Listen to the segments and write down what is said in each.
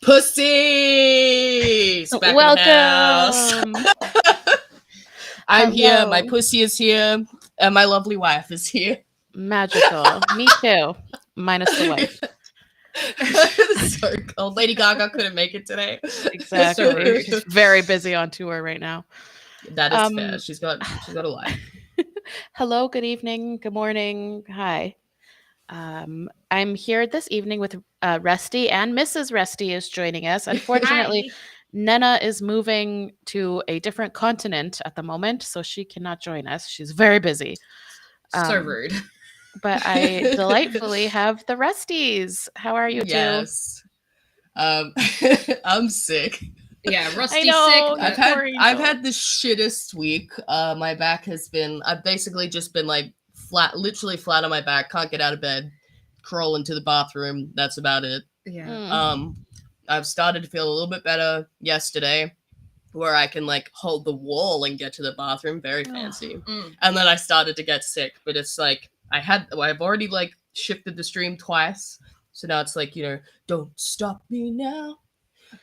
Pussies back Welcome. in the house. I'm here. My pussy is here, and my lovely wife is here. Magical. Me too. Minus the wife. So cold. Lady Gaga couldn't make it today. Exactly. She's very busy on tour right now. That is fair. She's got a life. Hello, good evening, good morning. Hi. I'm here this evening with Rusty, and Mrs. Rusty is joining us. Unfortunately, Nena is moving to a different continent at the moment, so she cannot join us. She's very busy. So rude. But I delightfully have the Rusties. How are you two? Yes. I'm sick. Yeah, Rusty's I know, sick. I've had the shittest week. My back has been. I've basically just been like literally flat on my back. Can't get out of bed. Crawl into the bathroom. That's about it. Yeah. I've started to feel a little bit better yesterday, where I can like hold the wall and get to the bathroom. Very fancy. And then I started to get sick, but it's like I've already like shifted the stream twice, so now it's like, don't stop me now.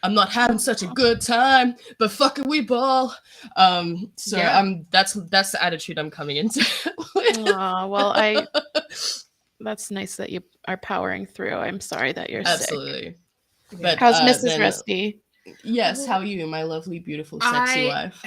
I'm not having such a good time, but fucking we ball. So yeah. That's the attitude I'm coming into. Well, that's nice that you are powering through. I'm sorry that you're Absolutely. sick. But how's Mrs. Rusty? Yes, how are you, my lovely, beautiful, sexy wife?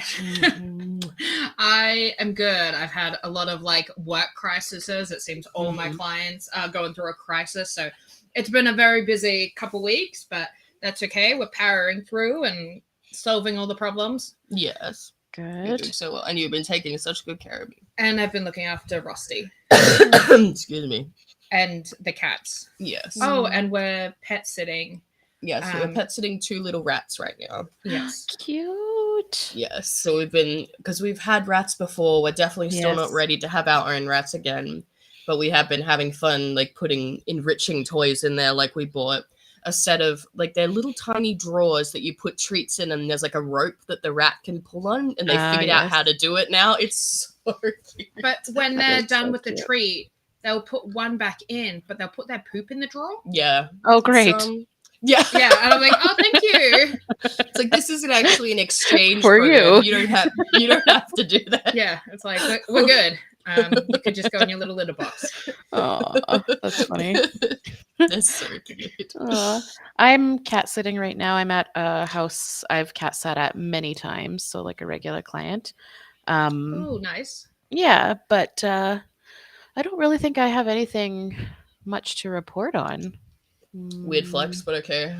I am good. I've had a lot of like work crises. It seems all my clients are going through a crisis. So it's been a very busy couple weeks, but that's okay. We're powering through and solving all the problems. Yes. Good. You're doing so well. And you've been taking such good care of me. And I've been looking after Rusty. Excuse me. And the cats. Yes. Oh, and we're pet sitting. Yes, we're pet sitting 2 little rats right now. Yes. Cute. Yes, so because we've had rats before, we're definitely still not ready to have our own rats again. But we have been having fun, like putting enriching toys in there. Like we bought a set of, like, they're little tiny drawers that you put treats in, and there's like a rope that the rat can pull on, and they figured out how to do it now. It's so cute. But when they're done with the treat, they'll put one back in, but they'll put their poop in the drawer. Yeah. Oh, great. Yeah. Yeah, and I'm like, oh, thank you. It's like, this isn't actually an exchange for program. you. You don't have to do that. Yeah, it's like, we're good. You could just go in your little litter box. Oh, that's funny. That's so cute. I'm cat sitting right now. I'm at a house I've cat sat at many times, so like a regular client. Oh, nice. Yeah, but I don't really think I have anything much to report on. Weird flex, but okay.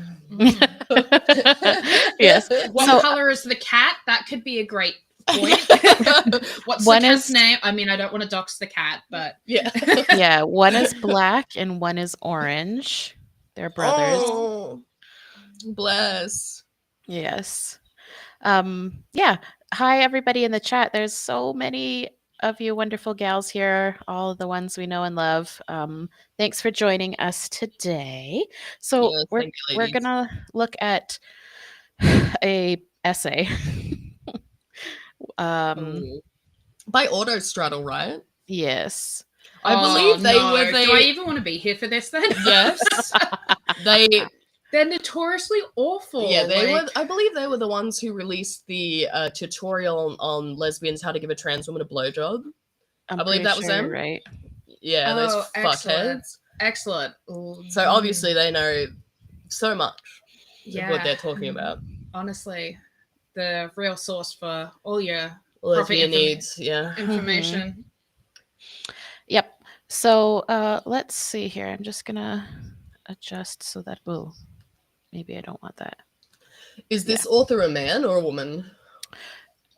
Yes. What color is the cat? That could be a great point. What's the cat's name? I mean, I don't want to dox the cat, but yeah. Yeah, one is black and one is orange. They're brothers. Oh, bless. Yes. Yeah. Hi, everybody in the chat. There's so many of you wonderful gals here, all of the ones we know and love. Thanks for joining us today. So we're gonna look at a essay. By Autostraddle, right? Yes. I believe they were. Do I even want to be here for this then? Yes. They're notoriously awful. Yeah, they were. I believe they were the ones who released the tutorial on lesbians how to give a trans woman a blowjob. I believe that was them, right? Yeah, those fuckheads. Excellent. So obviously they know so much of what they're talking about. Honestly, the real source for all your lesbian needs, information. Yep. So let's see here. I'm just gonna adjust so that maybe I don't want that. Is this author a man or a woman?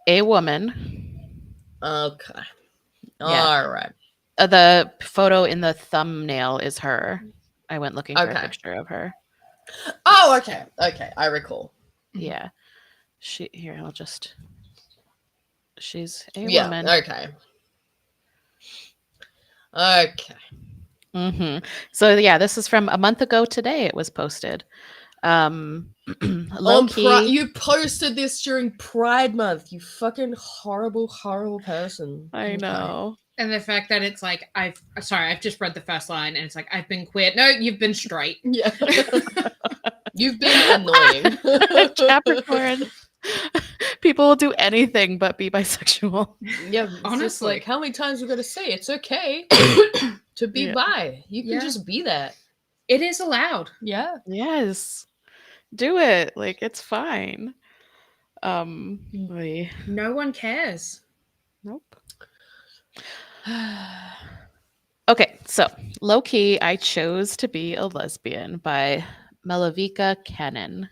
A woman. Okay. All right. The photo in the thumbnail is her. I went looking for a picture of her. Oh, okay. Okay, I recall. Yeah. She's a woman. Okay. Okay. So yeah, this is from a month ago today. It was posted. Low key. You posted this during Pride Month. You fucking horrible, horrible person. I know. And the fact that it's like, I've just read the first line and it's like, I've been queer. No, you've been straight. Yeah. You've been annoying. Capricorn. People will do anything but be bisexual. Yeah, it's Honestly. just like, how many times we gotta say it's okay to be Yeah. bi? You can just be that. It is allowed. Yeah. Yes. Do it. Like, it's fine. No one cares. Nope. Okay, so low key, I chose to be a lesbian by Malavika Kennan.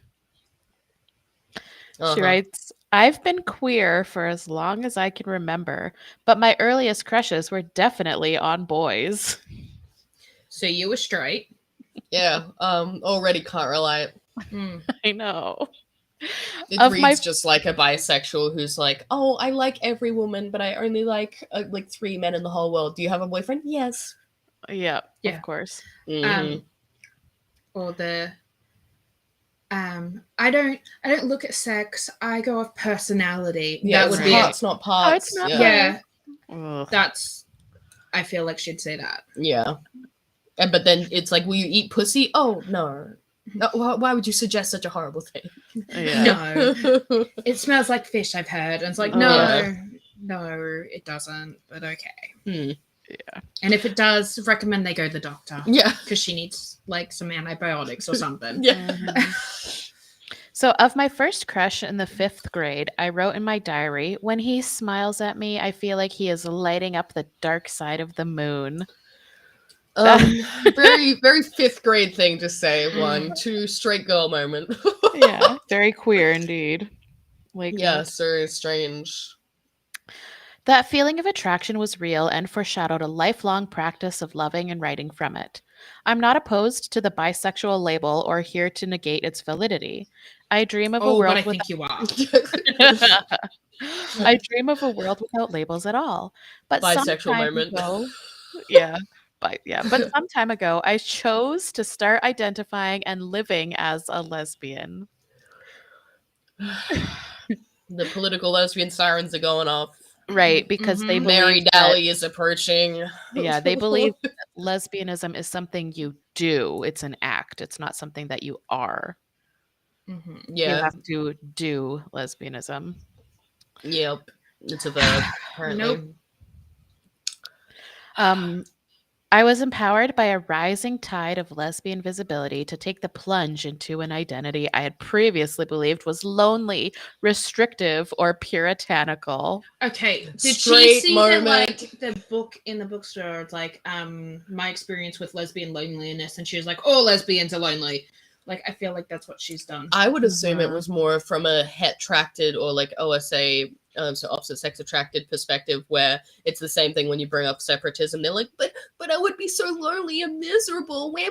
She writes, I've been queer for as long as I can remember, but my earliest crushes were definitely on boys. So you were straight. Yeah. Already can't relate. I know. It reads just like a bisexual who's like, oh, I like every woman, but I only like 3 men in the whole world. Do you have a boyfriend? Yes. Yeah, Yeah. of course. Or the I don't look at sex. I go off personality. Yeah, that would it's be hearts, not parts. Hearts, not Yeah. Ugh. That's. I feel like she'd say that. Yeah. But then it's like, will you eat pussy? Oh, no. No, why would you suggest such a horrible thing? Yeah. No. It smells like fish, I've heard. And it's like, no, it doesn't. But okay. Yeah. And if it does, recommend they go to the doctor. Yeah. Because she needs like some antibiotics or something. Yeah. So, of my first crush in the 5th grade, I wrote in my diary, when he smiles at me, I feel like he is lighting up the dark side of the moon. Very, very 5th grade thing to say. 1, 2, straight girl moment. Yeah, very queer indeed. Like, yeah, so strange. That feeling of attraction was real and foreshadowed a lifelong practice of loving and writing from it. I'm not opposed to the bisexual label or here to negate its validity. I dream of a world but I think you are. I dream of a world without labels at all. But bisexual moment. But some time ago, I chose to start identifying and living as a lesbian. The political lesbian sirens are going off. Right, because they believe Mary Daly is approaching. Yeah, they believe that lesbianism is something you do. It's an act. It's not something that you are. Yeah. You have to do lesbianism. Yep. It's a verb, apparently. Nope. I was empowered by a rising tide of lesbian visibility to take the plunge into an identity I had previously believed was lonely, restrictive, or puritanical. Okay, did Straight she see moment. the book in the bookstore? It's like my experience with lesbian loneliness, and she was like, "Oh, lesbians are lonely." Like, I feel like that's what she's done. I would assume it was more from a het-tracted or like OSA, so opposite sex attracted perspective, where it's the same thing when you bring up separatism. They're like, but I would be so lonely and miserable. Where.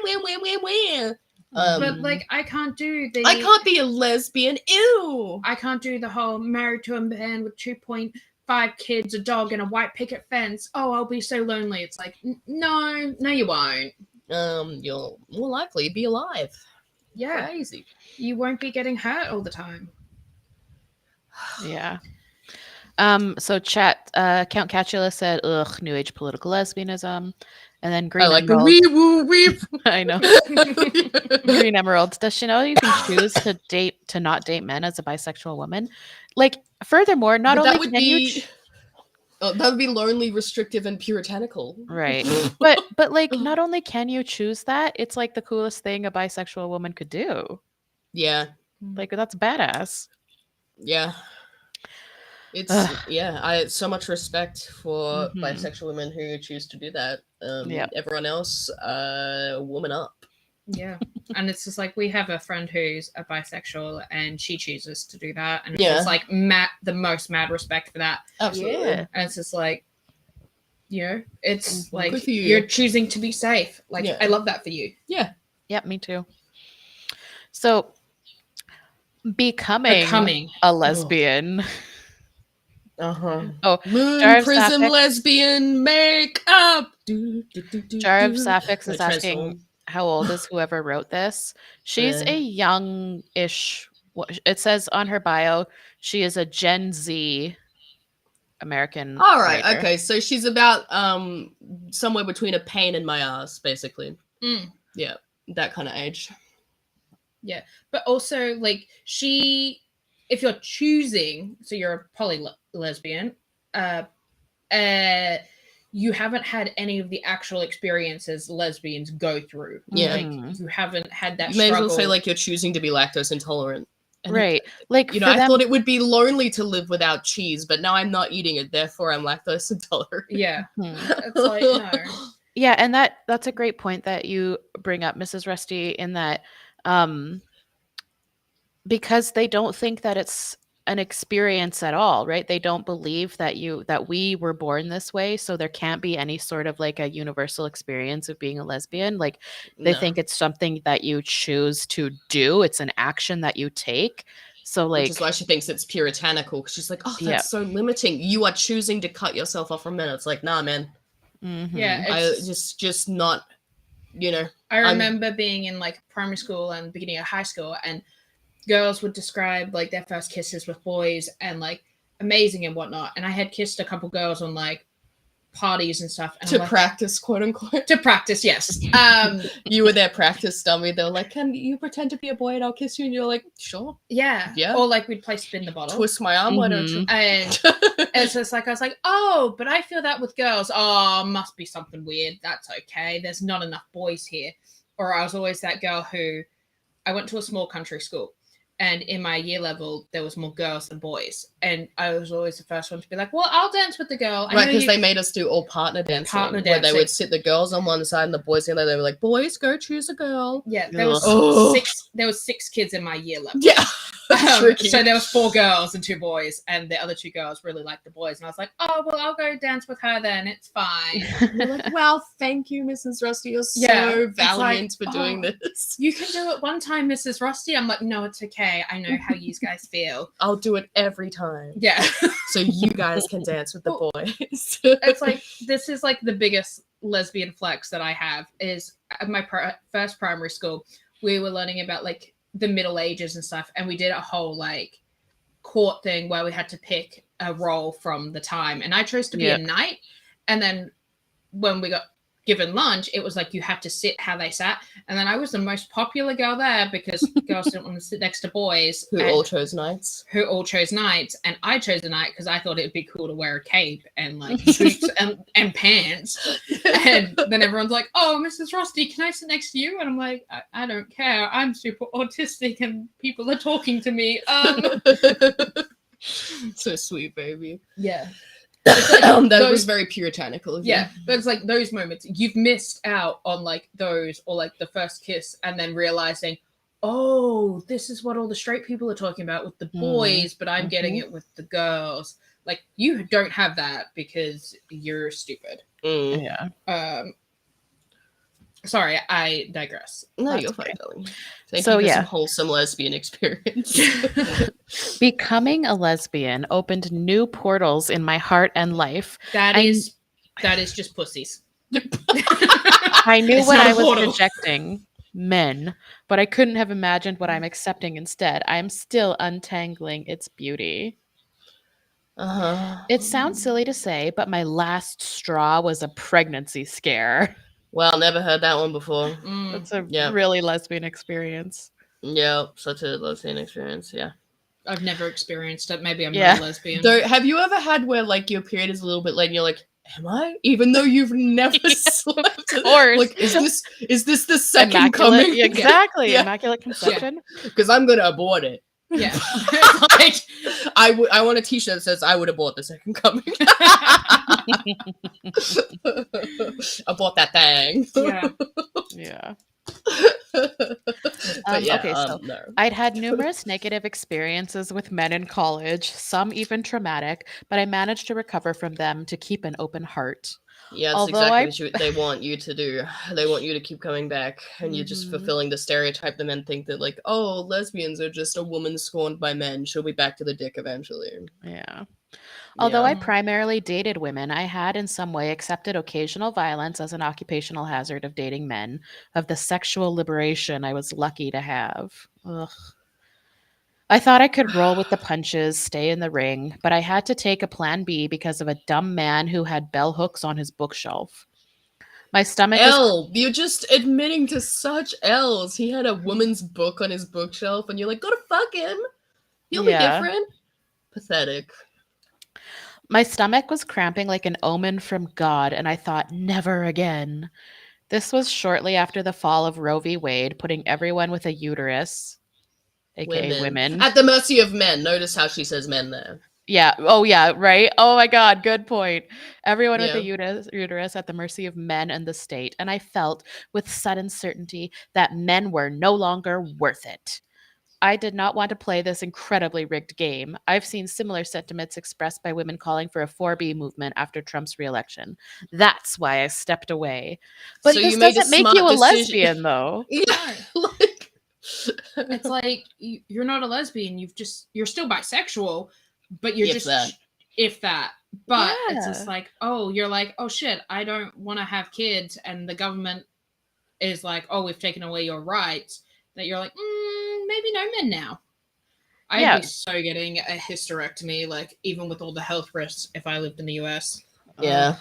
But like, I can't be a lesbian. Ew. I can't do the whole married to a man with 2.5 kids, a dog, and a white picket fence. Oh, I'll be so lonely. It's like, no, you won't. You'll more likely be alive. Yeah. Crazy. You won't be getting hurt all the time. Yeah. So chat, Count Catula said, ugh, new age political lesbianism. And then Green Emerald. Wee woo wee. I know. Green Emerald. Does she know you can choose to not date men as a bisexual woman? Like, furthermore, not only can you that would be lonely, restrictive, and puritanical. Right. but like, not only can you choose that, it's like the coolest thing a bisexual woman could do. Yeah. Like, that's badass. Yeah. It's I so much respect for bisexual women who choose to do that. Everyone else, woman up. Yeah. And it's just like, we have a friend who's a bisexual and she chooses to do that. And it's just like the most mad respect for that. Absolutely. Yeah. And it's just like, you know, it's like you're choosing to be safe. Like, I love that for you. Yeah. Yep, me too. So becoming a lesbian. Oh, Moon Prism lesbian makeup. Jar of Sapphics is asking, how old is whoever wrote this? She's a young-ish. It says on her bio, she is a Gen Z American. All right, writer. okay, so she's about somewhere between a pain in my ass, basically. Yeah, that kind of age. Yeah, but also like if you're choosing, so you're a poly lesbian, you haven't had any of the actual experiences lesbians go through. Yeah. Like you haven't had that You may as struggle. well say like you're choosing to be lactose intolerant. And right. Like, you know, I thought it would be lonely to live without cheese, but now I'm not eating it, therefore I'm lactose intolerant. Yeah. Mhm. It's like, no. Yeah, and that's a great point that you bring up, Mrs. Rusty, in that because they don't think that it's an experience at all, right? They don't believe that we were born this way, so there can't be any sort of like a universal experience of being a lesbian. Like they think it's something that you choose to do. It's an action that you take. So like, which is why she thinks it's puritanical, because she's like, oh, that's Yeah. so limiting. You are choosing to cut yourself off from men. It's like, nah, man. mhm. Yeah, I it's just not, you know. I remember being in like primary school and beginning of high school, and girls would describe like their first kisses with boys and like amazing and whatnot. And I had kissed a couple girls on like parties and stuff. And to like, practice, quote unquote. to practice, yes. You were their practice dummy. They were like, can you pretend to be a boy and I'll kiss you? And you're like, sure. Yeah. Yeah. Or like we'd play spin the bottle. Twist my arm, why don't you? And it's just like, I was like, oh, but I feel that with girls. Oh, must be something weird. That's okay. There's not enough boys here. Or I was always that girl who, I went to a small country school. And in my year level, there was more girls than boys. And I was always the first one to be like, well, I'll dance with the girl. Right, because they made us do all partner dancing. Where they would sit the girls on one side and the boys on the other. They were like, boys, go choose a girl. Yeah, there was six kids in my year level. Yeah. So there was 4 girls and 2 boys, and the other 2 girls really liked the boys. And I was like, oh, well, I'll go dance with her then. It's fine. You're like, well, thank you, Mrs. Rusty. You're so valiant for doing this. You can do it one time, Mrs. Rusty. I'm like, no, it's okay. I know how you guys feel. I'll do it every time. Yeah. So you guys can dance with the boys. It's like, this is like the biggest lesbian flex that I have is at my first primary school. We were learning about like the Middle Ages and stuff, and we did a whole like court thing where we had to pick a role from the time, and I chose to be a knight. And then when we got given lunch, it was like you had to sit how they sat, and then I was the most popular girl there because girls didn't want to sit next to boys who all chose knights, and I chose a knight because I thought it'd be cool to wear a cape and like boots and pants. And then everyone's like, oh, Mrs. Rusty, can I sit next to you? And I'm like, I don't care, I'm super autistic and people are talking to me. So sweet, baby. Yeah. Like that was very puritanical. Yeah, but it's like those moments you've missed out on, like those, or like the first kiss, and then realizing, oh, this is what all the straight people are talking about with the boys, but I'm getting it with the girls. Like you don't have that because you're stupid. Yeah. Sorry, I digress. No, you're fine, darling. Thank So, you for yeah. some wholesome lesbian experience. Becoming a lesbian opened new portals in my heart and life. That is just pussies. I knew It's what not a I was portal. rejecting, men, but I couldn't have imagined what I'm accepting instead. I'm still untangling its beauty. It sounds silly to say, but my last straw was a pregnancy scare. Well, never heard that one before. That's a really lesbian experience. Yeah, such a lesbian experience. Yeah. I've never experienced it. Maybe I'm not a lesbian. Though, have you ever had where like your period is a little bit late and you're like, am I? Even though you've never slept. Of course. Like, is this the second coming? Exactly. Yeah. Immaculate conception. Because I'm gonna abort it. Yeah. Like, I want a t-shirt that says I would abort the second coming. Abort that thing. Yeah. Yeah. But yeah, okay, so no. I'd had numerous negative experiences with men in college, some even traumatic, but I managed to recover from them to keep an open heart. Yeah, it's exactly what they want you to do. They want you to keep coming back, and you're just fulfilling the stereotype the men think that, like, oh, lesbians are just a woman scorned by men. She'll be back to the dick eventually. Yeah. Although I primarily dated women, I had in some way accepted occasional violence as an occupational hazard of dating men, of the sexual liberation I was lucky to have. Ugh. I thought I could roll with the punches, stay in the ring, but I had to take a plan B because of a dumb man who had bell hooks on his bookshelf. My stomach You're just admitting to such L's. He had a woman's book on his bookshelf, and you're like, gotta fuck him. He'll be different. Pathetic. My stomach was cramping like an omen from God, and I thought, never again. This was shortly after the fall of Roe v. Wade, putting everyone with a uterus, aka women, at the mercy of men. Notice how she says men there. Yeah. Oh, yeah. Right. Oh my God. Good point. Everyone with a uterus at the mercy of men and the state. And I felt with sudden certainty that men were no longer worth it. I did not want to play this incredibly rigged game. I've seen similar sentiments expressed by women calling for a 4B movement after Trump's reelection. That's why I stepped away. But so this doesn't make you a lesbian, though. Yeah. It's like you're not a lesbian. You're still bisexual, but you're if that. But it's just like, oh, you're like, oh shit, I don't want to have kids, and the government is like, oh, we've taken away your rights. That you're like, maybe no men now. I'd be so getting a hysterectomy, like even with all the health risks if I lived in the US. Yeah.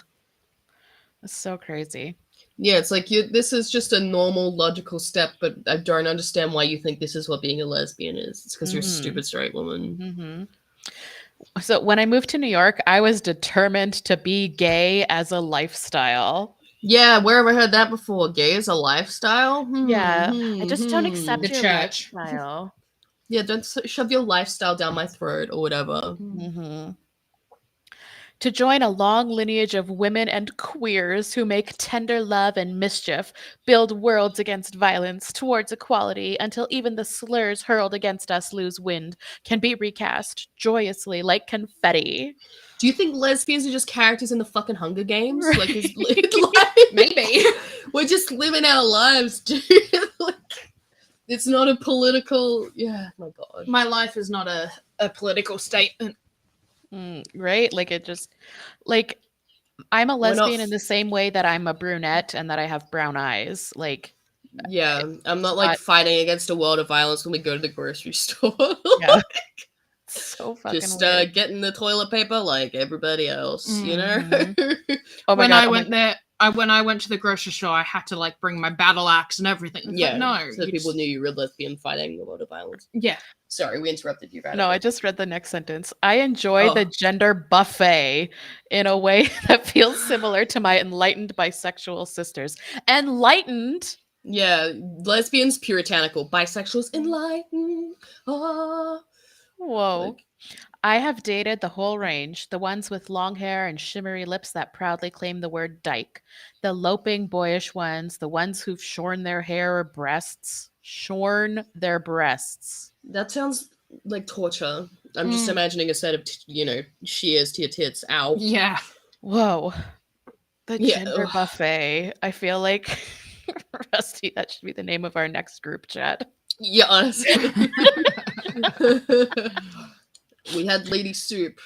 It's so crazy. Yeah, it's like this is just a normal logical step, but I don't understand why you think this is what being a lesbian is. It's because you're a stupid straight woman. Mm-hmm. So when I moved to New York, I was determined to be gay as a lifestyle. Yeah, where have I heard that before? Gay is a lifestyle? I just don't accept your church. lifestyle. Yeah, don't shove your lifestyle down my throat or whatever. To join a long lineage of women and queers who make tender love and mischief, build worlds against violence towards equality until even the slurs hurled against us lose wind, can be recast joyously like confetti. Do you think lesbians are just characters in the fucking Hunger Games? Right. Like, maybe. We're just living our lives, dude. Like, it's not a political... Yeah, my God. My life is not a political statement. Right? Like, it just... Like, I'm a lesbian in the same way that I'm a brunette and that I have brown eyes. Like... Yeah, I'm not, like, fighting against a world of violence when we go to the grocery store. Yeah. So fucking just weird. getting the toilet paper like everybody else, you know. Oh my God! I when I went to the grocery store, I had to like bring my battle axe and everything. It's like, no, so people knew you were lesbian fighting a world of violence. Yeah. Sorry, we interrupted you. No, I just read the next sentence. I enjoy the gender buffet in a way that feels similar to my enlightened bisexual sisters. Enlightened. Yeah, lesbians puritanical, bisexuals enlightened. Oh. Whoa. Like, I have dated the whole range, the ones with long hair and shimmery lips that proudly claim the word dyke, the loping boyish ones, the ones who've shorn their hair or breasts. Shorn their breasts. That sounds like torture. I'm just imagining a set of, shears to your tits. Ow. Yeah. Whoa. The gender buffet. I feel like, Rusty, that should be the name of our next group chat. Yeah, honestly. We had lady soup.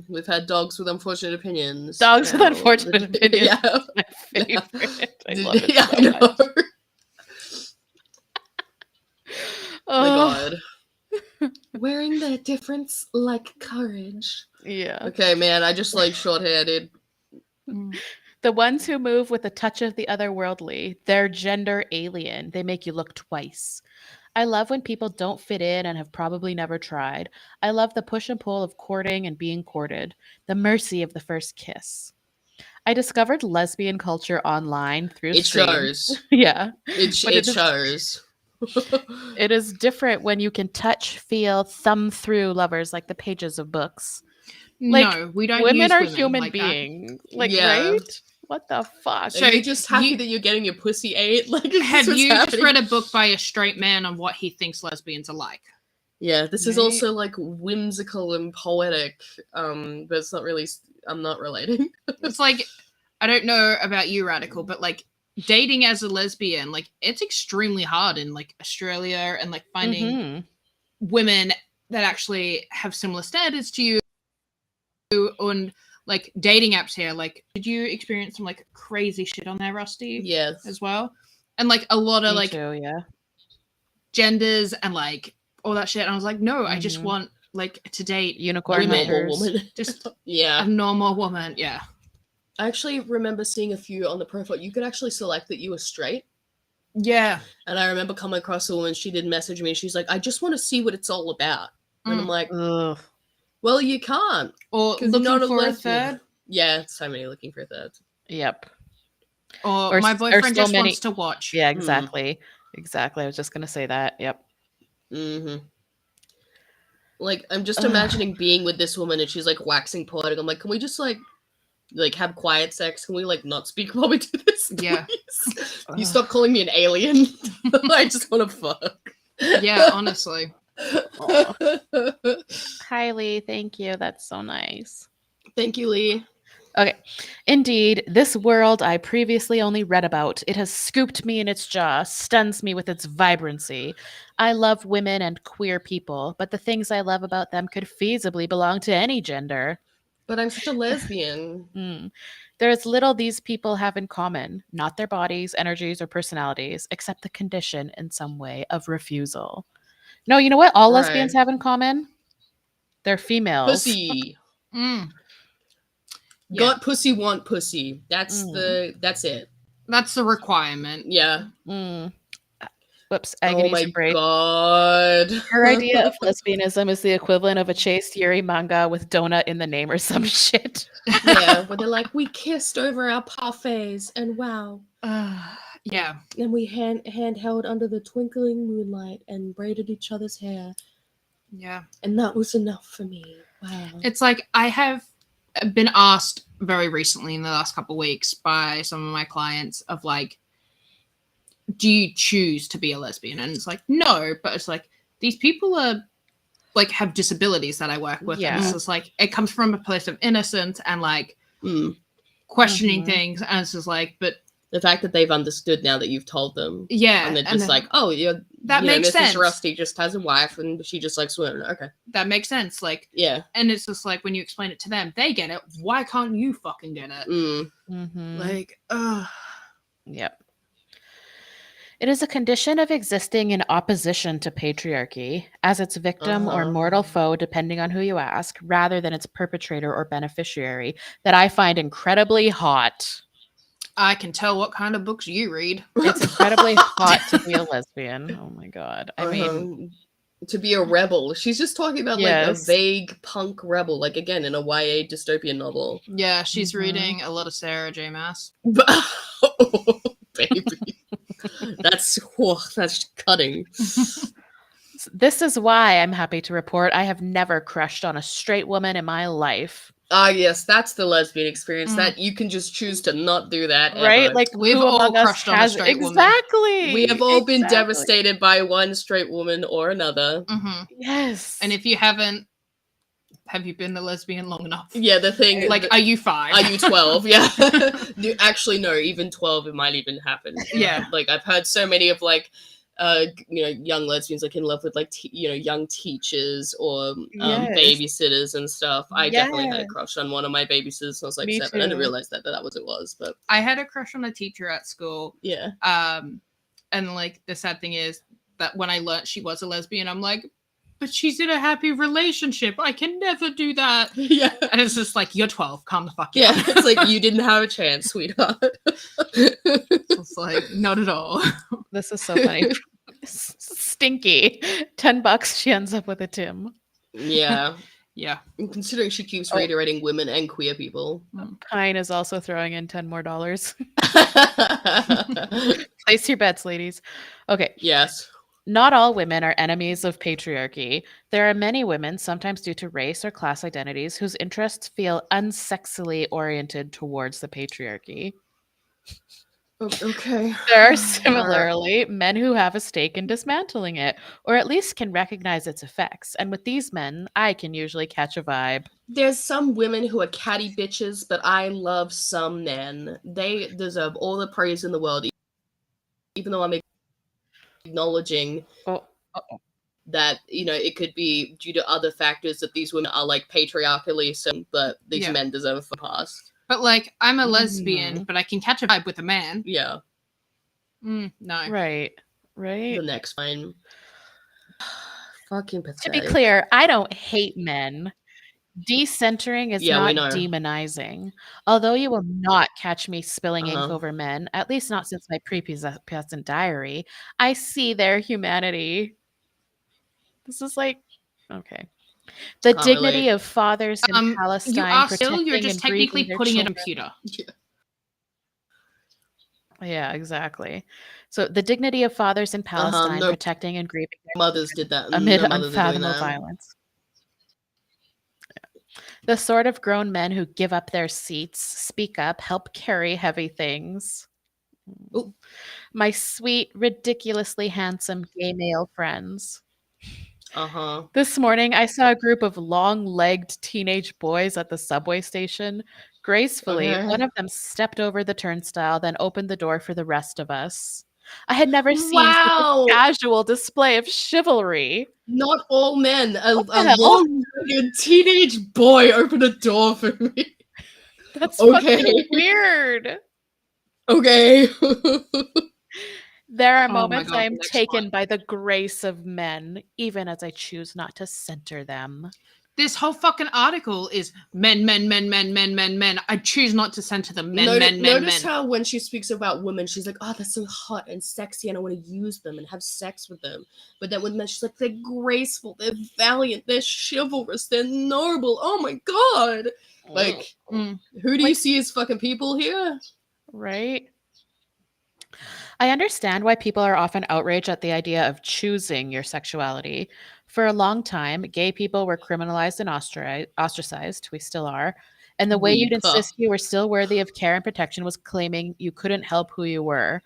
We've had dogs with unfortunate opinions. Dogs with unfortunate opinions. Yeah. My favorite. I love it so much. My God. Wearing their difference like courage. Yeah. Okay, man, I just like short-handed. The ones who move with a touch of the otherworldly, they're gender alien. They make you look twice. I love when people don't fit in and have probably never tried. I love the push and pull of courting and being courted, the mercy of the first kiss. I discovered lesbian culture online through streams. Shows. Yeah. It shows. It is different when you can touch, feel, thumb through lovers like the pages of books. Like, no, we don't. Women are women human like beings. Like, right? What the fuck? So you're just happy that you're getting your pussy ate? Like, have you just read a book by a straight man on what he thinks lesbians are like? Yeah, this is also like whimsical and poetic, but it's not really. I'm not relating. It's like, I don't know about you, Radical, but like dating as a lesbian, like it's extremely hard in like Australia and like finding women that actually have similar standards to you and like dating apps here. Like, did you experience some like crazy shit on there, Rusty? Yes, as well, and like a lot of genders and like all that shit. And I was like, no, I just want like to date unicorn woman. Just a normal woman. Yeah. I actually remember seeing a few on the profile. You could actually select that you were straight. Yeah. And I remember coming across a woman, she did message me, and she's like, I just want to see what it's all about. And I'm like, Ugh. well, you can't. Or 'cause you're looking not a for a lesbian. third. Yeah, so many looking for a third. Yep. Or my boyfriend just wants to watch. Yeah, exactly. Exactly. I was just gonna say that. Yep. Mm-hmm. Like, I'm just imagining being with this woman and she's like waxing poetic. I'm like, can we just like have quiet sex? Can we like not speak while we do this? Yeah. Please? You stop calling me an alien. I just want to fuck. Yeah, honestly. Hi, Lee. Thank you. That's so nice. Thank you, Lee. Okay. Indeed, this world I previously only read about, it has scooped me in its jaw, stuns me with its vibrancy. I love women and queer people, but the things I love about them could feasibly belong to any gender. But I'm such a lesbian. There is little these people have in common, not their bodies, energies, or personalities, except the condition in some way of refusal. No, you know what all lesbians have in common? They're females. Pussy. Yeah. Got pussy, want pussy. That's that's it. That's the requirement. Yeah. Whoops. Oh my god. Her idea of lesbianism is the equivalent of a chaste Yuri manga with donut in the name or some shit. Yeah, where they're like, we kissed over our parfaits and wow. Yeah. And we hand held under the twinkling moonlight and braided each other's hair. Yeah. And that was enough for me. Wow. It's like I have been asked very recently in the last couple of weeks by some of my clients of like, do you choose to be a lesbian? And it's like, no, but it's like these people are like have disabilities that I work with. Yeah. And it's just like it comes from a place of innocence and like questioning things. And it's just like, but the fact that they've understood now that you've told them. Yeah. And they're just like, oh, yeah, that makes sense. Mrs. Rusty just has a wife and she just likes women. Okay. That makes sense. Like, yeah. And it's just like when you explain it to them, they get it. Why can't you fucking get it? Like, Yep. It is a condition of existing in opposition to patriarchy as its victim or mortal foe, depending on who you ask, rather than its perpetrator or beneficiary, that I find incredibly hot. I can tell what kind of books you read. It's incredibly hot to be a lesbian. Oh my god. I mean, to be a rebel. She's just talking about like a vague punk rebel, like again in a YA dystopian novel. Yeah, she's reading a lot of Sarah J. Maas. Oh, baby. That's cutting. This is why I'm happy to report I have never crushed on a straight woman in my life. Ah, yes, that's the lesbian experience. That you can just choose to not do that, right? Ever. Like we've all crushed on a straight woman. Exactly. We have all been devastated by one straight woman or another. Yes. And if you haven't, have you been a lesbian long enough? Yeah, the thing. Like, are you 5? Are you 12? Yeah. Actually, no. Even 12, it might even happen. Yeah. Like I've heard so many of like. Young lesbians like in love with like young teachers or babysitters and stuff. I definitely had a crush on one of my babysitters when I was like 7. Too. I didn't realize that was it was, but I had a crush on a teacher at school. Yeah. And like the sad thing is that when I learned she was a lesbian, I'm like, but she's in a happy relationship. I can never do that. Yeah. And it's just like, you're 12. Calm the fuck down. Yeah. It's like you didn't have a chance, sweetheart. It's like, not at all. This is so funny. Stinky. $10. She ends up with a Tim. Yeah. Yeah. And considering she keeps reiterating women and queer people. Pine is also throwing in $10 more. Place your bets, ladies. Okay. Yes. Not all women are enemies of patriarchy. There are many women, sometimes due to race or class identities, whose interests feel unsexily oriented towards the patriarchy. Okay. There are similarly men who have a stake in dismantling it, or at least can recognize its effects. And with these men, I can usually catch a vibe. There's some women who are catty bitches, but I love some men. They deserve all the praise in the world, even though I'm acknowledging that it could be due to other factors that these women are like patriarchally, but these men deserve a pass. But like, I'm a lesbian, but I can catch a vibe with a man. Yeah. No. Right. The next one. Fucking pathetic. To be clear, I don't hate men. Decentering is Yeah, we not know. demonizing. Although you will not catch me spilling ink Uh-huh. over men, at least not since my prepubescent diary, I see their humanity. This is like, okay. The Can't dignity relate. of fathers in You Palestine are still, you're protecting just and grieving technically their putting it children. on computer. Yeah, exactly. So the dignity of fathers in Palestine No protecting and grieving their mothers did that. amid No mothers are doing unfathomable that. violence. The sort of grown men who give up their seats, speak up, help carry heavy things. Ooh. My sweet, ridiculously handsome gay male friends. Uh-huh. This morning, I saw a group of long-legged teenage boys at the subway station. Gracefully, Okay. one of them stepped over the turnstile, then opened the door for the rest of us. I had never seen such Wow. a casual display of chivalry. Not all men. A What the hell? long-legged teenage boy opened a door for me. That's Okay. fucking weird. Okay. There are Oh my moments God, I am the next taken one. by the grace of men, even as I choose not to center them. This whole fucking article is men, men, men, men, men, men, men. I choose not to center them. Men, men, men, Notice men. how when she speaks about women, she's like, oh, they're so hot and sexy and I want to use them and have sex with them. But then with men, she's like, they're graceful, they're valiant, they're chivalrous, they're noble. Oh my God. Like, who do you see as fucking people here? Right? I understand why people are often outraged at the idea of choosing your sexuality. For a long time, gay people were criminalized and ostracized. We still are. And the way you'd insist you were still worthy of care and protection was claiming you couldn't help who you were.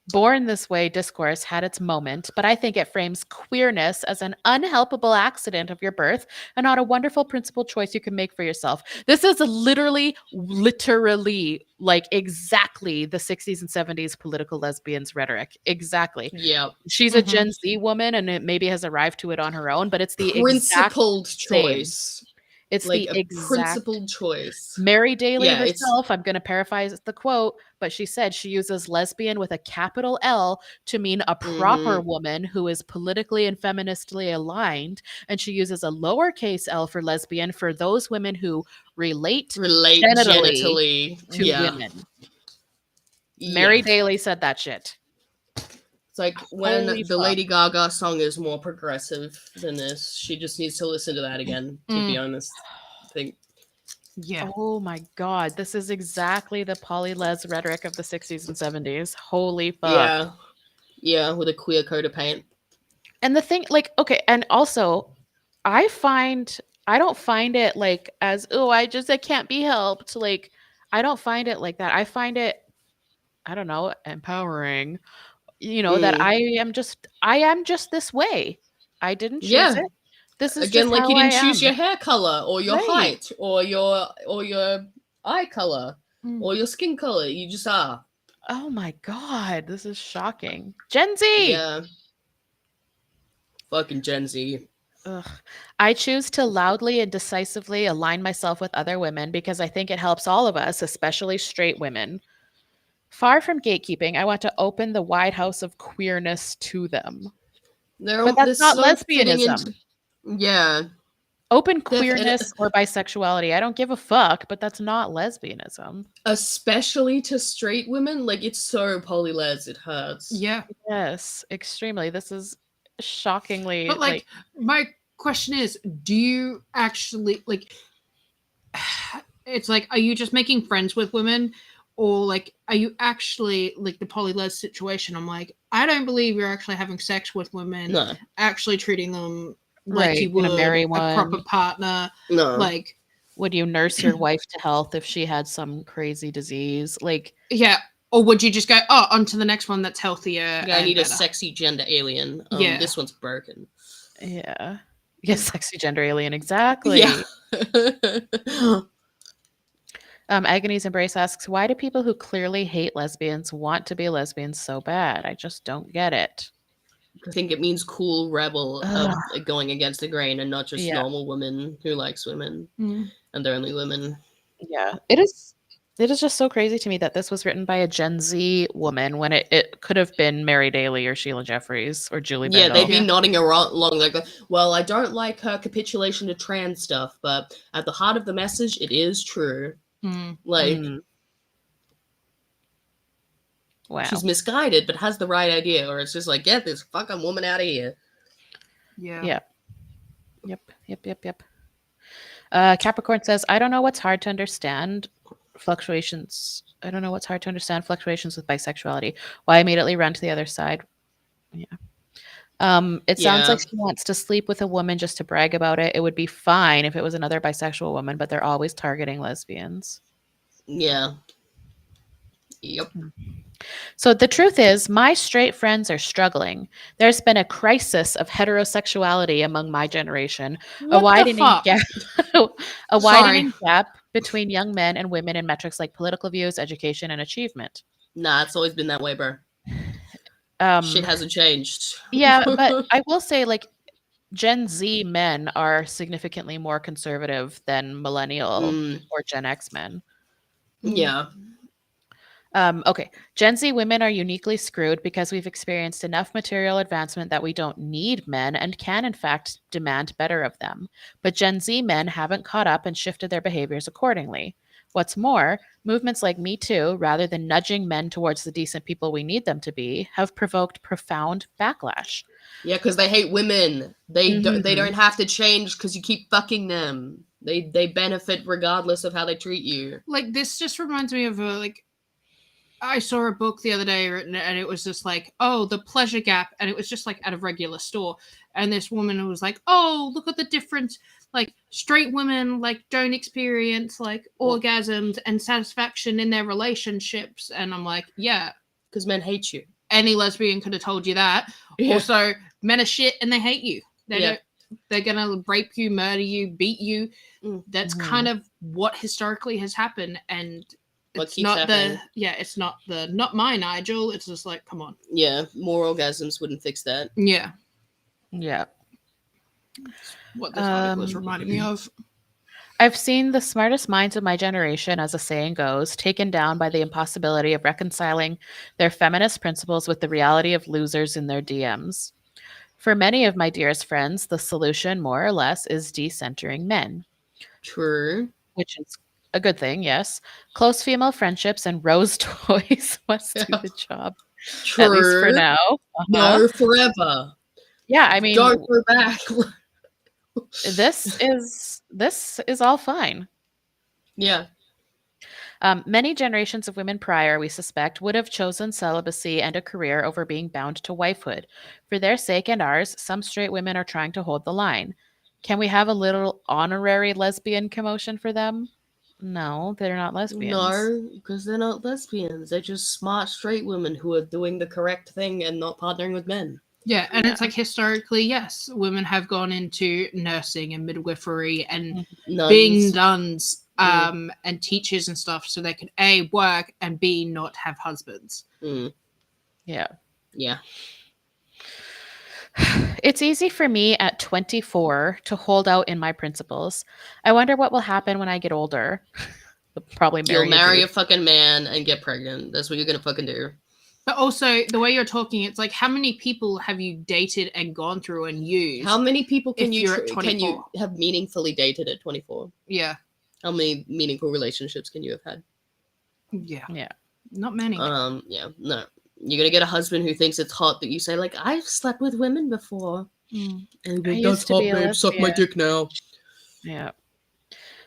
Born this way discourse had its moment, but I think it frames queerness as an unhelpable accident of your birth and not a wonderful principled choice you can make for yourself. This is literally like exactly the 60s and 70s political lesbians rhetoric. Exactly. Yeah. She's a Gen Z woman and it maybe has arrived to it on her own, but it's the principled exact choice. Same. It's like the a exact principled choice. Mary Daly Yeah, herself, I'm going to paraphrase the quote, but she said she uses lesbian with a capital L to mean a proper woman who is politically and feministally aligned. And she uses a lowercase l for lesbian for those women who relate genitally to women. Mary Daly said that shit. It's like when the Lady Gaga song is more progressive than this, she just needs to listen to that again, to be honest. I think. Yeah. Oh my God. This is exactly the poly-les rhetoric of the 60s and 70s. Holy fuck. Yeah. Yeah, with a queer coat of paint. And the thing, like, okay, and also, I don't find it like as, oh, I can't be helped. Like, I don't find it like that. I find it, I don't know, empowering. You know, that I am just this way. I didn't choose it. This is again, just like how you didn't I choose am. your hair color or your height or your eye color or your skin color. You just are. Oh my God, this is shocking. Gen Z. Yeah. Fucking Gen Z. Ugh. I choose to loudly and decisively align myself with other women because I think it helps all of us, especially straight women. Far from gatekeeping, I want to open the wide house of queerness to them. But that's not lesbianism. Yeah. Open queerness or bisexuality. I don't give a fuck, but that's not lesbianism. Especially to straight women. Like, it's so poly-les, it hurts. Yeah. Yes, extremely. This is shockingly. But, like, my question is, do you actually, like, it's like, are you just making friends with women? Or, like, are you actually, like, the poly-les situation? I'm like, I don't believe you're actually having sex with women, actually treating them like you would a proper partner. No. Like, would you nurse your wife to health if she had some crazy disease? Like, yeah. Or would you just go, oh, on to the next one that's healthier? Yeah, I need a sexy gender alien. Yeah. This one's broken. Yeah. Yes, sexy gender alien. Exactly. Yeah. Agony's Embrace asks, why do people who clearly hate lesbians want to be lesbians so bad? I just don't get it. I think it means cool rebel going against the grain and not just normal women who likes women and they're only women. Yeah, it is. It is just so crazy to me that this was written by a Gen Z woman when it could have been Mary Daly or Sheila Jeffries or Julie Yeah, Bendel. they'd be nodding along like, well, I don't like her capitulation to trans stuff, but at the heart of the message, it is true. Like, Wow. she's misguided, but has the right idea, or it's just like, get this fucking woman out of here. Yeah. Yep. Capricorn says, I don't know what's hard to understand fluctuations. I don't know what's hard to understand fluctuations with bisexuality. Why immediately run to the other side? Yeah. It sounds like she wants to sleep with a woman just to brag about it. It would be fine if it was another bisexual woman, but they're always targeting lesbians. Yeah. Yep. So the truth is, my straight friends are struggling. There's been a crisis of heterosexuality among my generation, a widening gap between young men and women in metrics like political views, education, and achievement. Nah, it's always been that way, bro. Shit hasn't changed. Yeah, but I will say, like, Gen Z men are significantly more conservative than millennial or Gen X men. Yeah. Okay. Gen Z women are uniquely screwed because we've experienced enough material advancement that we don't need men and can, in fact, demand better of them. But Gen Z men haven't caught up and shifted their behaviors accordingly. What's more, movements like Me Too, rather than nudging men towards the decent people we need them to be, have provoked profound backlash. Yeah, because they hate women. They don't have to change because you keep fucking them. They benefit regardless of how they treat you. Like, this just reminds me of I saw a book the other day written, and it was just like, oh, the pleasure gap, and it was just like at a regular store, and this woman was like, oh, look at the difference, like straight women like don't experience like orgasms and satisfaction in their relationships, and I'm like, yeah, because men hate you. Any lesbian could have told you that. Yeah. Also, men are shit and they hate you. They're gonna rape you, murder you, beat you. That's kind of what historically has happened, and it's not it's not my Nigel. It's just like, come on. Yeah, more orgasms wouldn't fix that. Yeah. What this article is reminding me of. I've seen the smartest minds of my generation, as the saying goes, taken down by the impossibility of reconciling their feminist principles with the reality of losers in their DMs. For many of my dearest friends, the solution, more or less, is decentering men. True. Which is a good thing, yes. Close female friendships and rose toys must do the job. True. At least for now. No, forever. Yeah, I mean, don't go back. This is all fine. Yeah. Many generations of women prior, we suspect, would have chosen celibacy and a career over being bound to wifehood. For their sake and ours, some straight women are trying to hold the line. Can we have a little honorary lesbian commotion for them? No, they're not lesbians. No, because they're not lesbians. They're just smart straight women who are doing the correct thing and not partnering with men. Yeah, and it's like historically, yes, women have gone into nursing and midwifery and being nuns and teachers and stuff so they can A, work, and B, not have husbands. Yeah. It's easy for me at 24 to hold out in my principles. I wonder what will happen when I get older. Probably marry a fucking man and get pregnant. That's what you're gonna fucking do. But also, the way you're talking, it's like, how many people have you dated and gone through and used? How many people can you have meaningfully dated at 24? Yeah. How many meaningful relationships can you have had? Yeah. Not many. Yeah, no. You're gonna get a husband who thinks it's hot that you say, like, I've slept with women before. And that's hot, babe. Suck my dick now. Yeah.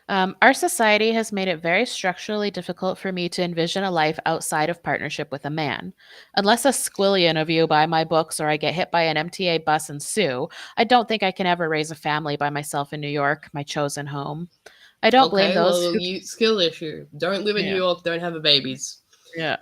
Our society has made it very structurally difficult for me to envision a life outside of partnership with a man. Unless a squillion of you buy my books or I get hit by an MTA bus and sue, I don't think I can ever raise a family by myself in New York, my chosen home. I don't blame those who... skill issue. Don't live in New York, don't have babies. Yeah.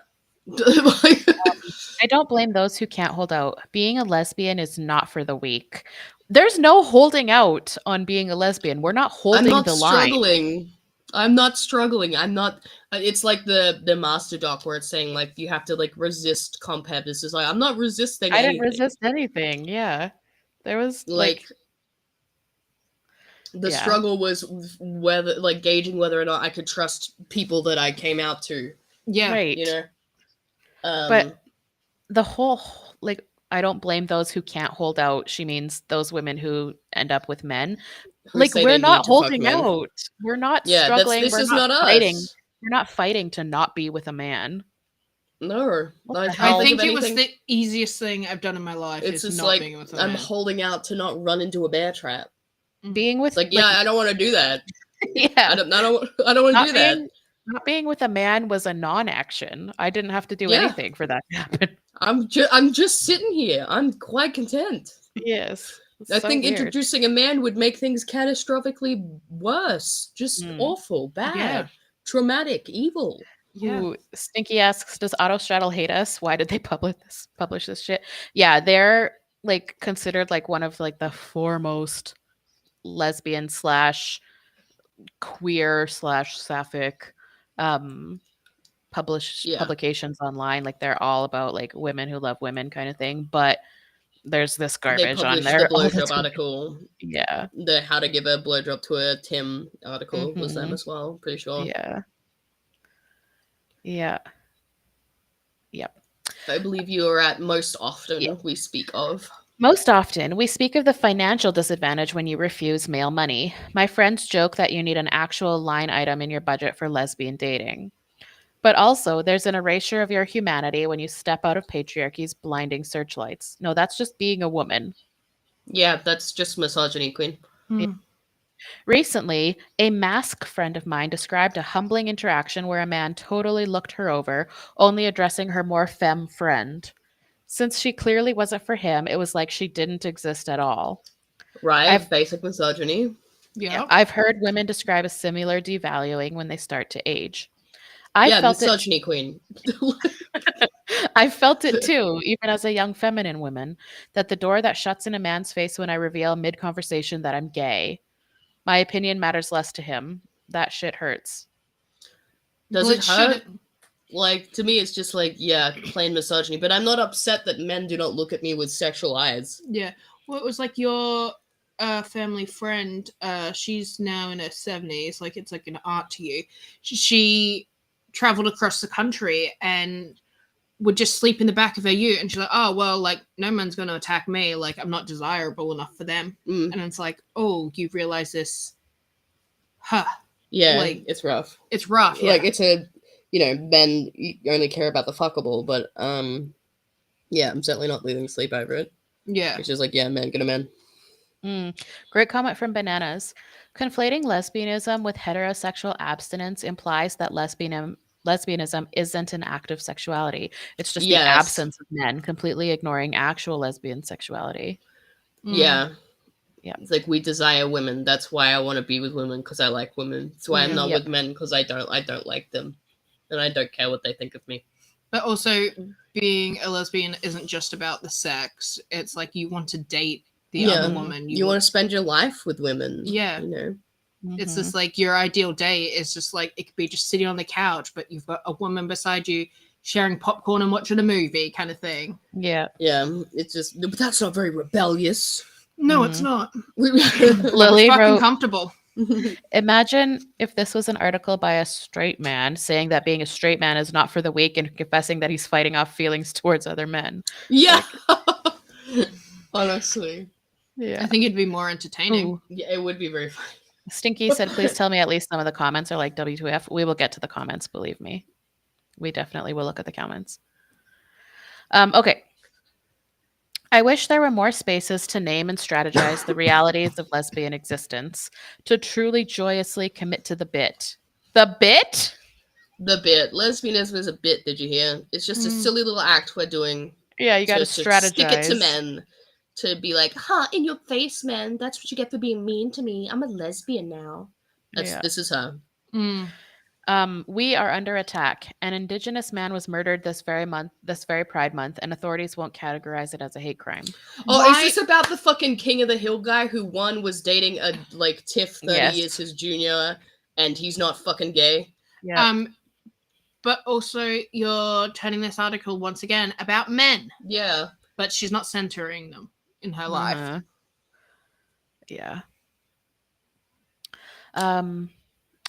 I don't blame those who can't hold out. Being a lesbian is not for the weak. There's no holding out on being a lesbian. We're not holding the line. I'm not struggling. I'm not. It's like the master doc where it's saying like you have to like resist competition. It's like I'm not resisting. I didn't resist anything. Yeah, there was like The Yeah. struggle was whether, like, gauging whether or not I could trust people that I came out to, Yeah. Right. you know? But the whole, like, I don't blame those who can't hold out. She means those women who end up with men. who Like, say we're they not need to fuck holding men. out. We're not Yeah, struggling. this We're is not not fighting. us. We're not fighting to not be with a man. No. What the I hell? I think think of it was anything. the easiest thing I've done in my life It's is just not like, being with a I'm man. holding out to not run into a bear trap. Being with, It's like, yeah, I don't want to do that. yeah. I don't want to do that. Not being with a man was a non-action. I didn't have to do Yeah. anything for that to happen. I'm just sitting here. I'm quite content. Yes. I So think weird. introducing a man would make things catastrophically worse. Just awful, bad, Yeah. traumatic, evil. Yeah. Ooh, Stinky asks, does Autostraddle hate us? Why did they publish this shit? Yeah, they're like considered like one of like the foremost lesbian / queer / sapphic publications online. Like they're all about like women who love women kind of thing. But there's this They garbage on published there. the blowjob article. Yeah. The how to give a blowjob to a Tim article was them Mhm. as well. Pretty sure. Yeah. Yeah. Yep. I believe you are at most often Yeah. we speak of. Most often, we speak of the financial disadvantage when you refuse male money. My friends joke that you need an actual line item in your budget for lesbian dating. But also, there's an erasure of your humanity when you step out of patriarchy's blinding searchlights. No, that's just being a woman. Yeah, that's just misogyny, Queen. Recently, a mask friend of mine described a humbling interaction where a man totally looked her over, only addressing her more femme friend. Since she clearly wasn't for him, it was like she didn't exist at all. Right? Basic misogyny. Yeah. I've heard women describe a similar devaluing when they start to age. I felt misogyny, Queen. I felt it too, even as a young feminine woman, that the door that shuts in a man's face when I reveal mid-conversation that I'm gay. My opinion matters less to him. That shit hurts. Does it hurt? Like, to me, it's just like, yeah, plain misogyny. But I'm not upset that men do not look at me with sexual eyes. Yeah. Well, it was like your family friend. She's now in her 70s. Like, it's like an aunt to you. She traveled across the country and would just sleep in the back of her ute. And she's like, oh, well, like, no man's going to attack me. Like, I'm not desirable enough for them. And it's like, oh, you realize this. Huh. Yeah, like, it's rough. It's rough. Yeah. Like, it's a, men only care about the fuckable, but, yeah, I'm certainly not losing sleep over it. Yeah. It's just like, yeah, man, get a man. Great comment from Bananas. Conflating lesbianism with heterosexual abstinence implies that lesbianism isn't an act of sexuality. It's just the absence of men, completely ignoring actual lesbian sexuality. Yeah. Yeah. It's like, we desire women. That's why I want to be with women, because I like women. That's why I'm not with men, because I don't like them. And I don't care what they think of me. But also, being a lesbian isn't just about the sex. It's like you want to date the other woman. You want to spend your life with women. Yeah. It's just like your ideal date is just like, it could be just sitting on the couch, but you've got a woman beside you sharing popcorn and watching a movie kind of thing. Yeah. Yeah. It's just, but that's not very rebellious. No, it's not. Lily wrote, comfortable. Imagine if this was an article by a straight man saying that being a straight man is not for the weak and confessing that he's fighting off feelings towards other men. Yeah. Honestly. Yeah. I think it'd be more entertaining. Ooh. Yeah, it would be very funny. Stinky said, please tell me at least some of the comments are like W2F. We will get to the comments, believe me. We definitely will look at the comments. Okay. I wish there were more spaces to name and strategize the realities of lesbian existence, to truly joyously commit to the bit. The bit? The bit. Lesbianism is a bit, did you hear? It's just a silly little act we're doing. Yeah, you got to strategize. Stick it to men. To be like, in your face, man. That's what you get for being mean to me. I'm a lesbian now. This is her. We are under attack. An Indigenous man was murdered this very Pride Month, and authorities won't categorize it as a hate crime. Oh, is this about the fucking King of the Hill guy who one was dating a Tiff 30 years his junior, and he's not fucking gay? Yeah. But also you're turning this article once again about men. Yeah. But she's not centering them in her life. Yeah. The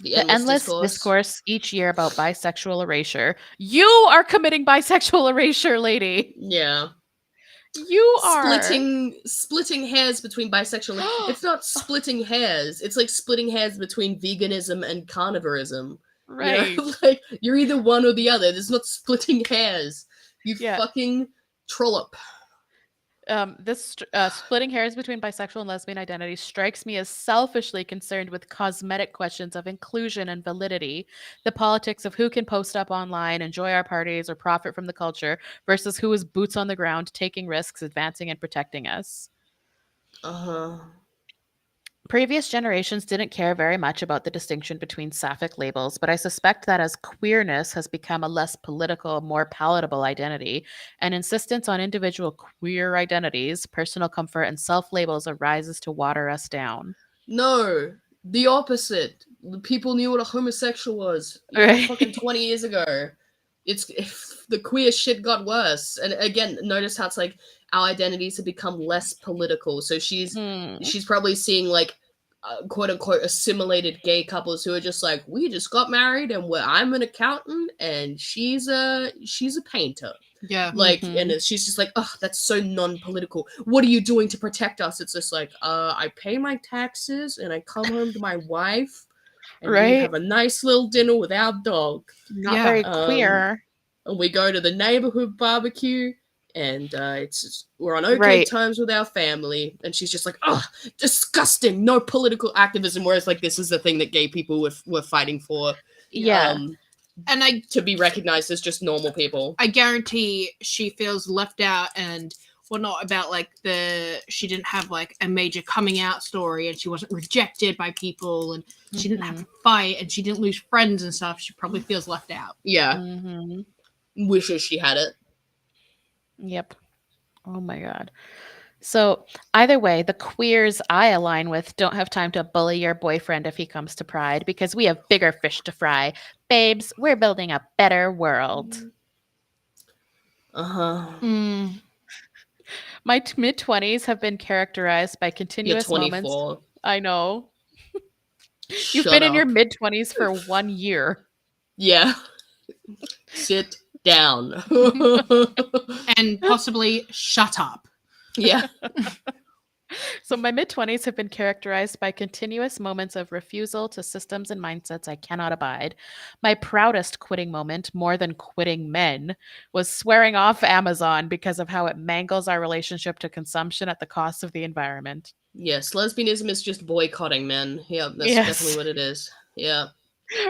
The endless discourse each year about bisexual erasure. You are committing bisexual erasure, lady. Yeah. You are splitting hairs between bisexual. It's not splitting hairs. It's like splitting hairs between veganism and carnivorism. right. You know? Like you're either one or the other. There's not splitting hairs. You fucking trollop. This splitting hairs between bisexual and lesbian identities strikes me as selfishly concerned with cosmetic questions of inclusion and validity, the politics of who can post up online, enjoy our parties, or profit from the culture, versus who is boots on the ground, taking risks, advancing, and protecting us. Previous generations didn't care very much about the distinction between sapphic labels, but I suspect that as queerness has become a less political, more palatable identity, an insistence on individual queer identities, personal comfort, and self-labels arises to water us down. No, the opposite. People knew what a homosexual was fucking 20 years ago. The queer shit got worse. And again, notice how it's like our identities have become less political. So she's probably seeing like quote unquote assimilated gay couples who are just like, we just got married and I'm an accountant and she's a painter. Yeah. Like, and she's just like, oh, that's so non-political. What are you doing to protect us? It's just like, I pay my taxes and I come home to my wife and we have a nice little dinner with our dog. Not very queer. And we go to the neighborhood barbecue and we're on okay terms with our family. And she's just like, oh, disgusting. No political activism. Whereas like, this is the thing that gay people were fighting for. Yeah. And to be recognized as just normal people. I guarantee she feels left out and whatnot about like she didn't have like a major coming out story and she wasn't rejected by people and she didn't have to fight and she didn't lose friends and stuff. She probably feels left out. Yeah. Wishes she had it. Yep. Oh my God. So either way, the queers I align with don't have time to bully your boyfriend if he comes to Pride because we have bigger fish to fry. Babes, we're building a better world. My mid-20s have been characterized by continuous moments. I know. You've been in your mid-20s for 1 year. Yeah. Sit down. And possibly shut up. Yeah. So my mid-20s have been characterized by continuous moments of refusal to systems and mindsets I cannot abide. My proudest quitting moment, more than quitting men, was swearing off Amazon because of how it mangles our relationship to consumption at the cost of the environment. Yes, lesbianism is just boycotting men. Yeah, that's definitely what it is. Yeah.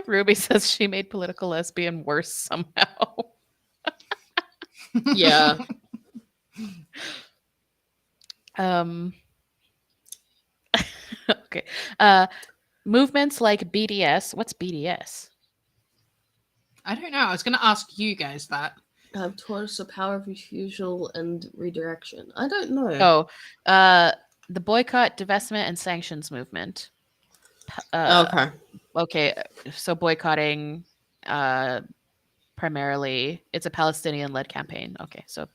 Ruby says she made political lesbian worse somehow. Yeah. Okay. Movements like BDS. What's BDS? I don't know. I was going to ask you guys that. Towards the power of refusal and redirection. I don't know. The boycott, divestment, and sanctions movement. Okay. Okay. So boycotting, primarily, it's a Palestinian-led campaign. Okay. So,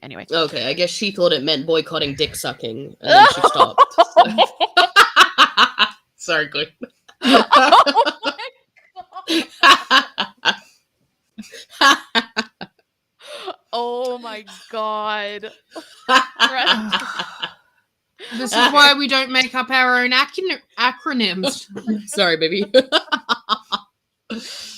anyway. Okay. I guess she thought it meant boycotting dick sucking, and then she stopped. Sorry, Glenn. Oh my God. This is why we don't make up our own acronyms. Sorry, baby.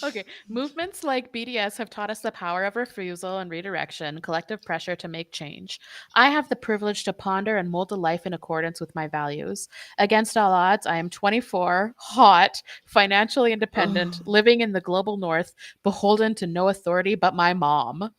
Okay. Movements like BDS have taught us the power of refusal and redirection, collective pressure to make change. I have the privilege to ponder and mold a life in accordance with my values. Against all odds, I am 24, hot, financially independent, living in the global north, beholden to no authority but my mom.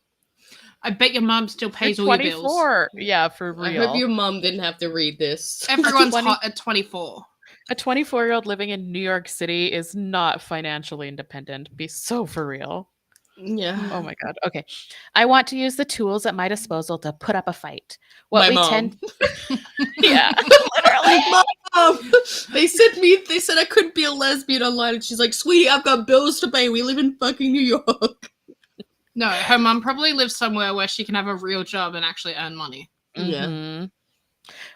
I bet your mom still pays all your bills. Yeah, for real. I hope your mom didn't have to read this. Everyone's hot at 24. A 24-year-old living in New York City is not financially independent. Be so for real. Yeah. Oh my God. Okay. I want to use the tools at my disposal to put up a fight. My mom. Yeah, literally. Mom. They said I couldn't be a lesbian online, and she's like, sweetie, I've got bills to pay. We live in fucking New York. No, her mom probably lives somewhere where she can have a real job and actually earn money. Yeah.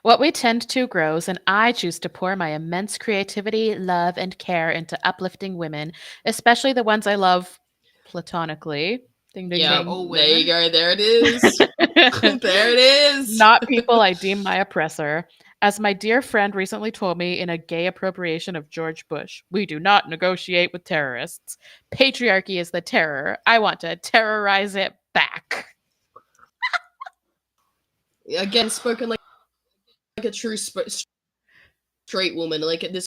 What we tend to grows, and I choose to pour my immense creativity, love, and care into uplifting women, especially the ones I love platonically. Ding, ding, Yeah, all there you women. go. There it is. There it is. Not people I deem my oppressor. As my dear friend recently told me in a gay appropriation of George Bush, we do not negotiate with terrorists. Patriarchy is the terror. I want to terrorize it back. Again, spoken like a true straight woman. Like this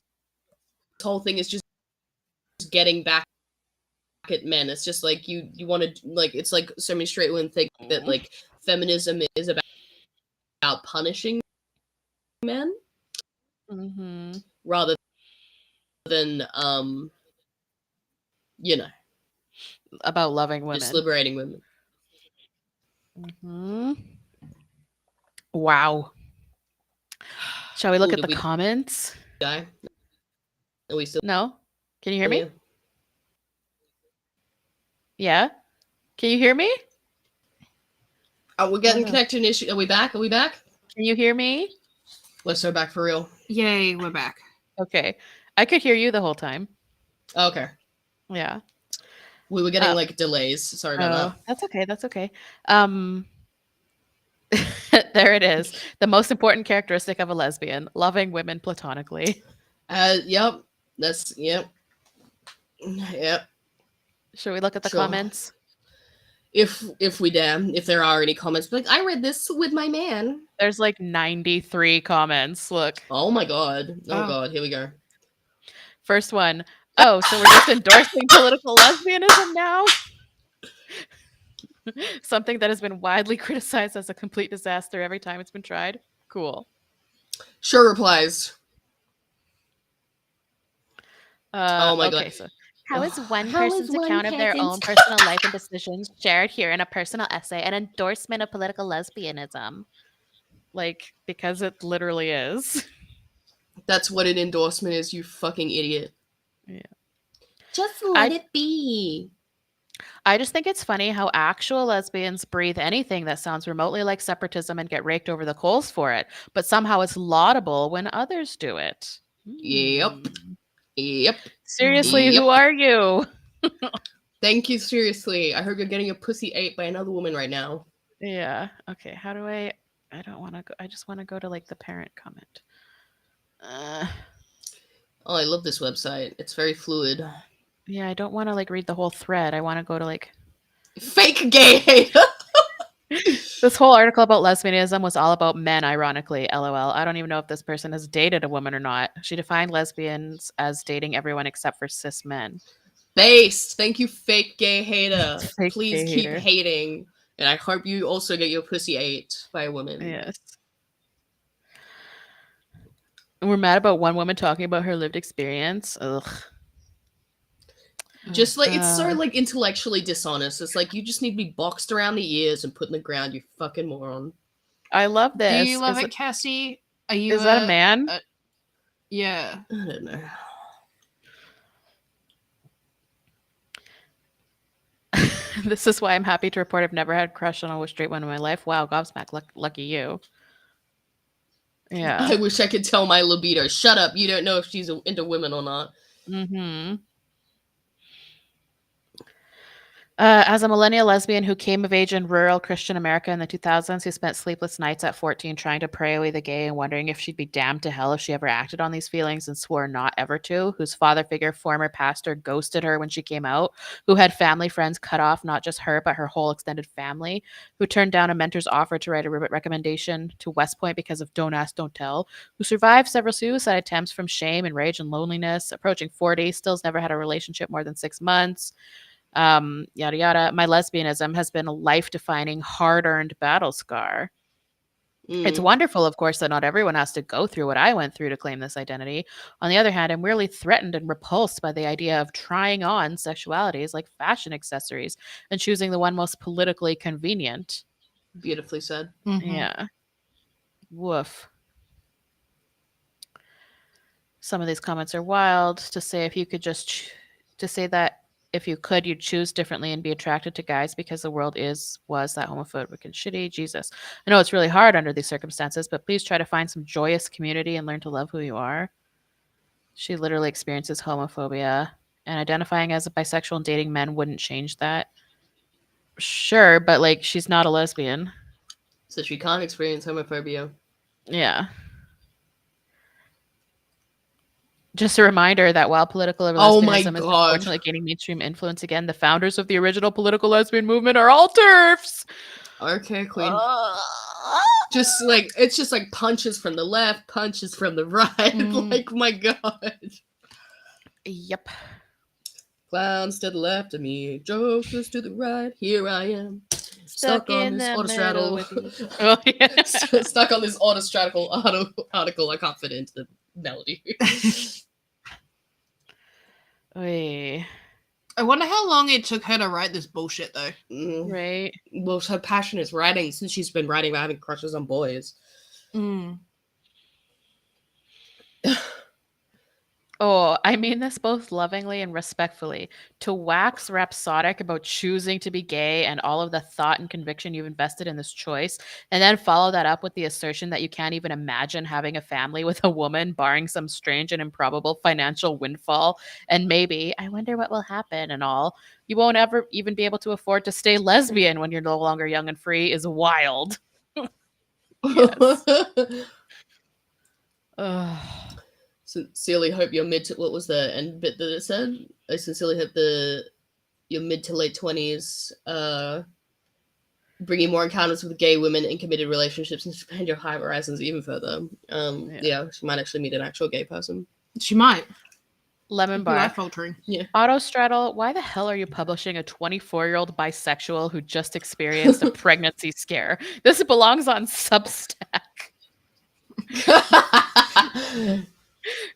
whole thing is just getting back at men. It's just like you want to like. It's like so many straight women think that like feminism is about punishing men Mm-hmm. rather than you know, About loving just women. liberating women. Mm-hmm. Wow. Shall we look Ooh, at did the we comments? die? Are we still No? Can you hear me? here? Yeah? Can you hear me? Oh, we're getting no. connection issue. Are we back? Are we back? Can you hear me? Let's go back for real. Yay, we're back. Okay. I could hear you the whole time. Okay. Yeah. We were getting like delays. Sorry about that. That's okay. That's okay. There it is. The most important characteristic of a lesbian, loving women platonically. Yep. That's yep. Yep. Should we look at the Sure. comments? If we damn, if there are any comments, like I read this with my man. There's like 93 comments. Look. Oh my god. Oh Oh. god, here we go. First one. Oh, so we're just endorsing political lesbianism now? Something that has been widely criticized as a complete disaster every time it's been tried. Cool. Sure replies. Oh my Okay, god. so how is one How is person's one account of their own person's- personal life and decisions shared here in a personal essay an endorsement of political lesbianism? Like, because it literally is. That's what an endorsement is, you fucking idiot. Yeah. Just let it be. I just think it's funny how actual lesbians breathe anything that sounds remotely like separatism and get raked over the coals for it, but somehow it's laudable when others do it. Yep. Yep. Seriously, Yep. who are you? Thank you, seriously. I heard you're getting your pussy ate by another woman right now. Yeah. Okay. How do I don't want to go. I just want to go to like the parent comment. Oh, I love this website. It's very fluid. Yeah, I don't want to like read the whole thread. I want to go to like Fake gay hater. this whole article about lesbianism was all about men, ironically. LOL. I don't even know if this person has dated a woman or not. She defined lesbians as dating everyone except for cis men. Based. Thank you, fake gay hater. Fake Please gay keep hater. hating. And I hope you also get your pussy ate by a woman. Yes. And we're mad about one woman talking about her lived experience. Ugh. Just like it's so like intellectually dishonest. It's like you just need to be boxed around the ears and put in the ground, you fucking moron. I love this. Do you love it, Cassie? Are you? Is that a man? Yeah. I don't know. This is why I'm happy to report I've never had a crush on a straight one in my life. Wow, gobsmack, lucky you. Yeah. I wish I could tell my libido. Shut up. You don't know if she's into women or not. Mm-hmm. As a millennial lesbian who came of age in rural Christian America in the 2000s, who spent sleepless nights at 14 trying to pray away the gay and wondering if she'd be damned to hell if she ever acted on these feelings and swore not ever to, whose father figure, former pastor, ghosted her when she came out, who had family friends cut off, not just her, but her whole extended family, who turned down a mentor's offer to write a recommendation to West Point because of don't ask, don't tell, who survived several suicide attempts from shame and rage and loneliness, approaching 40, still's never had a relationship more than 6 months, yada yada. My lesbianism has been a life-defining, hard-earned battle scar. It's wonderful, of course, that not everyone has to go through what I went through to claim this identity. On the other hand, I'm really threatened and repulsed by the idea of trying on sexualities like fashion accessories and choosing the one most politically convenient. Beautifully said. Mm-hmm. Yeah. Woof. Some of these comments are wild. To say if you could just to say that if you could, you'd choose differently and be attracted to guys because the world was that homophobic and shitty. Jesus. I know it's really hard under these circumstances, but please try to find some joyous community and learn to love who you are. She literally experiences homophobia, and identifying as a bisexual and dating men wouldn't change that. Sure, but like she's not a lesbian. So she can't experience homophobia. Yeah. Just a reminder that while political lesbianism is unfortunately gaining mainstream influence again, the founders of the original political lesbian movement are all TERFs. Okay, queen. Just like it's just like punches from the left, punches from the right. Like my god. Yep. Clowns to the left of me, jokers to the right. Here I am, stuck on this autostraddle. Oh, yeah. Stuck on this autostraddle article. I can't fit into the melody. Oy. I wonder how long it took her to write this bullshit, though. Right. Well, her passion is writing since she's been writing about having crushes on boys. Oh, I mean this both lovingly and respectfully. To wax rhapsodic about choosing to be gay and all of the thought and conviction you've invested in this choice, and then follow that up with the assertion that you can't even imagine having a family with a woman, barring some strange and improbable financial windfall, and maybe, I wonder what will happen and all, you won't ever even be able to afford to stay lesbian when you're no longer young and free is wild. Sincerely hope you're mid to what was the end bit that it said? I sincerely hope your mid to late 20s bring you more encounters with gay women in committed relationships and expand your high horizons even further. Yeah, she might actually meet an actual gay person. She might. Lemon bar. Life altering. Yeah. Autostraddle, why the hell are you publishing a 24-year-old bisexual who just experienced a pregnancy scare? This belongs on Substack.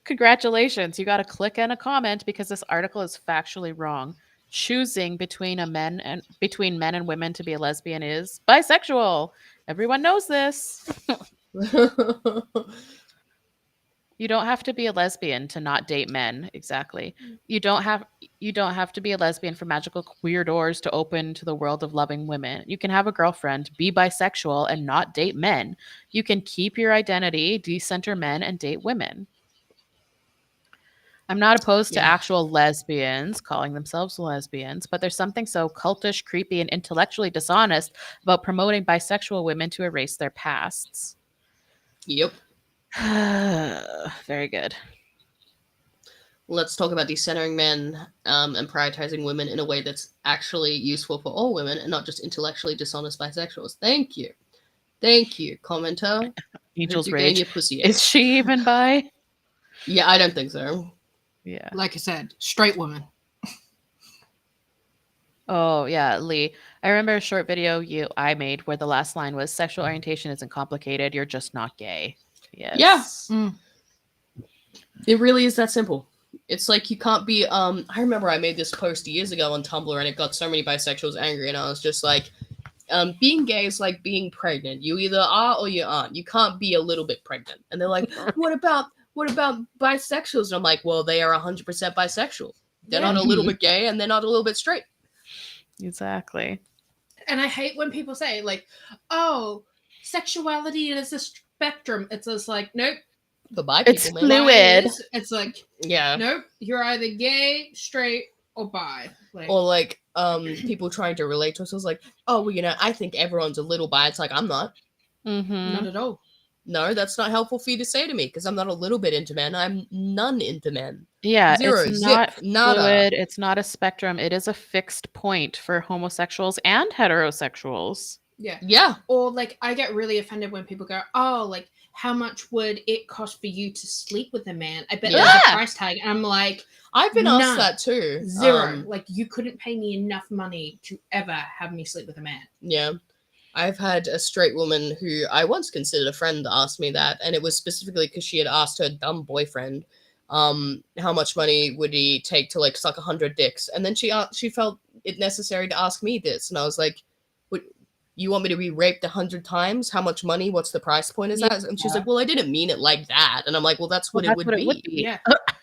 Congratulations, you got a click and a comment because this article is factually wrong. Choosing between men and women to be a lesbian is bisexual. Everyone knows this. You don't have to be a lesbian to not date men. Exactly. You don't have to be a lesbian for magical queer doors to open to the world of loving women. You can have a girlfriend, be bisexual, and not date men. You can keep your identity, decenter men, and date women. I'm not opposed to actual lesbians calling themselves lesbians, but there's something so cultish, creepy, and intellectually dishonest about promoting bisexual women to erase their pasts. Yep. Very good. Let's talk about decentering men and prioritizing women in a way that's actually useful for all women and not just intellectually dishonest bisexuals. Thank you. Thank you, commenter. Angel's Rage. Your pussy Is she even bi? Yeah, I don't think so. Yeah. Like I said, straight woman. Oh, yeah, Lee. I remember a short video I made where the last line was, sexual orientation isn't complicated, you're just not gay. Yes. Yeah. It really is that simple. It's like you can't be I remember I made this post years ago on Tumblr and it got so many bisexuals angry and I was just like, being gay is like being pregnant. You either are or you aren't. You can't be a little bit pregnant. And they're like, what about bisexuals? And I'm like, well, they are 100% bisexual. They're not a little bit gay and they're not a little bit straight. Exactly. And I hate when people say like, oh, sexuality is a spectrum. It's just like, nope. For bi people, it's fluid. It's like, yeah, nope. You're either gay, straight, or bi. Like, or like people trying to relate to us was like, oh, well, I think everyone's a little bi. It's like I'm not. Not at all. No, that's not helpful for you to say to me because I'm not a little bit into men. I'm none into men. Yeah, Zero, it's not zip, nada. fluid. It's not a spectrum. It is a fixed point for homosexuals and heterosexuals. Yeah. Yeah. Or like I get really offended when people go, oh, like how much would it cost for you to sleep with a man? I bet there's a price tag. And I'm like, I've been asked that too. Zero. Like you couldn't pay me enough money to ever have me sleep with a man. Yeah. I've had a straight woman who I once considered a friend ask me that, and it was specifically because she had asked her dumb boyfriend, how much money would he take to like suck 100 dicks, and then she felt it necessary to ask me this, and I was like, "What? You want me to be raped 100 times? How much money? What's the price point? Is that?" And she's like, "Well, I didn't mean it like that," and I'm like, "Well, that's what it would be. Yeah.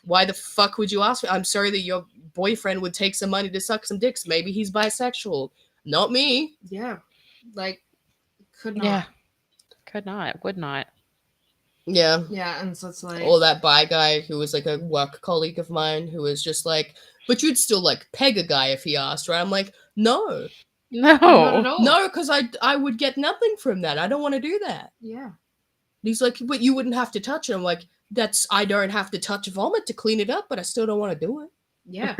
Why the fuck would you ask me? I'm sorry that your boyfriend would take some money to suck some dicks. Maybe he's bisexual. Not me. Yeah. Like, could not. Yeah. Could not. Would not. Yeah. Yeah, and so it's like... Or that bi guy who was like a work colleague of mine who was just like, but you'd still like peg a guy if he asked, right? I'm like, no. Not at No. all. No, because I would get nothing from that. I don't want to do that. Yeah. He's like, but you wouldn't have to touch it. I'm like, I don't have to touch vomit to clean it up, but I still don't want to do it. Yeah.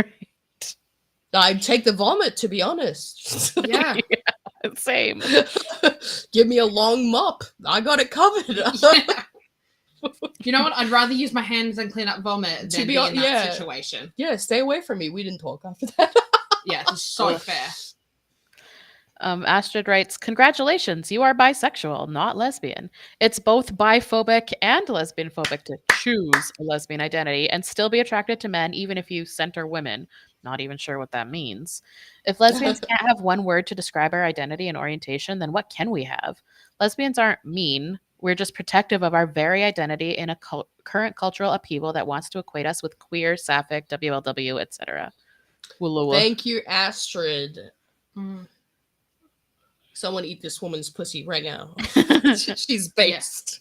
I'd take the vomit, to be honest. Yeah. Same. Give me a long mop. I got it covered. Yeah. You know what? I'd rather use my hands than clean up vomit than be in that situation. Yeah, stay away from me. We didn't talk after that. Yeah, it's so fair. Astrid writes, congratulations, you are bisexual, not lesbian. It's both biphobic and lesbian phobic to choose a lesbian identity and still be attracted to men, even if you center women. Not even sure what that means. If lesbians can't have one word to describe our identity and orientation, then what can we have? Lesbians aren't mean. We're just protective of our very identity in a current cultural upheaval that wants to equate us with queer, sapphic, WLW, etc. Thank you, Astrid. Mm. Someone eat this woman's pussy right now. She's based.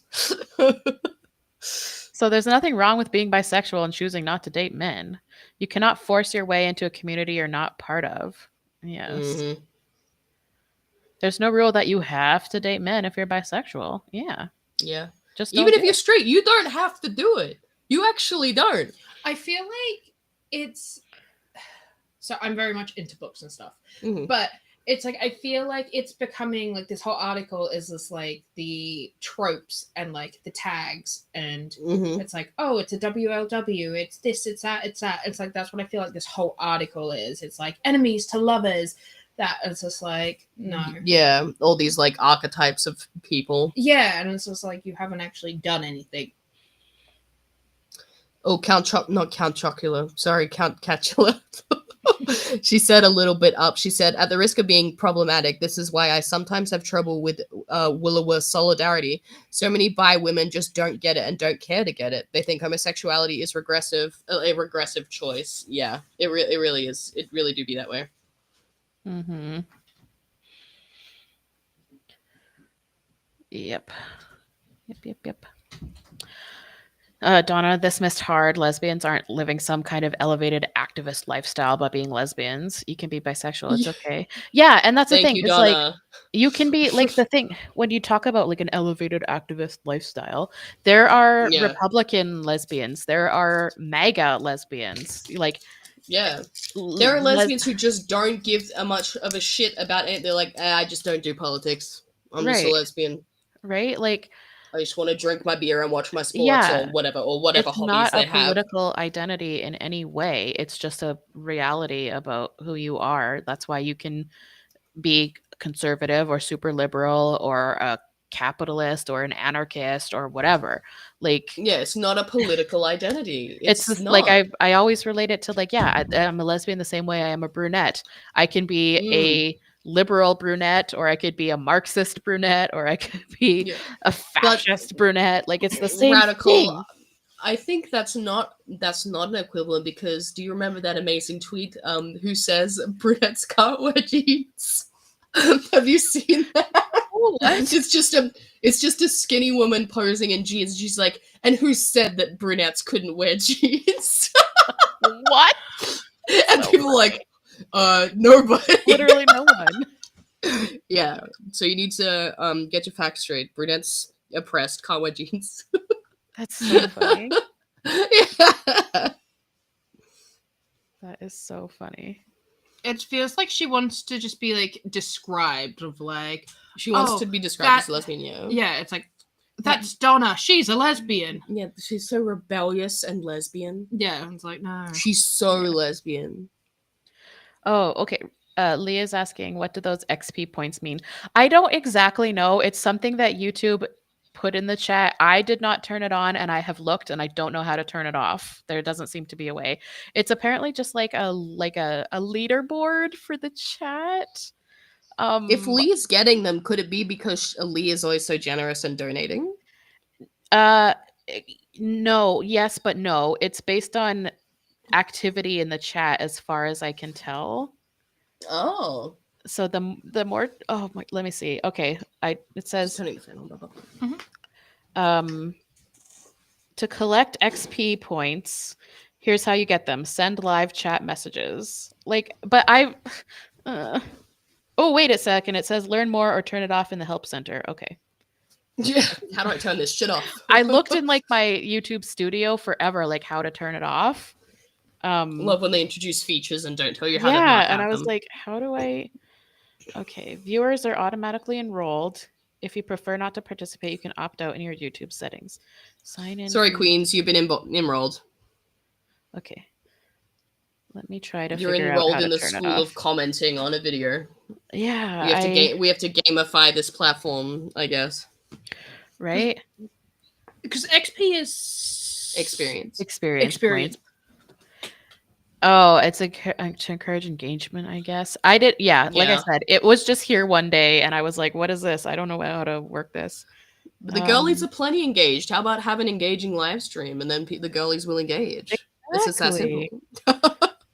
So there's nothing wrong with being bisexual and choosing not to date men. You cannot force your way into a community you're not part of. Yes. Mm-hmm. There's no rule that you have to date men if you're bisexual. Yeah. Yeah. Just even if you're straight, you don't have to do it. You actually don't. I feel like it's... So I'm very much into books and stuff. Mm-hmm. But it's like, I feel like it's becoming like this whole article is this like the tropes and like the tags. And it's like, oh, it's a WLW. It's this, it's that, it's that. It's like, that's what I feel like this whole article is. It's like enemies to lovers. That it's just like, no. Yeah, all these like archetypes of people. Yeah, and it's just like you haven't actually done anything. Oh, not Count Chocula. Sorry, Count Catula. She said a little bit up. She said, at the risk of being problematic, this is why I sometimes have trouble with Willowa solidarity. So many bi women just don't get it and don't care to get it. They think homosexuality is a regressive choice. Yeah, it really is. It really do be that way. Mm-hmm. Yep. Donna, this missed hard. Lesbians aren't living some kind of elevated activist lifestyle by being lesbians. You can be bisexual. It's okay. Yeah, and that's the thing. It's Donna. like you can be like the thing when you talk about like an elevated activist lifestyle, there are Republican lesbians, there are MAGA lesbians. Like yeah, there are lesbians who just don't give much of a shit about it. They're like, I just don't do politics. I'm just a lesbian. Right? Like, I just want to drink my beer and watch my sports or whatever hobbies they have. It's not a political identity in any way. It's just a reality about who you are. That's why you can be conservative or super liberal or a capitalist or an anarchist or whatever. Like, yeah, it's not a political identity. It's not. Like I always relate it to like, yeah, I'm a lesbian the same way I am a brunette. I can be a liberal brunette, or I could be a Marxist brunette, or I could be a fascist brunette. Like, it's the same radical thing. I think that's not an equivalent, because do you remember that amazing tweet who says brunettes can't wear jeans? Have you seen that? It's just a skinny woman posing in jeans. She's like, and who said that brunettes couldn't wear jeans? What? And so people are like, nobody. Literally no one. Yeah. So you need to get your facts straight. Brunettes oppressed, can't wear jeans. That's so funny. Yeah. That is so funny. It feels like she wants to just be like described of like she wants to be described as a lesbian. Yeah, it's like that's Donna. She's a lesbian. Yeah, she's so rebellious and lesbian. Yeah, it's like no. She's so lesbian. Oh, okay. Leah's asking, what do those XP points mean? I don't exactly know. It's something that YouTube put in the chat. I did not turn it on, and I have looked, and I don't know how to turn it off. There doesn't seem to be a way. It's apparently just like a leaderboard for the chat. If Leah's getting them, could it be because Leah is always so generous and donating? No, yes, but no. It's based on activity in the chat as far as I can tell. Oh. So the more let me see. Okay, it says Turning the fan on. to collect XP points, here's how you get them. Send live chat messages. But oh, wait a second. It says learn more or turn it off in the help center. Okay. Yeah. How do I turn this shit off? I looked in my YouTube studio forever, how to turn it off. Love when they introduce features and don't tell you how to Yeah, not and have I was them. like, how do I? Okay, viewers are automatically enrolled. If you prefer not to participate, you can opt out in your YouTube settings. Sign in. Sorry, Queens, you've been enrolled. Okay. Let me try to You're figure out how enrolled to in the turn it school off. of commenting on a video. Yeah, we have to gamify this platform, I guess. Right? Because XP is Experience Points. Oh, it's to encourage engagement, I guess. I did, like I said, it was just here one day, and I was like, what is this? I don't know how to work this. But the girlies are plenty engaged. How about have an engaging live stream, and then the girlies will engage? Exactly. It's just that simple.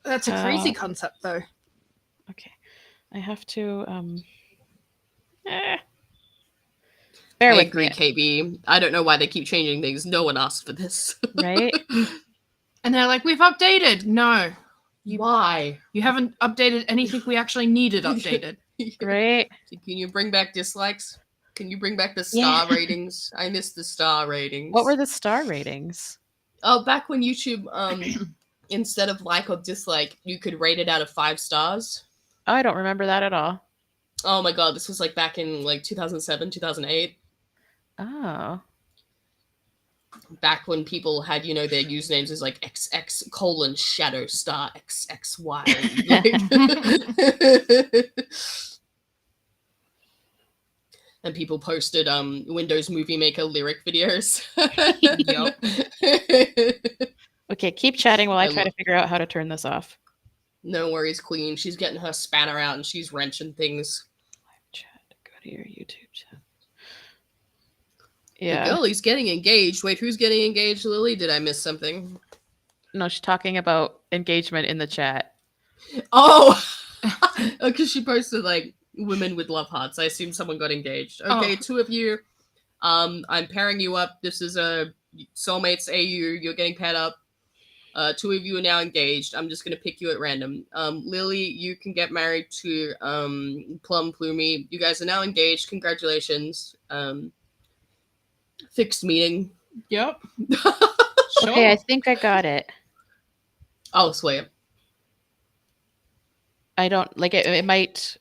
That's a crazy concept, though. Okay. I have to... I agree, KB. I don't know why they keep changing things. No one asked for this. Right? And they're like, we've updated. No. Why? You haven't updated anything we actually needed updated. Right? Can you bring back dislikes? Can you bring back the star ratings? I miss the star ratings. What were the star ratings? Oh, back when YouTube, instead of like or dislike, you could rate it out of 5 stars. Oh, I don't remember that at all. Oh my god, this was like back in like 2007, 2008. Oh. Back when people had, their usernames as like XX : shadow star XXY. And people posted Windows Movie Maker lyric videos. Yep. Okay, keep chatting while I try to figure out how to turn this off. No worries, Queen. She's getting her spanner out and she's wrenching things. Live chat. Go to your YouTube chat. Yeah. The girlie's getting engaged. Wait, who's getting engaged, Lily? Did I miss something? No, she's talking about engagement in the chat. Oh! Because she posted, like, women with love hearts. I assume someone got engaged. Okay, 2 of you. I'm pairing you up. This is a Soulmates AU. You're getting paired up. 2 of you are now engaged. I'm just going to pick you at random. Lily, you can get married to Plum Plumey. You guys are now engaged. Congratulations. Fixed meeting. Yep. Sure. Okay, I think I got it. Oh, sweet. I don't like it. It might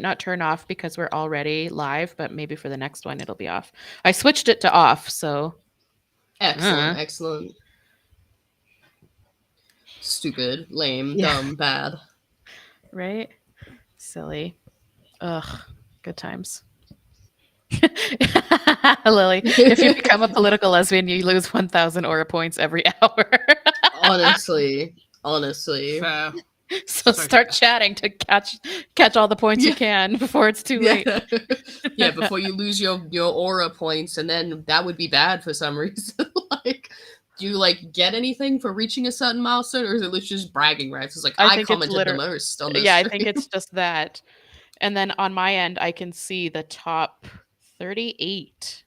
not turn off because we're already live, but maybe for the next one it'll be off. I switched it to off, so excellent, excellent. Stupid, lame, dumb, bad. Right? Silly. Ugh, good times. Lily, if you become a political lesbian, you lose 1,000 aura points every hour. Honestly. Fair. So start chatting to catch all the points you can before it's too late. Yeah, before you lose your aura points, and then that would be bad for some reason. Like, do you like get anything for reaching a certain milestone, or is it literally just bragging rights? It's like I commented the most on this. Yeah, I think it's just that. And then on my end, I can see the top 38.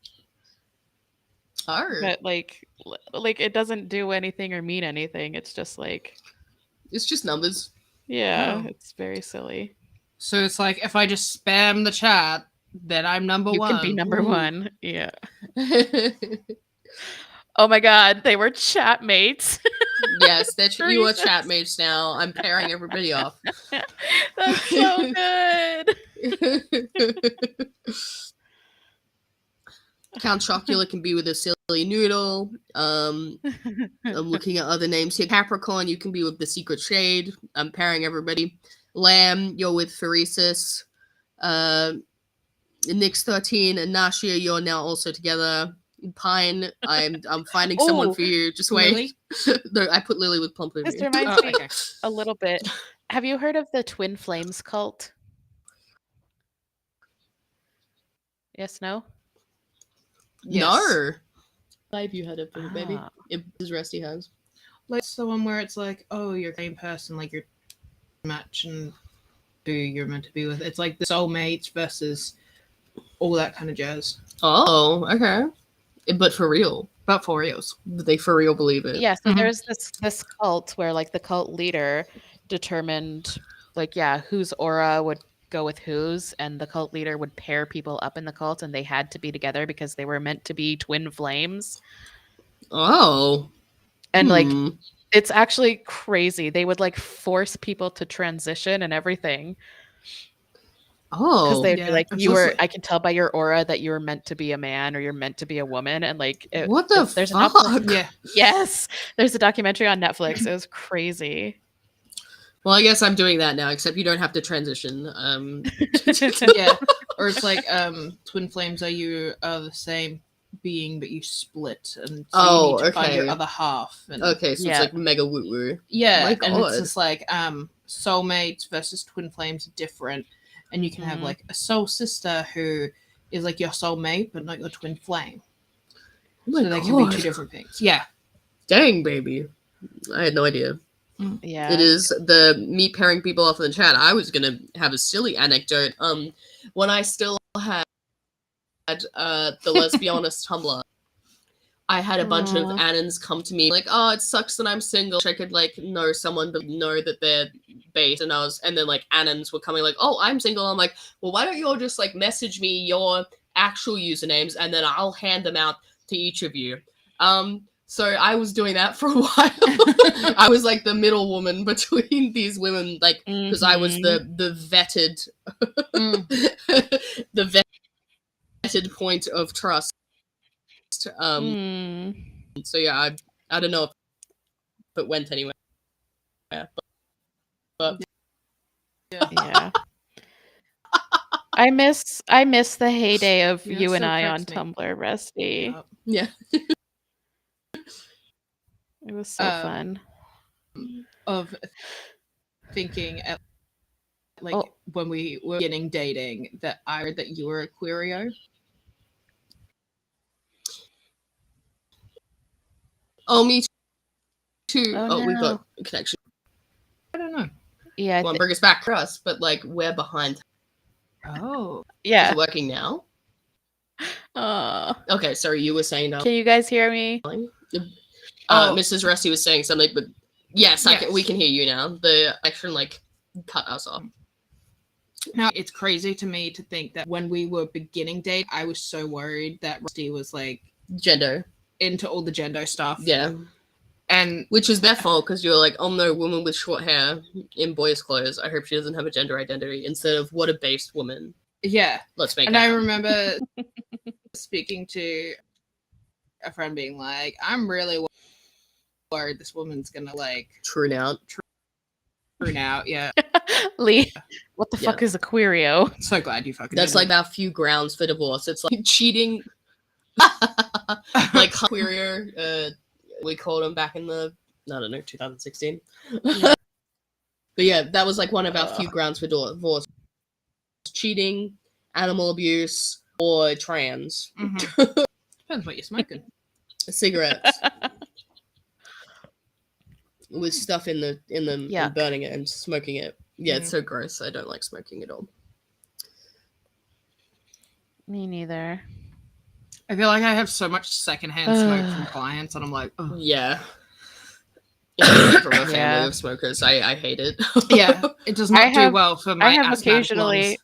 Oh. But like it doesn't do anything or mean anything. It's just like it's just numbers. Yeah, It's very silly. So it's like if I just spam the chat, then I'm number 1. You can be number 1. Yeah. Oh my god, they were chat mates. Yes, you are chat mates now. I'm pairing everybody off. That's so good. Count Chocula can be with a silly noodle. I'm looking at other names here. Capricorn, you can be with the secret shade. I'm pairing everybody. Lamb, you're with Pheresis. Nix 13 and Nashia, you're now also together. Pine, I'm finding someone for you. Just wait. No, I put Lily with Plum. This reminds me a little bit. Have you heard of the Twin Flames cult? Yes, no? Yes. No. Have you heard of it, baby? It is Rusty has. Like the one where it's like, oh, you're the same person, like you're match and who you're meant to be with. It's like the soulmates versus all that kind of jazz. Oh, okay. But for real. But for reals. They for real believe it. Yeah, so there's this cult where like the cult leader determined like whose aura would go with whose, and the cult leader would pair people up in the cult, and they had to be together because they were meant to be twin flames. Oh. And like it's actually crazy. They would like force people to transition and everything. Oh, because they'd be like, I can tell by your aura that you were meant to be a man or you're meant to be a woman, and like, what the there's fuck? Yes, there's a documentary on Netflix. It was crazy. Well, I guess I'm doing that now, except you don't have to transition. Yeah, or it's like twin flames are the same being, but you split, and so you need to find your other half. And, okay, so it's like mega woo woo. Yeah, and it's just like soulmates versus twin flames are different. And you can have like a soul sister who is like your soulmate, but not your twin flame. So they can be two different things. Yeah. Dang, baby. I had no idea. Yeah. It is me pairing people off in the chat. I was gonna have a silly anecdote. When I still had the Lesbianist Tumblr, I had a bunch of Annans come to me like, oh, it sucks that I'm single. I could like know someone but know that they're bait, and then like Annans were coming like, oh, I'm single. I'm like, well, why don't you all just like message me your actual usernames and then I'll hand them out to each of you. So I was doing that for a while. I was like the middle woman between these women, like because I was the vetted the vetted point of trust. So yeah, I don't know if it went anywhere, but yeah. I miss the heyday of you and I on Tumblr, Rusty. Yeah. It was so fun. Of thinking at like when we were beginning dating that I heard that you were a queerio. Oh, me too. Oh, no. We've got a connection. I don't know. Yeah. Well, bring us back for us, but like we're behind. Oh. Yeah. Is it working now? Okay, sorry, you were saying that. Can you guys hear me? Mrs. Rusty was saying something, but yes, we can hear you now. The action like cut us off. Now, it's crazy to me to think that when we were beginning date, I was so worried that Rusty was like gender into all the gender stuff. Yeah. And which is their fault because you're like, oh no, woman with short hair in boys' clothes. I hope she doesn't have a gender identity instead of what a based woman. Yeah. Let's make it. And I remember speaking to a friend being like, I'm really worried this woman's gonna like True out. Yeah. Lee, what the fuck is a queerio? So glad you fucking That's like our few grounds for divorce. It's like cheating. Like queerier, we called them back in the 2016. But yeah, that was like one of our few grounds for divorce: cheating, animal abuse, or trans. Depends what you're smoking. Cigarettes with stuff in them and burning it and smoking it. Yeah, it's so gross. I don't like smoking at all. Me neither. I feel like I have so much secondhand smoke from clients, and I'm like, oh. Yeah. From a family of smokers, I hate it. Yeah, it does not do well for my. I have occasionally.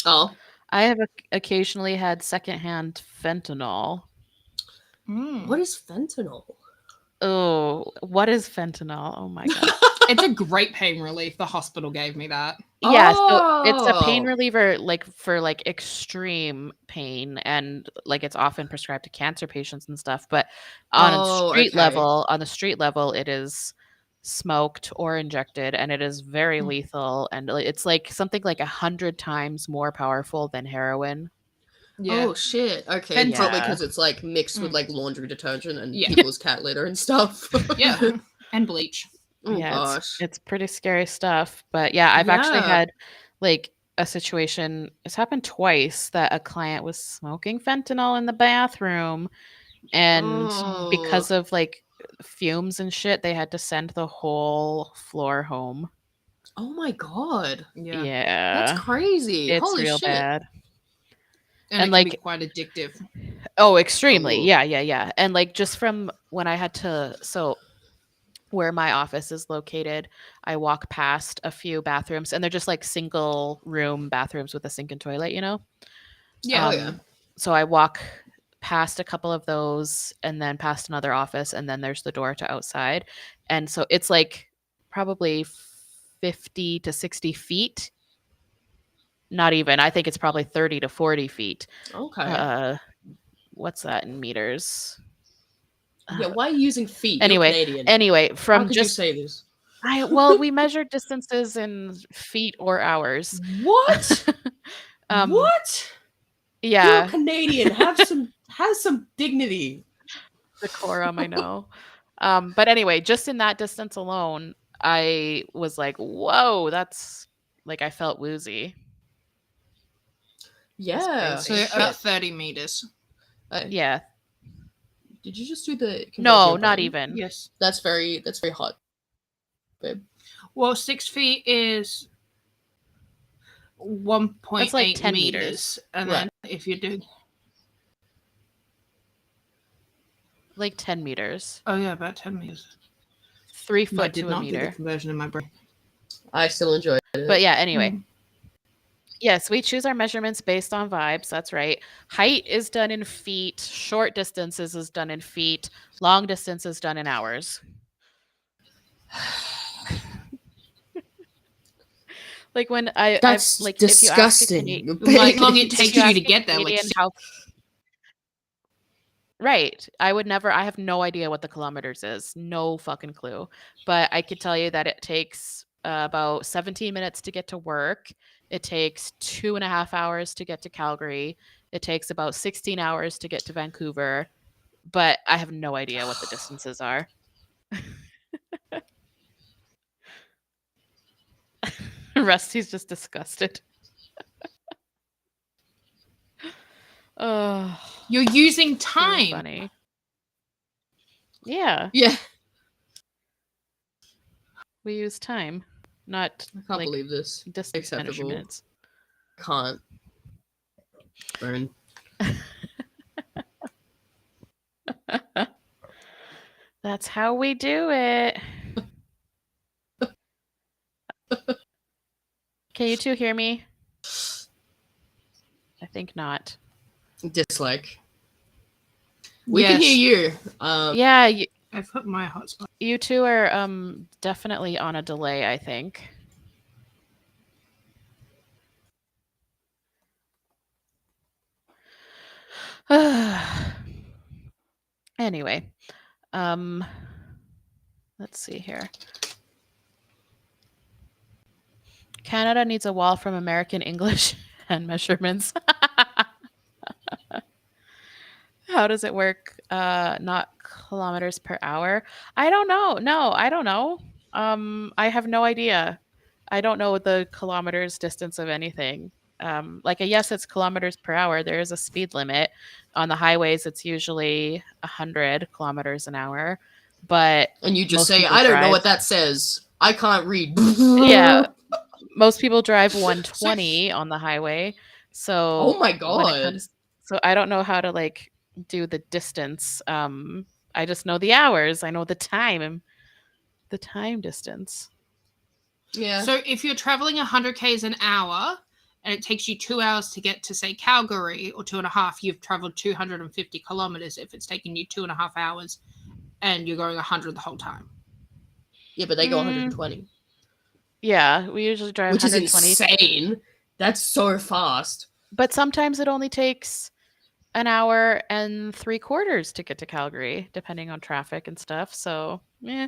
Lungs. I have occasionally had secondhand fentanyl. What is fentanyl? Oh, what is fentanyl? Oh my god. It's a great pain relief. The hospital gave me that. Yeah, so it's a pain reliever like for like extreme pain, and like it's often prescribed to cancer patients and stuff, but on the street level it is smoked or injected, and it is very lethal, and it's like something like 100 times more powerful than heroin. Yeah. Oh shit. Okay. Probably because it's like mixed with like laundry detergent and people's cat litter and stuff. Yeah. And bleach. Oh gosh. It's pretty scary stuff. But yeah, I've actually had like a situation, it's happened twice, that a client was smoking fentanyl in the bathroom, and because of like fumes and shit, they had to send the whole floor home. Oh my god. Yeah. Yeah. That's crazy. It's Holy real shit. bad. And it like can be quite addictive. Oh, extremely. Ooh. Yeah. And like just from when I had to, so where my office is located, I walk past a few bathrooms and they're just like single room bathrooms with a sink and toilet, you know? Yeah. Oh, yeah. So I walk past a couple of those and then past another office and then there's the door to outside. And so it's like probably 50 to 60 feet. Not even. I think it's probably 30 to 40 feet. Okay. What's that in meters? Yeah, why are you using feet? Anyway, You're Canadian. Anyway, How from could just you say this? well, we measure distances in feet or hours. What? What? You're Yeah, a Canadian. Have some dignity. decorum, I know. But anyway, just in that distance alone, I was like, whoa, that's like I felt woozy. Yeah. So crazy. about 30 meters. Yeah. Did you just do the No, conversion not button? even. Yes. That's very hot, babe. Well, 6 feet is 1.8 That's like 10 meters. meters. And Right. then if you do... Like 10 meters. Oh, yeah, about 10 meters. 3 I foot did to a not do the meter. conversion in my brain. I still enjoyed it. But yeah, anyway. Yes, we choose our measurements based on vibes. That's right. Height is done in feet. Short distances is done in feet. Long distance is done in hours. Like when That's like disgusting. If you ask Like how long it takes you to a get there. Like, Canadian how Right. I have no idea what the kilometers is. No fucking clue. But I could tell you that it takes about 17 minutes to get to work. It takes 2.5 hours to get to Calgary. It takes about 16 hours to get to Vancouver. But I have no idea what the distances are. Rusty's just disgusted. Oh, you're using really time. funny. Yeah, Yeah. we use time, not I can't believe this. distance Acceptable. measurements. Can't. Burn. That's how we do it. Can you two hear me? I think not. Dislike. We can hear you. Yeah, I put my hotspot. you two are definitely on a delay, I think. Anyway, let's see here. Canada needs a wall from American English and measurements. How does it work? Not kilometers per hour. I don't know. No, I don't know. I have no idea. I don't know the kilometers distance of anything. Like yes, it's kilometers per hour. There is a speed limit on the highways. It's usually 100 kilometers an hour. But and you just most say, people I don't know drive- what that says. I can't read. Yeah, most people drive 120 on the highway. So Oh my when it god. comes- so I don't know how to like do the distance. I just know the hours. I know the time distance. Yeah. So if you're traveling 100 k's an hour and it takes you 2 hours to get to, say, Calgary, or 2.5, you've traveled 250 kilometers if it's taking you 2.5 hours and you're going 100 the whole time. Yeah, but they go 120. Yeah, we usually drive Which is 120. insane. That's so fast. But sometimes it only takes an hour and 3/4 to get to Calgary, depending on traffic and stuff. So, yeah.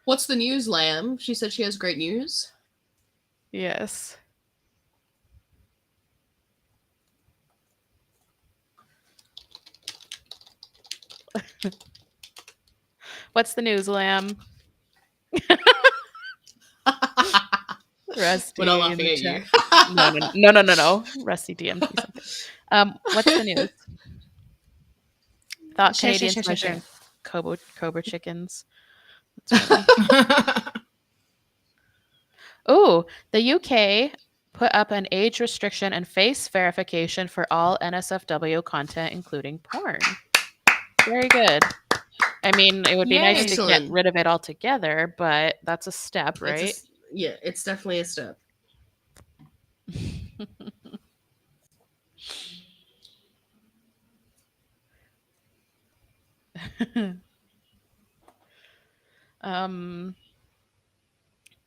What's the news, Lamb? She said she has great news. Yes. What's the news, Lamb? Rusty. We're not in laughing the at chat. you. No. Rusty DM'd me something. What's the news? Thought Share, Canadians share. measuring Cobra chickens. That's funny. Oh, the UK put up an age restriction and face verification for all NSFW content, including porn. Very good. I mean, it would be nice to get Excellent. rid of it altogether, but that's a step, right? It's definitely a step.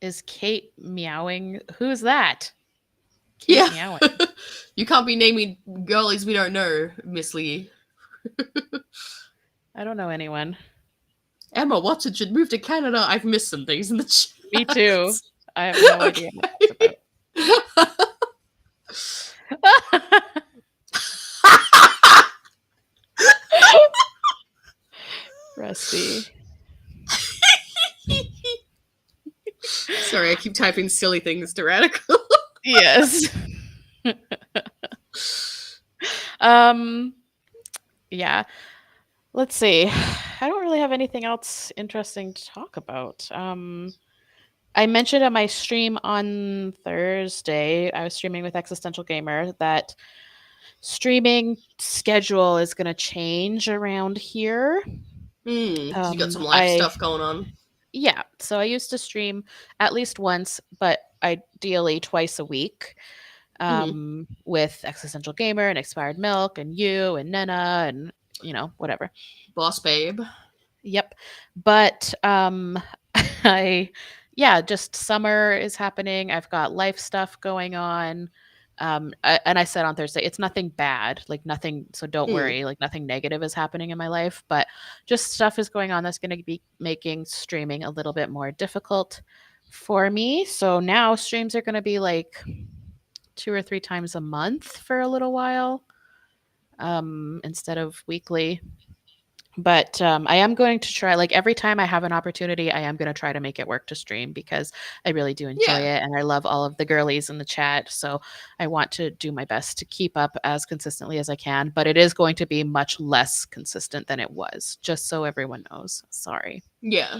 Is Kate meowing? Who's that? Kate meowing. You can't be naming girlies we don't know, Miss Lee. I don't know anyone. Emma Watson should move to Canada. I've missed some things in the chat. Me too. I have no idea what that's about. Rusty. Sorry, I keep typing silly things to Radical. Yes. Yeah. Let's see. I don't really have anything else interesting to talk about. I mentioned on my stream on Thursday, I was streaming with Existential Gamer, that streaming schedule is going to change around here. You got some live stuff going on. Yeah. So I used to stream at least once, but ideally twice a week, with Existential Gamer and Expired Milk and you and Nena and, whatever. Boss Babe. Yep. But just summer is happening. I've got life stuff going on. And I said on Thursday, it's nothing bad, like nothing. So don't worry, like nothing negative is happening in my life, but just stuff is going on that's going to be making streaming a little bit more difficult for me. So now streams are going to be like 2 or 3 times a month for a little while, instead of weekly. But I am going to try, like every time I have an opportunity, I am going to try to make it work to stream because I really do enjoy it. And I love all of the girlies in the chat. So I want to do my best to keep up as consistently as I can. But it is going to be much less consistent than it was, just so everyone knows. Sorry. Yeah.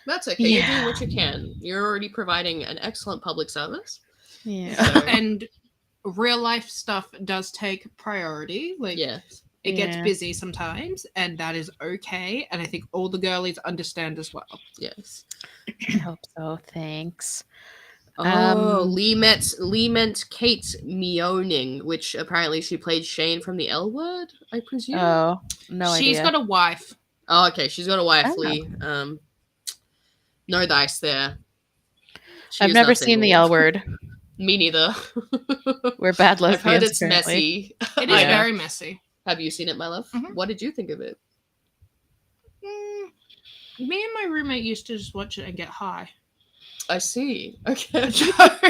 That's okay. You're doing what you can. You're already providing an excellent public service. Yeah. So. And real life stuff does take priority. Like, it gets busy sometimes, and that is okay. And I think all the girlies understand as well. Yes. I hope so. Thanks. Lee meant Kate Meoning, which apparently she played Shane from the L Word, I presume. Oh, no idea. She's got a wife. Oh, okay. She's got a wife, Lee. No dice there. I've never seen the L Word. Me neither. We're bad lesbians. I've heard it's apparently. messy. It is very messy. Have you seen it, my love? Mm-hmm. What did you think of it? Me and my roommate used to just watch it and get high. I see. Okay.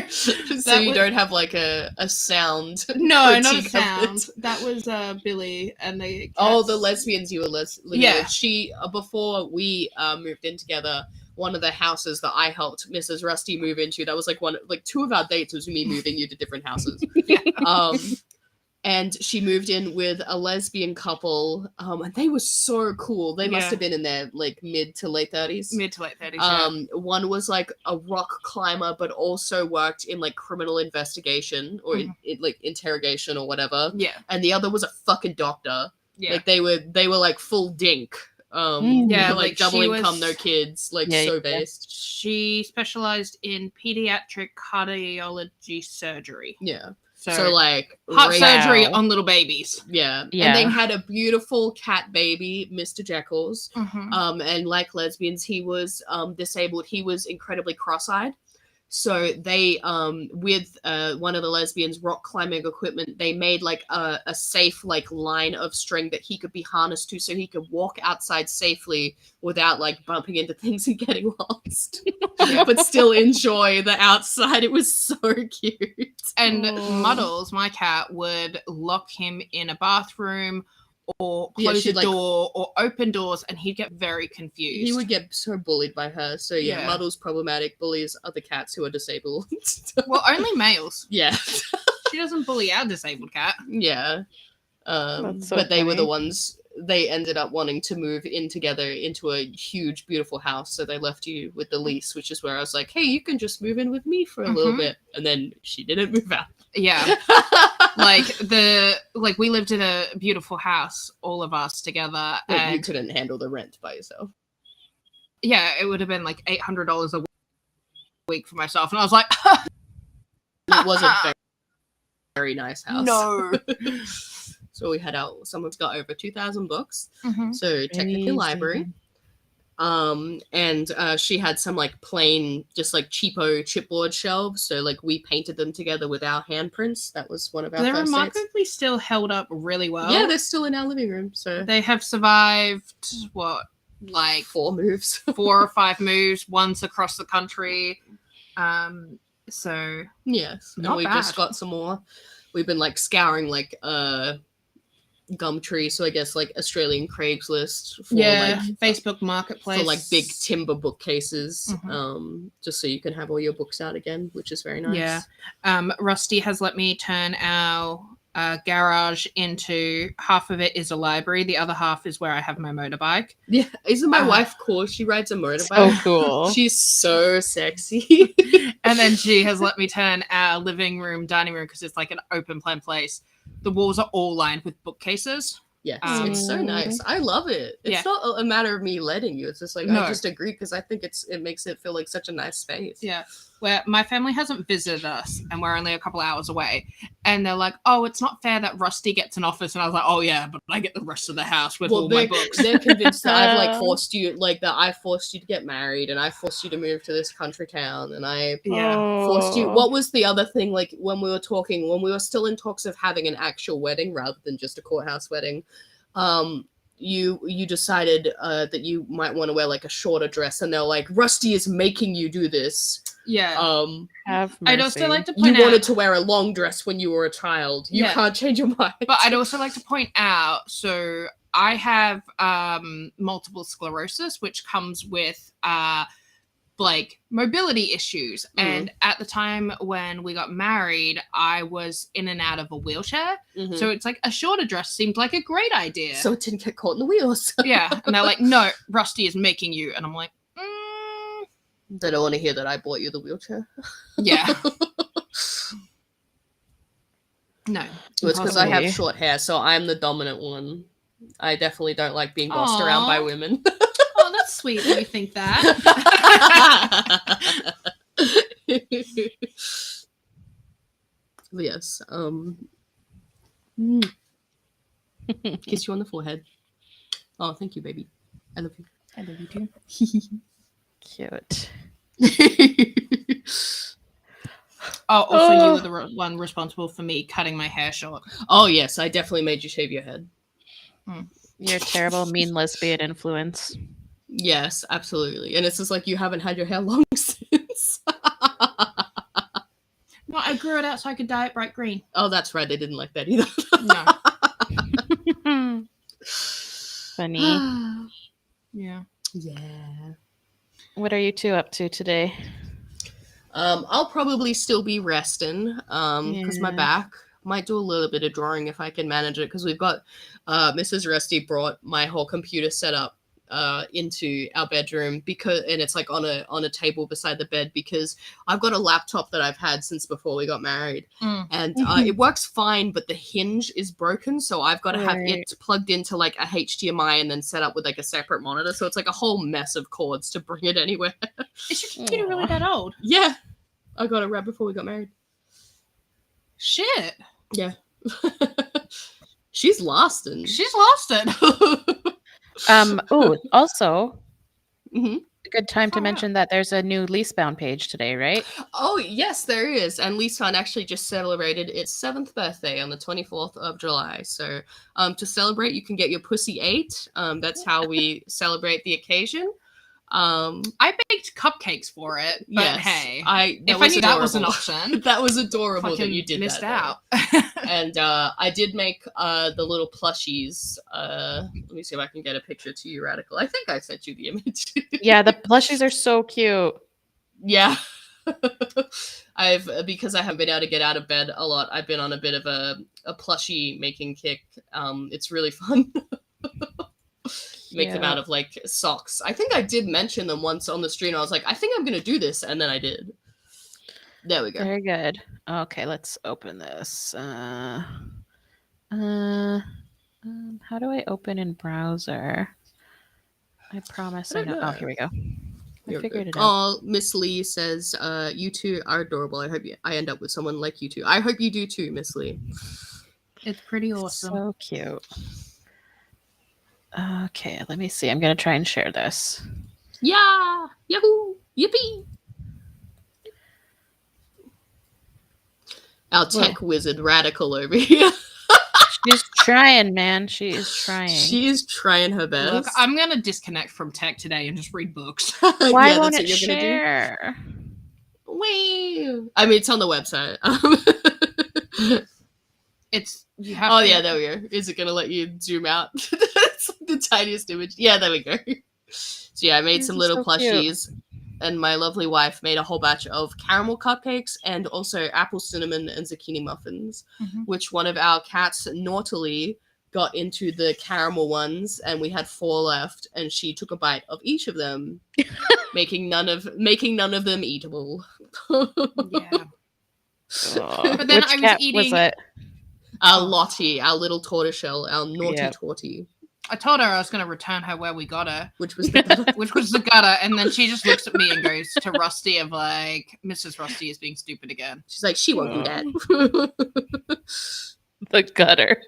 So you don't have like a sound. No, not a sound. That was Billy and the cats. Oh, the lesbians you were Yeah. She before we moved in together, one of the houses that I helped Mrs. Rusty move into, that was like 2 of our dates was me moving you to different houses. And she moved in with a lesbian couple, and they were so cool. They must have been in their like mid to late 30s. One was like a rock climber, but also worked in like criminal investigation or like interrogation or whatever. Yeah. And the other was a fucking doctor. Yeah. Like they were like full dink. Like double income, no kids, like so based. She specialized in pediatric cardiology surgery. Yeah. So like heart surgery on little babies. Yeah. And they had a beautiful cat baby, Mr. Jekyll's. And like lesbians, he was disabled. He was incredibly cross-eyed. So they with one of the lesbians' rock climbing equipment, they made like a safe like line of string that he could be harnessed to so he could walk outside safely without like bumping into things and getting lost. But still enjoy the outside. It was so cute. And Muddles, my cat, would lock him in a bathroom or close the door or open doors, and he'd get very confused. He would get so bullied by her. So Muddle's problematic, bullies other cats who are disabled. Well, only males. Yeah. She doesn't bully our disabled cat. Yeah. That's so but they were funny. the ones they ended up wanting to move in together into a huge, beautiful house. So they left you with the lease, which is where I was like, hey, you can just move in with me for a little bit. And then she didn't move out. Yeah. We lived in a beautiful house, all of us together. But and you couldn't handle the rent by yourself. Yeah, it would have been like $800 a week for myself. And I was like, it wasn't very nice house. No. So we had someone's got over 2,000 books. Mm-hmm. So technically library. And she had some like plain, just like cheapo chipboard shelves. So like we painted them together with our handprints. That was one of our They're first remarkably sets. still held up really well. Yeah, they're still in our living room. So they have survived like 4 moves, 4 or 5 moves, once across the country. So yes, and we just got some more. We've been like scouring like Gumtree, so I guess like Australian Craigslist for Facebook Marketplace for like big timber bookcases, just so you can have all your books out again, which is very nice. Yeah. Rusty has let me turn our garage into, half of it is a library, the other half is where I have my motorbike. Yeah, isn't my wife cool? She rides a motorbike. So cool. She's so sexy. And then she has let me turn our living room, dining room, because it's like an open plan place. The walls are all lined with bookcases. Yes, it's so nice. I love it. It's not a matter of me letting you. It's just like, I just agree because I think it makes it feel like such a nice space. Yeah. Where my family hasn't visited us and we're only a couple hours away. And they're like, oh, it's not fair that Rusty gets an office. And I was like, oh, yeah, but I get the rest of the house with all my books. They're convinced that I've like forced you, like that I forced you to get married and I forced you to move to this country town and I forced you. What was the other thing, like when we were still in talks of having an actual wedding rather than just a courthouse wedding, you decided that you might want to wear like a shorter dress and they're like, Rusty is making you do this. Yeah. I'd also like to point out, you wanted to wear a long dress when you were a child. You can't change your mind. But I'd also like to point out, so I have multiple sclerosis, which comes with like mobility issues. And at the time when we got married, I was in and out of a wheelchair. So it's like a shorter dress seemed like a great idea. So it didn't get caught in the wheels. Yeah. And they're like, no, Rusty is making you. And I'm like, They don't want to hear that I bought you the wheelchair. Yeah. No. It's because I have short hair, so I'm the dominant one. I definitely don't like being bossed around by women. Oh, that's sweet that you think that. Yes. Kiss you on the forehead. Oh, thank you, baby. I love you. I love you too. Cute. Oh, also you were the one responsible for me cutting my hair short. Oh, yes. I definitely made you shave your head. Your terrible, mean lesbian influence. Yes, absolutely. And it's just like you haven't had your hair long since. No, I grew it out so I could dye it bright green. Oh, that's right. They didn't like that either. No. Funny. Yeah. Yeah. What are you two up to today? I'll probably still be resting because my back might do a little bit of drawing if I can manage it because we've got Mrs. Rusty brought my whole computer setup into our bedroom and it's like on a table beside the bed because I've got a laptop that I've had since before we got married and it works fine but the hinge is broken so I've got to have it plugged into like a HDMI and then set up with like a separate monitor so it's like a whole mess of cords to bring it anywhere. Is your computer really that old? Yeah, I got it right before we got married. Shit. Yeah. She's lost it. Also, a good time to mention that there's a new Leasebound page today, right? Oh, yes, there is. And Leasebound actually just celebrated its 7th birthday on the 24th of July. So to celebrate, you can get your pussy 8. That's how we celebrate the occasion. I baked cupcakes for it, but yes, hey, that was an option. That was adorable that you did missed that. Out. And I did make the little plushies. Let me see if I can get a picture to you, Radical. I think I sent you the image. Yeah, the plushies are so cute. Yeah. Because I haven't been able to get out of bed a lot, I've been on a bit of a plushie making kick. It's really fun. Make them out of like socks. I think I did mention them once on the stream. I was like, I think I'm gonna do this, and then I did. There we go. Very good. Okay, let's open this. How do I open in browser? I promise I know. Oh, here we go. I figured it out. Oh, Miss Lee says, you two are adorable. I hope I end up with someone like you two. I hope you do too, Miss Lee. It's pretty awesome. So cute. Okay, let me see. I'm going to try and share this. Yeah! Yahoo! Yippee! Our tech wizard radical over here. She's trying, man. She is trying. She is trying her best. Look, I'm going to disconnect from tech today and just read books. Why won't it share? Wait. I mean, it's on the website. You have oh, yeah, there we go. Is it going to let you zoom out? It's like the tiniest image. Yeah, there we go. So, yeah, I made some little plushies. Cute. And my lovely wife made a whole batch of caramel cupcakes and also apple cinnamon and zucchini muffins, which one of our cats, naughtily, got into the caramel ones, and we had 4 left, and she took a bite of each of them, making none of them eatable. Yeah. But then I was eating. Was it? Lottie, our little tortoiseshell, our naughty tortie. I told her I was going to return her where we got her. Which was the gutter. Which was the gutter. And then she just looks at me and goes to Rusty of like, Mrs. Rusty is being stupid again. She's like, she won't do that. The gutter.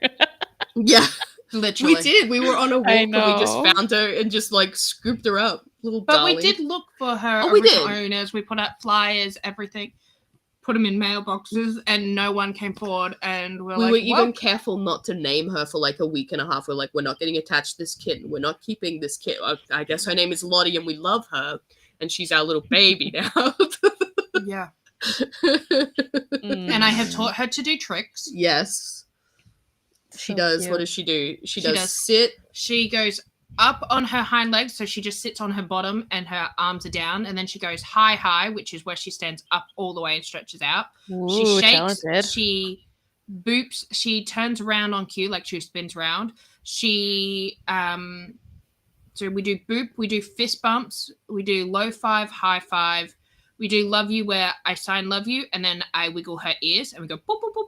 Yeah. Literally. We did. We were on a walk and we just found her and just like scooped her up. Little darling. We did look for her original owners. We put out flyers, everything. Put them in mailboxes, and no one came forward. And we were even careful not to name her for like a week and a half. We're like, we're not getting attached to this kitten. We're not keeping this kitten. I guess her name is Lottie, and we love her, and she's our little baby now. Yeah. And I have taught her to do tricks. Yes, she does. Cute. What does she do? She does sit. She goes up on her hind legs, so she just sits on her bottom and her arms are down, and then she goes high, which is where she stands up all the way and stretches out. Ooh, she shakes, talented. She boops, she turns around on cue, like she spins around. She so we do boop, we do fist bumps, we do low 5, high 5, we do love you where I sign love you, and then I wiggle her ears and we go boop boop boop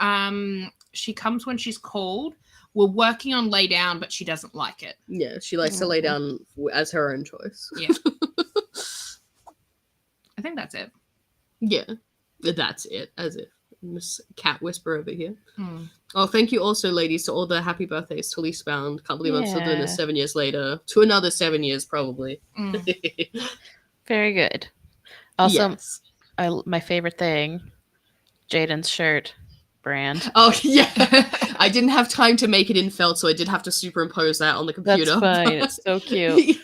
boop. She comes when she's called. We're working on lay down, but she doesn't like it. Yeah, she likes to lay down as her own choice. Yeah. I think that's it. Yeah, that's it. As if. Miss Cat Whisper over here. Oh, thank you also, ladies, to all the happy birthdays to Leafbound. Can't believe I'm still doing this 7 years later. To another 7 years, probably. Very good. Also, my favorite thing, Jaden's shirt. Brand. Oh, yeah. I didn't have time to make it in felt, so I did have to superimpose that on the computer. That's fine. It's so cute.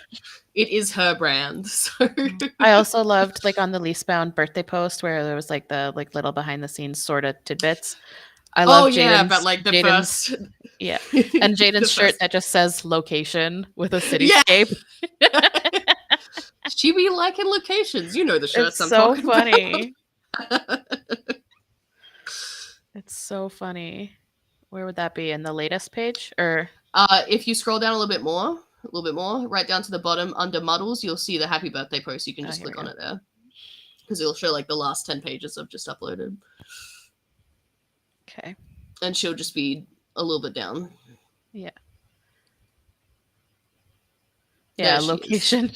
It is her brand. So. I also loved, like, on the Leafbound birthday post where there was, like, the little behind-the-scenes sort of tidbits. I love Jaden's, but, like, the first... Yeah. And Jaden's shirt that just says location with a cityscape. Yeah. She be liking locations. You know the shirts I'm talking about. It's so funny. It's so funny. Where would that be? In the latest page? Or if you scroll down a little bit more, right down to the bottom under Muddles, you'll see the happy birthday post. You can just click on it there. Because it'll show like the last 10 pages I've just uploaded. Okay. And she'll just be a little bit down. Yeah. Yeah, location.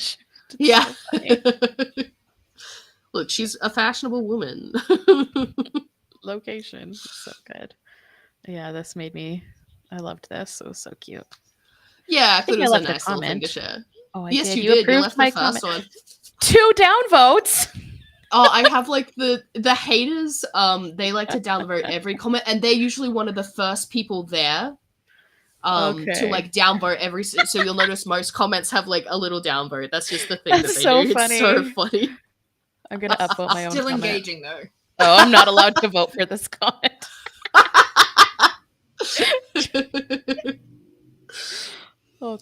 Yeah. So look, she's a fashionable woman. Location. So good. Yeah, this made me... I loved this. It was so cute. Yeah, I thought it was a nice little thing to share. Oh, yes, you did. You left the first one. 2 downvotes! Oh, I have like the haters. They like to downvote every comment, and they're usually one of the first people there. To like downvote every. So you'll notice most comments have like a little downvote. That's just the thing that they do. Funny. It's so funny. I'm gonna upvote my own. Still comment. Engaging though. Oh, I'm not allowed to vote for this comment.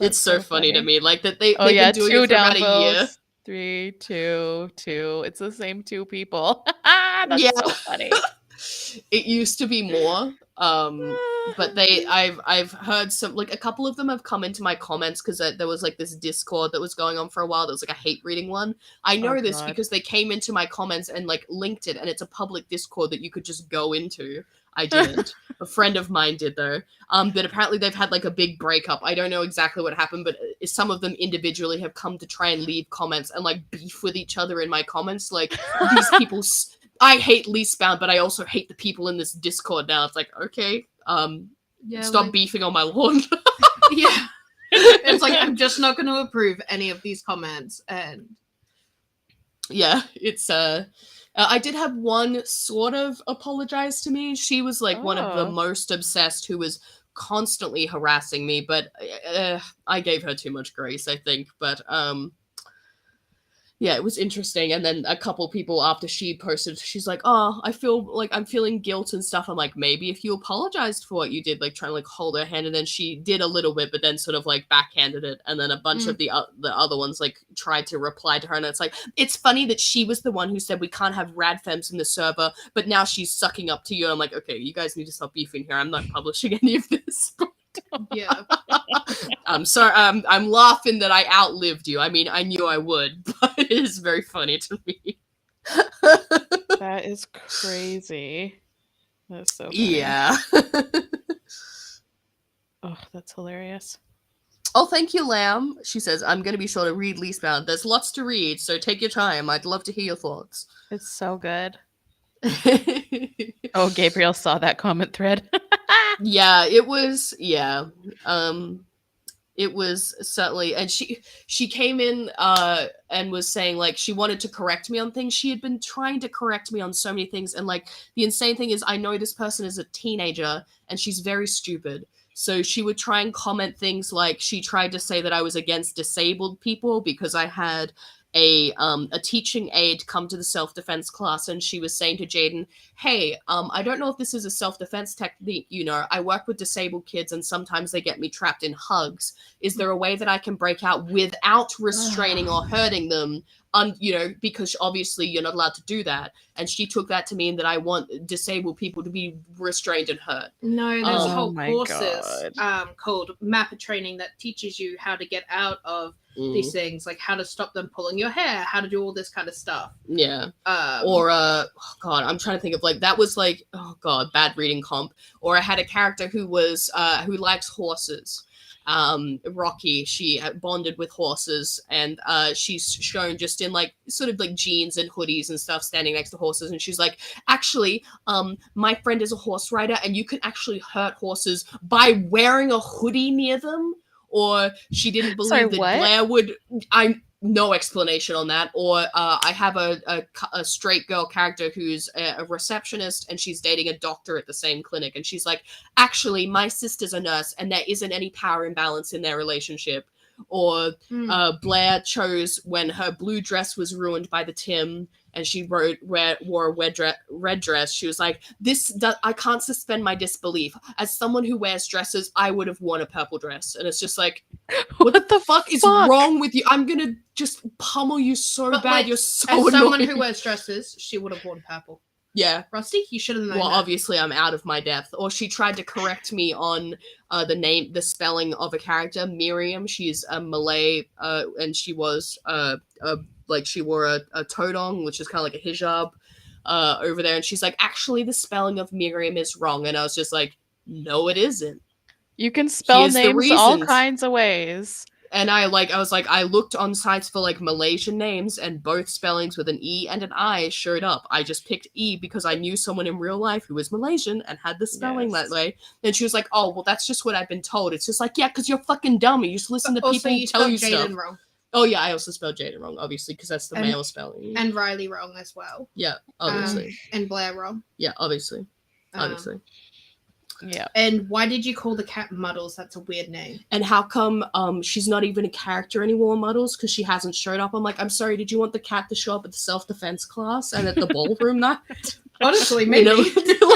It's so funny to me, like that they've been doing it for about a year. 3, 2, 2. It's the same 2 people. That's so funny. It used to be more. But I've heard some, like, a couple of them have come into my comments because there was like this Discord that was going on for a while. There was like a hate reading one. I know this because they came into my comments and like linked it, and it's a public Discord that you could just go into. I didn't. A friend of mine did though. But apparently they've had like a big breakup. I don't know exactly what happened, but some of them individually have come to try and leave comments and like beef with each other in my comments. Like, these people. I hate Leastbound, but I also hate the people in this Discord now. It's like, okay, stop beefing on my lawn. Yeah. It's like, I'm just not going to approve any of these comments. And yeah, it's I did have one sort of apologize to me. She was like one of the most obsessed, who was constantly harassing me, but I gave her too much grace, I think. But yeah, it was interesting. And then a couple people after she posted, she's like, oh, I feel like I'm feeling guilt and stuff. I'm like, maybe if you apologized for what you did, like trying to like hold her hand. And then she did a little bit, but then sort of like backhanded it. And then a bunch of the other ones like tried to reply to her. And it's like, it's funny that she was the one who said we can't have rad femmes in the server, but now she's sucking up to you. And I'm like, okay, you guys need to stop beefing here. I'm not publishing any of this. Yeah. I'm sorry. I'm laughing that I outlived you. I mean, I knew I would, but it is very funny to me. That is crazy. That's so funny. Yeah. Oh, that's hilarious. Oh, thank you, Lamb. She says, I'm going to be sure to read Leastbound. There's lots to read, so take your time. I'd love to hear your thoughts. It's so good. Oh, Gabriel saw that comment thread. Yeah, it was, yeah. It was certainly, and she came in and was saying like she wanted to correct me on things. She had been trying to correct me on so many things, and like the insane thing is I know this person is a teenager and she's very stupid. So she would try and comment things like she tried to say that I was against disabled people because I had a teaching aide come to the self-defense class, and she was saying to Jaden, hey, I don't know if this is a self-defense technique, you know, I work with disabled kids and sometimes they get me trapped in hugs. Is there a way that I can break out without restraining or hurting them? You know, because obviously you're not allowed to do that. And she took that to mean that I want disabled people to be restrained and hurt. No, there's whole courses called Mapper Training that teaches you how to get out of these things, like how to stop them pulling your hair, how to do all this kind of stuff. Yeah. Or oh god, I'm trying to think of like that was like, oh god, bad reading comp. Or I had a character who was who likes horses. Rocky, she bonded with horses, and she's shown just in like sort of like jeans and hoodies and stuff standing next to horses, and she's like, actually, my friend is a horse rider and you can actually hurt horses by wearing a hoodie near them. Or she didn't believe that Blair would. No explanation on that. Or I have a straight girl character who's a receptionist and she's dating a doctor at the same clinic, and she's like, actually, my sister's a nurse and there isn't any power imbalance in their relationship. Or Blair chose when her blue dress was ruined by the Tim and she wore a red dress. She was like, I can't suspend my disbelief. As someone who wears dresses, I would have worn a purple dress. And it's just like, what the fuck is wrong with you? I'm going to just pummel you so bad. Like, you're so annoying. As someone who wears dresses, she would have worn purple. Yeah. Rusty, you should have known Well, that. Obviously, I'm out of my depth. Or she tried to correct me on the spelling of a character, Miriam. She's a Malay, and she was, like, she wore a todong, which is kind of like a hijab, over there. And she's like, actually, the spelling of Miriam is wrong. And I was just like, no, it isn't. You can spell names all kinds of ways. And I looked on sites for like Malaysian names, and both spellings with an E and an I showed up. I just picked E because I knew someone in real life who was Malaysian and had the spelling that way. And she was like, oh, well, that's just what I've been told. It's just like, yeah, because you're fucking dumb. You just listen to people tell you stuff. Wrong. Oh, yeah, I also spelled Jaden wrong, obviously, because that's the male spelling. And Riley wrong as well. Yeah, obviously. And Blair wrong. Yeah, obviously. Yeah. And why did you call the cat Muddles? That's a weird name. And how come she's not even a character anymore, Muddles? Because she hasn't showed up. I'm like, I'm sorry, did you want the cat to show up at the self-defense class and at the ballroom night? Honestly, maybe. You know?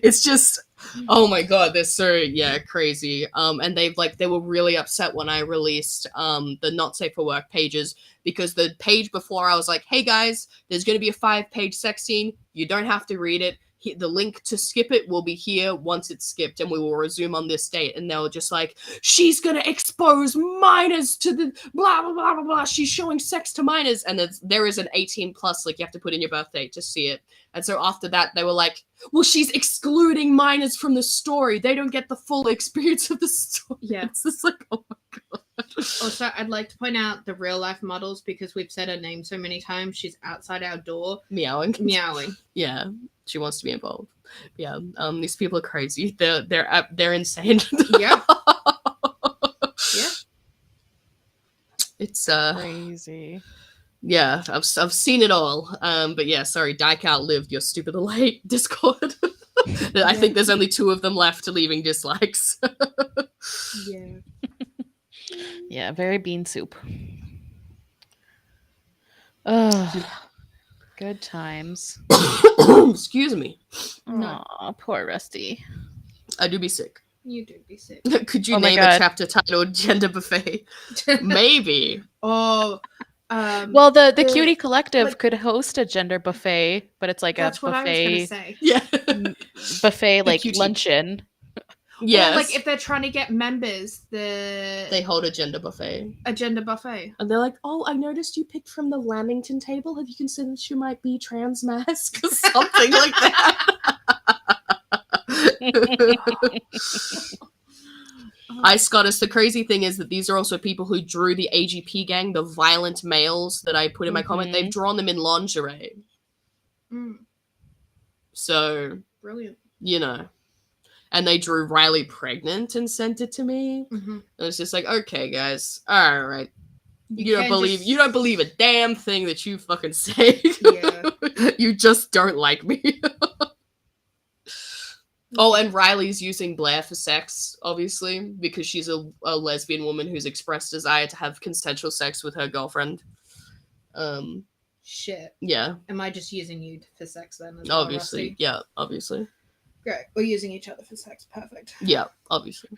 It's just, Oh my god, they're so crazy. And they were really upset when I released the not safe for work pages, because the page before I was like, hey guys, there's gonna be a 5-page sex scene. You don't have to read it. The link to skip it will be here once it's skipped, and we will resume on this date. And they were just like, she's gonna expose minors to the blah blah blah blah blah. She's showing sex to minors, and there is an 18+, like you have to put in your birthday to see it. And so after that, they were like, well, she's excluding minors from the story. They don't get the full experience of the story. Yeah. It's just like, oh my god. Also, I'd like to point out the real life models, because we've said her name so many times. She's outside our door Meowing. Yeah, she wants to be involved. Yeah, these people are crazy. They're insane. Yeah. Yeah. It's Crazy. yeah, I've seen it all. But yeah, sorry, Dyke outlived your stupid late Discord. I think there's only 2 of them left leaving dislikes. Yeah. Yeah, very bean soup. Oh, good times. Excuse me. No. Aw, poor Rusty. I do be sick. You do be sick. Could you Oh my name a God. chapter titled Gender Buffet? Maybe. Oh, Well, the Cutie Collective like- could host a gender buffet, but it's like that's a what I was going to buffet, say. Yeah. buffet like Cutie. luncheon. Yes. Or, like, if they're trying to get members, They hold a gender buffet. agenda buffet. And they're like, oh, I noticed you picked from the Lamington table. Have you considered she might be trans mask? Something like that. Ice Goddess, the crazy thing is that these are also people who drew the AGP gang, the violent males that I put in my comment. They've drawn them in lingerie. Mm, So, brilliant. you know. And they drew Riley pregnant and sent it to me. Mm-hmm. And it's just like, okay, guys, all right. You don't can't believe a damn thing that you fucking say. Yeah. You just don't like me. Oh, and Riley's using Blair for sex, obviously, because she's a lesbian woman who's expressed desire to have consensual sex with her girlfriend. Shit. Yeah, Am I just using you for sex then? As well, obviously. Rusty? Yeah, obviously. Great. We're using each other for sex. Perfect. Yeah, obviously.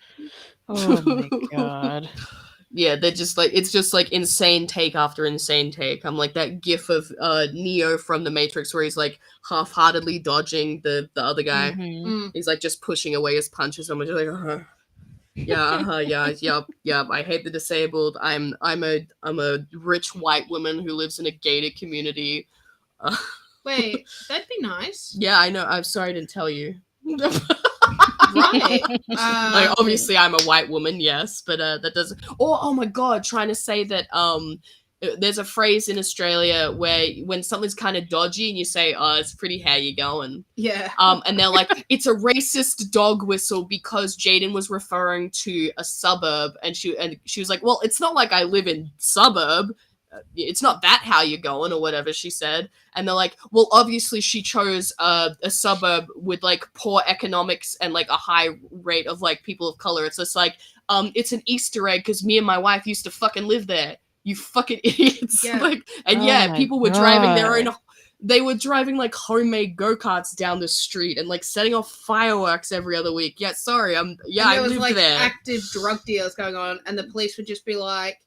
Oh my god. Yeah, they're just like, it's just like insane take after insane take. I'm like that gif of Neo from The Matrix where he's like half-heartedly dodging the other guy. Mhm. Mm. He's like just pushing away his punches. I'm just like, yeah. I hate the disabled. I'm a rich white woman who lives in a gated community. Wait, that'd be nice. Yeah, I know. I'm sorry I didn't tell you. Right. Like, obviously, I'm a white woman, yes, but that doesn't. Oh my god, trying to say that there's a phrase in Australia where when something's kind of dodgy and you say, "Oh, it's pretty. How you going?" Yeah. And they're like, it's a racist dog whistle because Jaden was referring to a suburb, and she was like, well, it's not like I live in suburb. It's not that how you're going or whatever she said. And they're like, well, obviously she chose a suburb with like poor economics and like a high rate of like people of color. It's just like, it's an Easter egg because me and my wife used to fucking live there. You fucking idiots. Yeah. Like, and Oh yeah, my people were driving their God. own. They were driving like homemade go-karts down the street and like setting off fireworks every other week. Yeah, sorry, And I there was lived like there. active drug deals going on, and the police would just be like,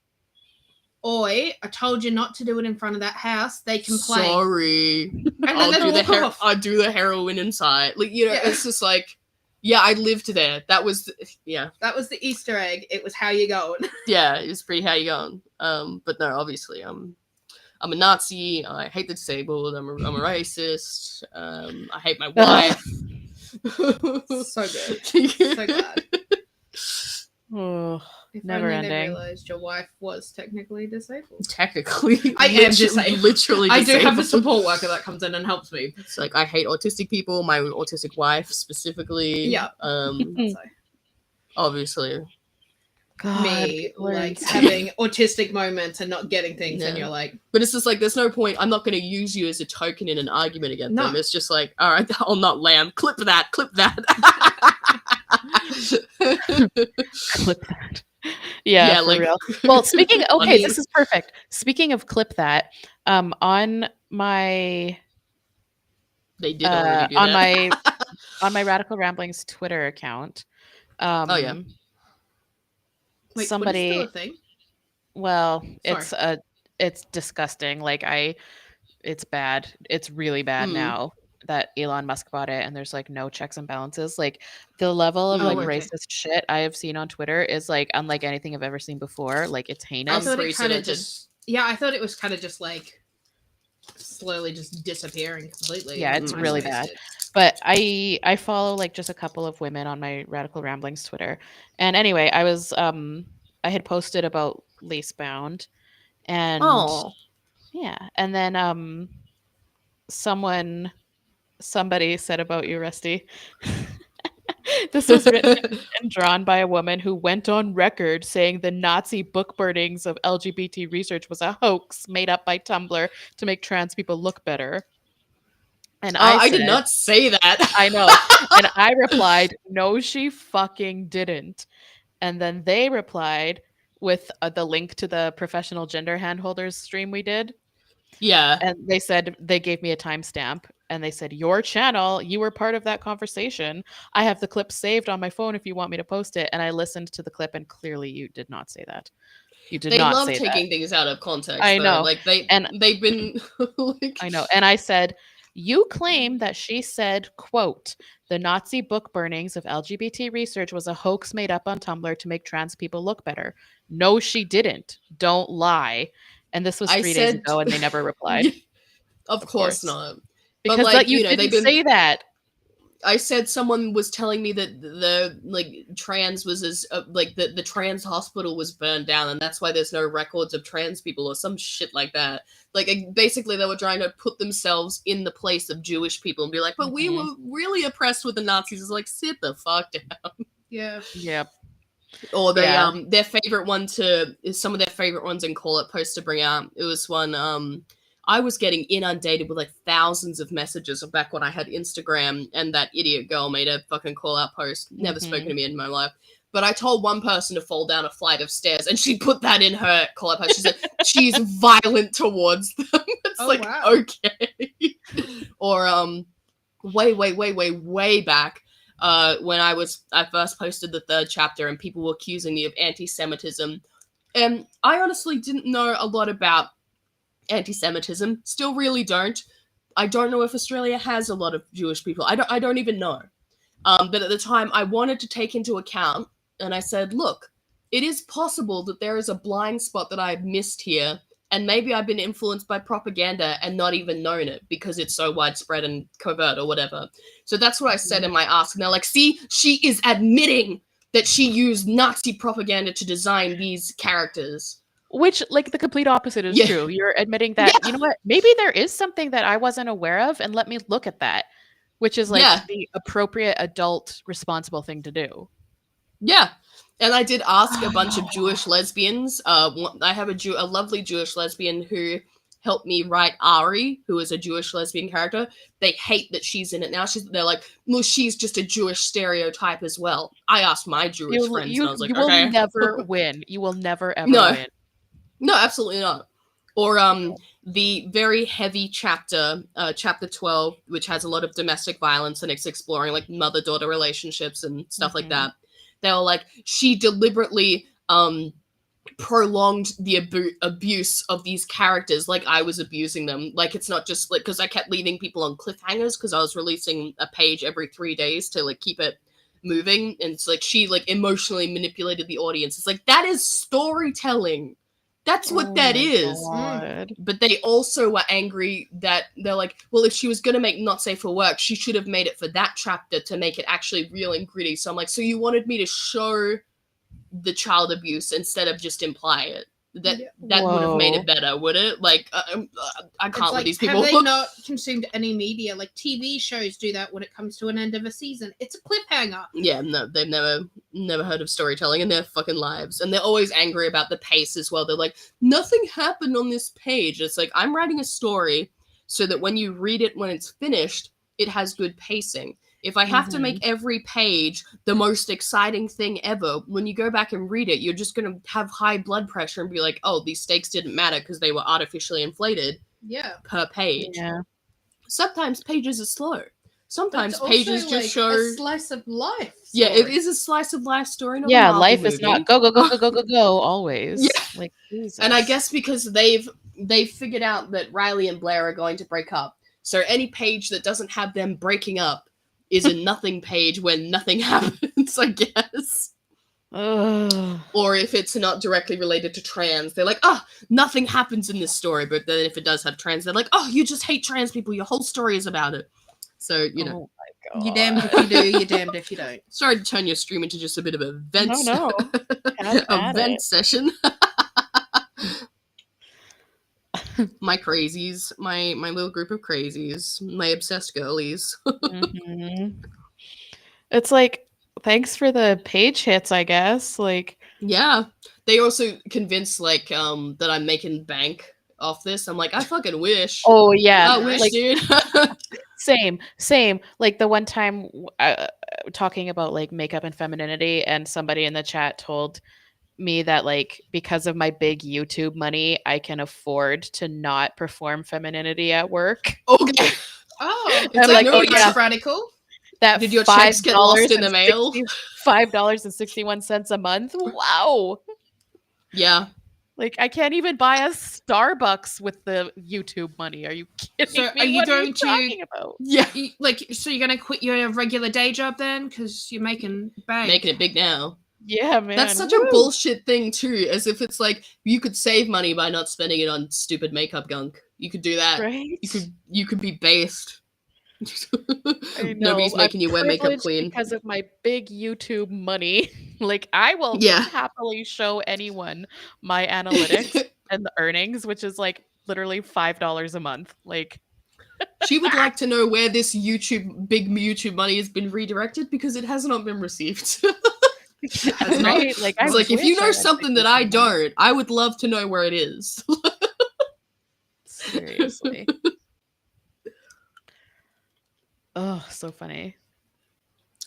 "Oi, I told you not to do it in front of that house." They complain. Sorry. And then I'll they'd do walk off. I'll do the heroin inside. Like, you know, Yeah. it's just like, yeah, I lived there. That was, yeah, That was the Easter egg. It was how you going. yeah, it was pretty how you going. But no, obviously, I'm a Nazi. I hate the disabled. I'm a racist. I hate my wife. So good. So glad. Oh, If Never only they ending. realized your wife was technically disabled. Technically, I am disabled. literally I do have a disabled. support worker that comes in and helps me. It's like I hate autistic people. My autistic wife specifically. Yeah. Hmm. So, Obviously. God, me people are like insane. having autistic moments and not getting things, and Yeah. you're like, But it's just like, there's no point. I'm not going to use you as a token in an argument against No. them. It's just like, all right, I'll not lamb. Clip that. Clip that. Clip that. Yeah, for like, real. Well, speaking. Okay, on- this is perfect. Speaking of clip that, on my They did already do on that. my on my Radical Ramblings Twitter account. Oh yeah. Wait, Somebody. what is still a thing? Well, Sorry. it's disgusting. Like it's bad. It's really bad now that Elon Musk bought it, and there's like no checks and balances. Like the level of like okay. racist shit I have seen on Twitter is like unlike anything I've ever seen before. Like it's I heinous. thought it kind of Unprecedented. just. Yeah, I thought it was kind of just like slowly just disappearing completely. Yeah, it's really bad. But I follow like just a couple of women on my Radical Ramblings Twitter. And anyway, I had posted about Lacebound, and Oh. yeah, and then somebody said about you, Rusty. This was written and drawn by a woman who went on record saying the Nazi book burnings of LGBT research was a hoax made up by Tumblr to make trans people look better. And I did not say that. I know. And I replied, no, she fucking didn't. And then they replied with the link to the professional gender handholders stream we did. Yeah. And they said, they gave me a timestamp and they said, your channel, you were part of that conversation. I have the clip saved on my phone if you want me to post it. And I listened to the clip and clearly you did not say that. You did not say that. They love taking things out of context. I know. Like they've been like... I know. And I said, you claim that she said, quote, the Nazi book burnings of LGBT research was a hoax made up on Tumblr to make trans people look better. No, she didn't. Don't lie. And this was 3 days ago and they never replied. Of course not. Because but like, you know, didn't say that. I said someone was telling me that the like trans was as like the trans hospital was burned down and that's why there's no records of trans people or some shit like that. Like basically they were trying to put themselves in the place of Jewish people and be like, but we were really oppressed with the Nazis. It's like, sit the fuck down. Yeah. Yep. Or they their favorite one is some of their favorite ones in Call It post to bring out. It was one I was getting inundated with like thousands of messages back when I had Instagram, and that idiot girl made a fucking call out post. Never spoken to me in my life. But I told one person to fall down a flight of stairs, and she put that in her call out post. She said, she's violent towards them. It's wow. Okay. Or way back, when I first posted the 3rd chapter and people were accusing me of anti-Semitism. And I honestly didn't know a lot about anti-Semitism. Still really don't. I don't know if Australia has a lot of Jewish people. I don't even know. But at the time I wanted to take into account, and I said, look, it is possible that there is a blind spot that I've missed here, and maybe I've been influenced by propaganda and not even known it because it's so widespread and covert or whatever. So that's what I said in my ask, and they're like, see, she is admitting that she used Nazi propaganda to design these characters. Which, like, the complete opposite is true. You're admitting that, you know what, maybe there is something that I wasn't aware of, and let me look at that, which is, like, the appropriate adult responsible thing to do. Yeah. And I did ask a bunch of Jewish lesbians. I have a lovely Jewish lesbian who helped me write Ari, who is a Jewish lesbian character. They hate that she's in it now. They're like, well, she's just a Jewish stereotype as well. I asked my Jewish friends, and I was like, you will never win. You will never, ever win. No, absolutely not. Or the very heavy chapter, chapter 12, which has a lot of domestic violence and it's exploring like mother-daughter relationships and stuff like that. They were like, she deliberately prolonged the abuse of these characters like I was abusing them. Like, it's not just like, because I kept leaving people on cliffhangers because I was releasing a page every 3 days to like keep it moving. And it's like she like emotionally manipulated the audience. It's like, that is storytelling. That's what that is. But they also were angry that they're like, well, if she was going to make Not Safe for Work, she should have made it for that chapter to make it actually real and gritty. So I'm like, so you wanted me to show the child abuse instead of just imply it? That would have made it better, would it? Like, I can't with these people. Have they not consumed any media? Like, TV shows do that when it comes to an end of a season. It's a cliffhanger. Yeah, no, they've never heard of storytelling in their fucking lives. And they're always angry about the pace as well. They're like, nothing happened on this page. It's like, I'm writing a story so that when you read it when it's finished, it has good pacing. If I have to make every page the most exciting thing ever, when you go back and read it, you're just going to have high blood pressure and be like, oh, these stakes didn't matter because they were artificially inflated per page. Yeah. Sometimes pages are slow. Sometimes But pages also, just show a slice of life. Yeah, it story. is a slice of life story. Not a Yeah, Marvel life is movie. not go go go go go go go always. Yeah. Like Jesus. And I guess because they've figured out that Riley and Blair are going to break up, so any page that doesn't have them breaking up is a nothing page where nothing happens, I guess. Ugh. Or if it's not directly related to trans, they're like, oh, nothing happens in this story. But then if it does have trans, they're like, oh, you just hate trans people. Your whole story is about it. So, you know. Oh my god. You're damned if you do, you're damned if you don't. Sorry to turn your stream into just a bit of a vent, No. Have a at vent it. session. My crazies, my little group of crazies, my obsessed girlies. Mhm. It's like, thanks for the page hits, I guess. Like, Yeah, they also convinced like that I'm making bank off this. I'm like, I fucking wish. oh yeah, I wish, like dude. same. Like the one time talking about like makeup and femininity, and somebody in the chat told me that like because of my big YouTube money, I can afford to not perform femininity at work. Okay. Oh, It's I'm like, like, no, oh it's yeah, radical. that Did your checks get lost in the mail? $5.61 a month. Wow. Yeah. Like I can't even buy a Starbucks with the YouTube money. Are you kidding So me? are you What going to- talking about? Yeah. So you're gonna quit your regular day job then, because you're making bank. Making it big now. Yeah, man. That's such Woo. a bullshit thing too, as if it's like you could save money by not spending it on stupid makeup gunk. You could do that. Right? You could be based. I know. Nobody's making you wear makeup privileged clean. because of my big YouTube money. Like I will Yeah. happily show anyone my analytics and the earnings, which is like literally $5 a month. Like She would like to know where this big YouTube money has been redirected because it has not been received. Has not. right? Like It's I like if you wish I know had something big that I YouTube money. don't, I would love to know where it is. Seriously. Oh, so funny.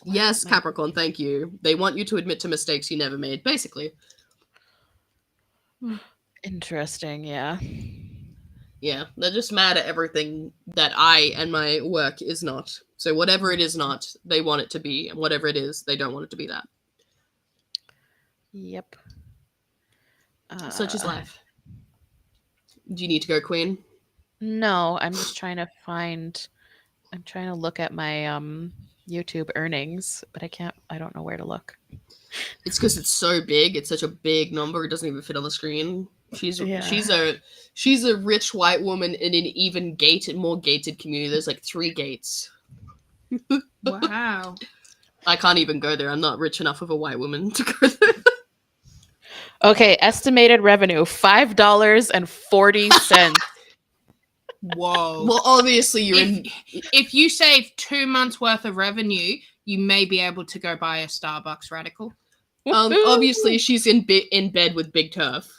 Yes, my- Capricorn, thank you. They want you to admit to mistakes you never made, basically. Interesting, yeah. Yeah, they're just mad at everything that I and my work is not. So whatever it is not, they want it to be, and whatever it is, they don't want it to be that. Yep. Such is life. Do you need to go, Queen? No, I'm just trying to look at my YouTube earnings, but I don't know where to look. It's because it's so big. It's such a big number. It doesn't even fit on the screen. She's a rich white woman in an even more gated community. There's like 3 gates. Wow. I can't even go there. I'm not rich enough of a white woman to go there. Okay, estimated revenue $5.40. Whoa. Well, obviously you're in. If you save 2 months worth of revenue, you may be able to go buy a Starbucks, radical. Obviously she's in bed with Big Turf.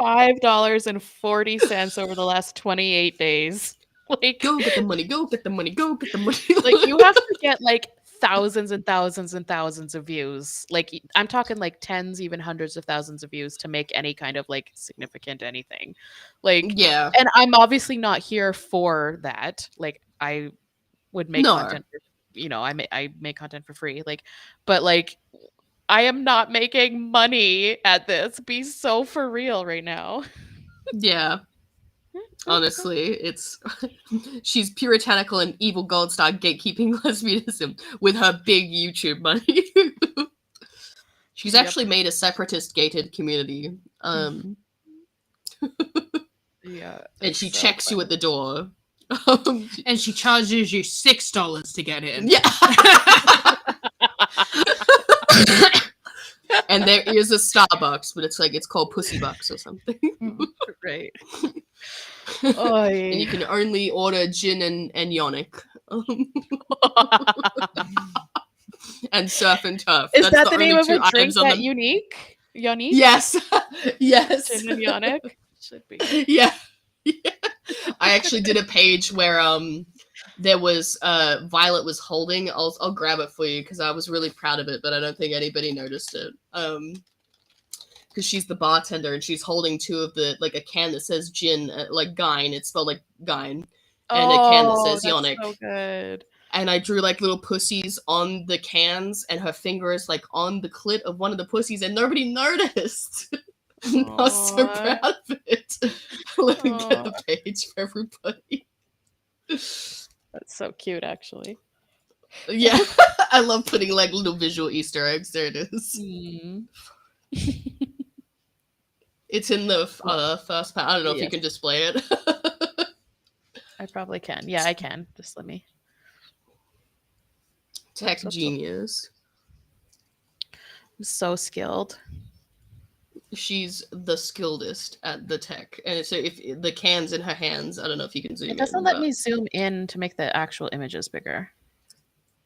$5.40 over the last 28 days. Like, Go get the money. Go get the money. Go get the money. like you have to get like thousands and thousands and thousands of views. Like I'm talking like tens, even hundreds of thousands of views to make any kind of like significant anything. Like, Yeah. and I'm obviously not here for that. Like I would make content for, I make content for free. Like, but like I am not making money at this. Be so for real right now. Yeah. Honestly, she's puritanical and evil gold star gatekeeping lesbianism with her big YouTube money. She's actually made a separatist gated community. Yeah. And she checks you at the door. And she charges you $6 to get in. Yeah. And there is a Starbucks, but it's called Pussy Bucks or something. Right. And you can only order gin and yonic. And surf and turf. Is That's that the name only of 2 a drink items on that the... unique? Yonique? Yes. Yes. Gin and yonic? Should be. Yeah. I actually did a page where there was Violet was holding. I'll grab it for you because I was really proud of it, but I don't think anybody noticed it. because she's the bartender and she's holding two of the like a can that says gin, like Gyn. It's spelled like Gyn, and a can that says that's Yonic. so good. And I drew like little pussies on the cans, and her finger is like on the clit of one of the pussies, and nobody noticed. I was so Aw. proud of it. Let me get Aw. the page for everybody. That's so cute, actually. Yeah, I love putting like little visual Easter eggs. There it is. Mm. It's in the first part. I don't know if you Yes. can display it. I probably can. Yeah, I can. Just let me. Tech So- genius. I'm so skilled. She's the skilledest at the tech, and so if the can's in her hands, I don't know if you can zoom. It doesn't in, let but- me zoom in to make the actual images bigger.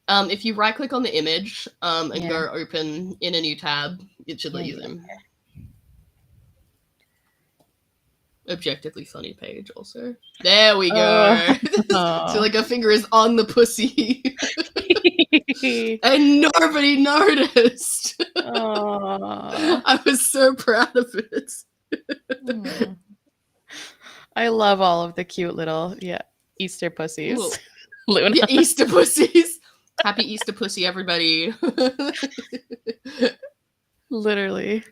If you right click on the image, and Yeah. go open in a new tab, it should let you Yeah. zoom. Objectively funny page also. There we go. So like her finger is on the pussy. And nobody noticed. Aw. I was so proud of it. Mm. I love all of the cute little Easter pussies. Cool. Luna. Yeah, Easter pussies. Happy Easter pussy, everybody. Literally.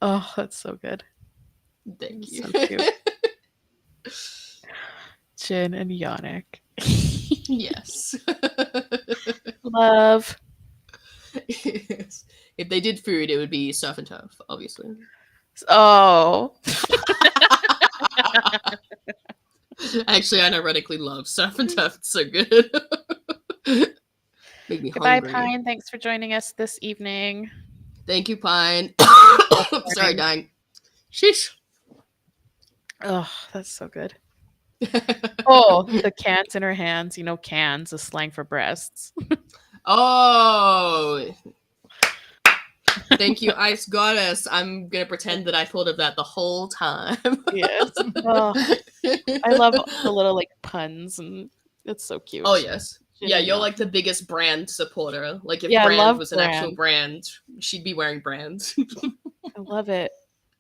Oh, that's so good. Thank you. So cute. Jin and Yannick. Yes. Love. Yes. If they did food, it would be surf and turf, obviously. Oh. Actually, I ironically love surf and turf. It's so good. Make me Goodbye, hungry. Pine. Thanks for joining us this evening. Thank you, Pine. Sorry, dying. Sheesh. Oh, that's so good. Oh, the cans in her hands. You know, cans is slang for breasts. Oh. Thank you, Ice Goddess. I'm gonna pretend that I thought of that the whole time. Yes. Oh, I love the little like puns, and it's so cute. Oh yes. Jin Yeah, and you're Yannick. like the biggest brand supporter. Like if Yeah, I brand love was an actual brand. brand, she'd be wearing brand. I love it.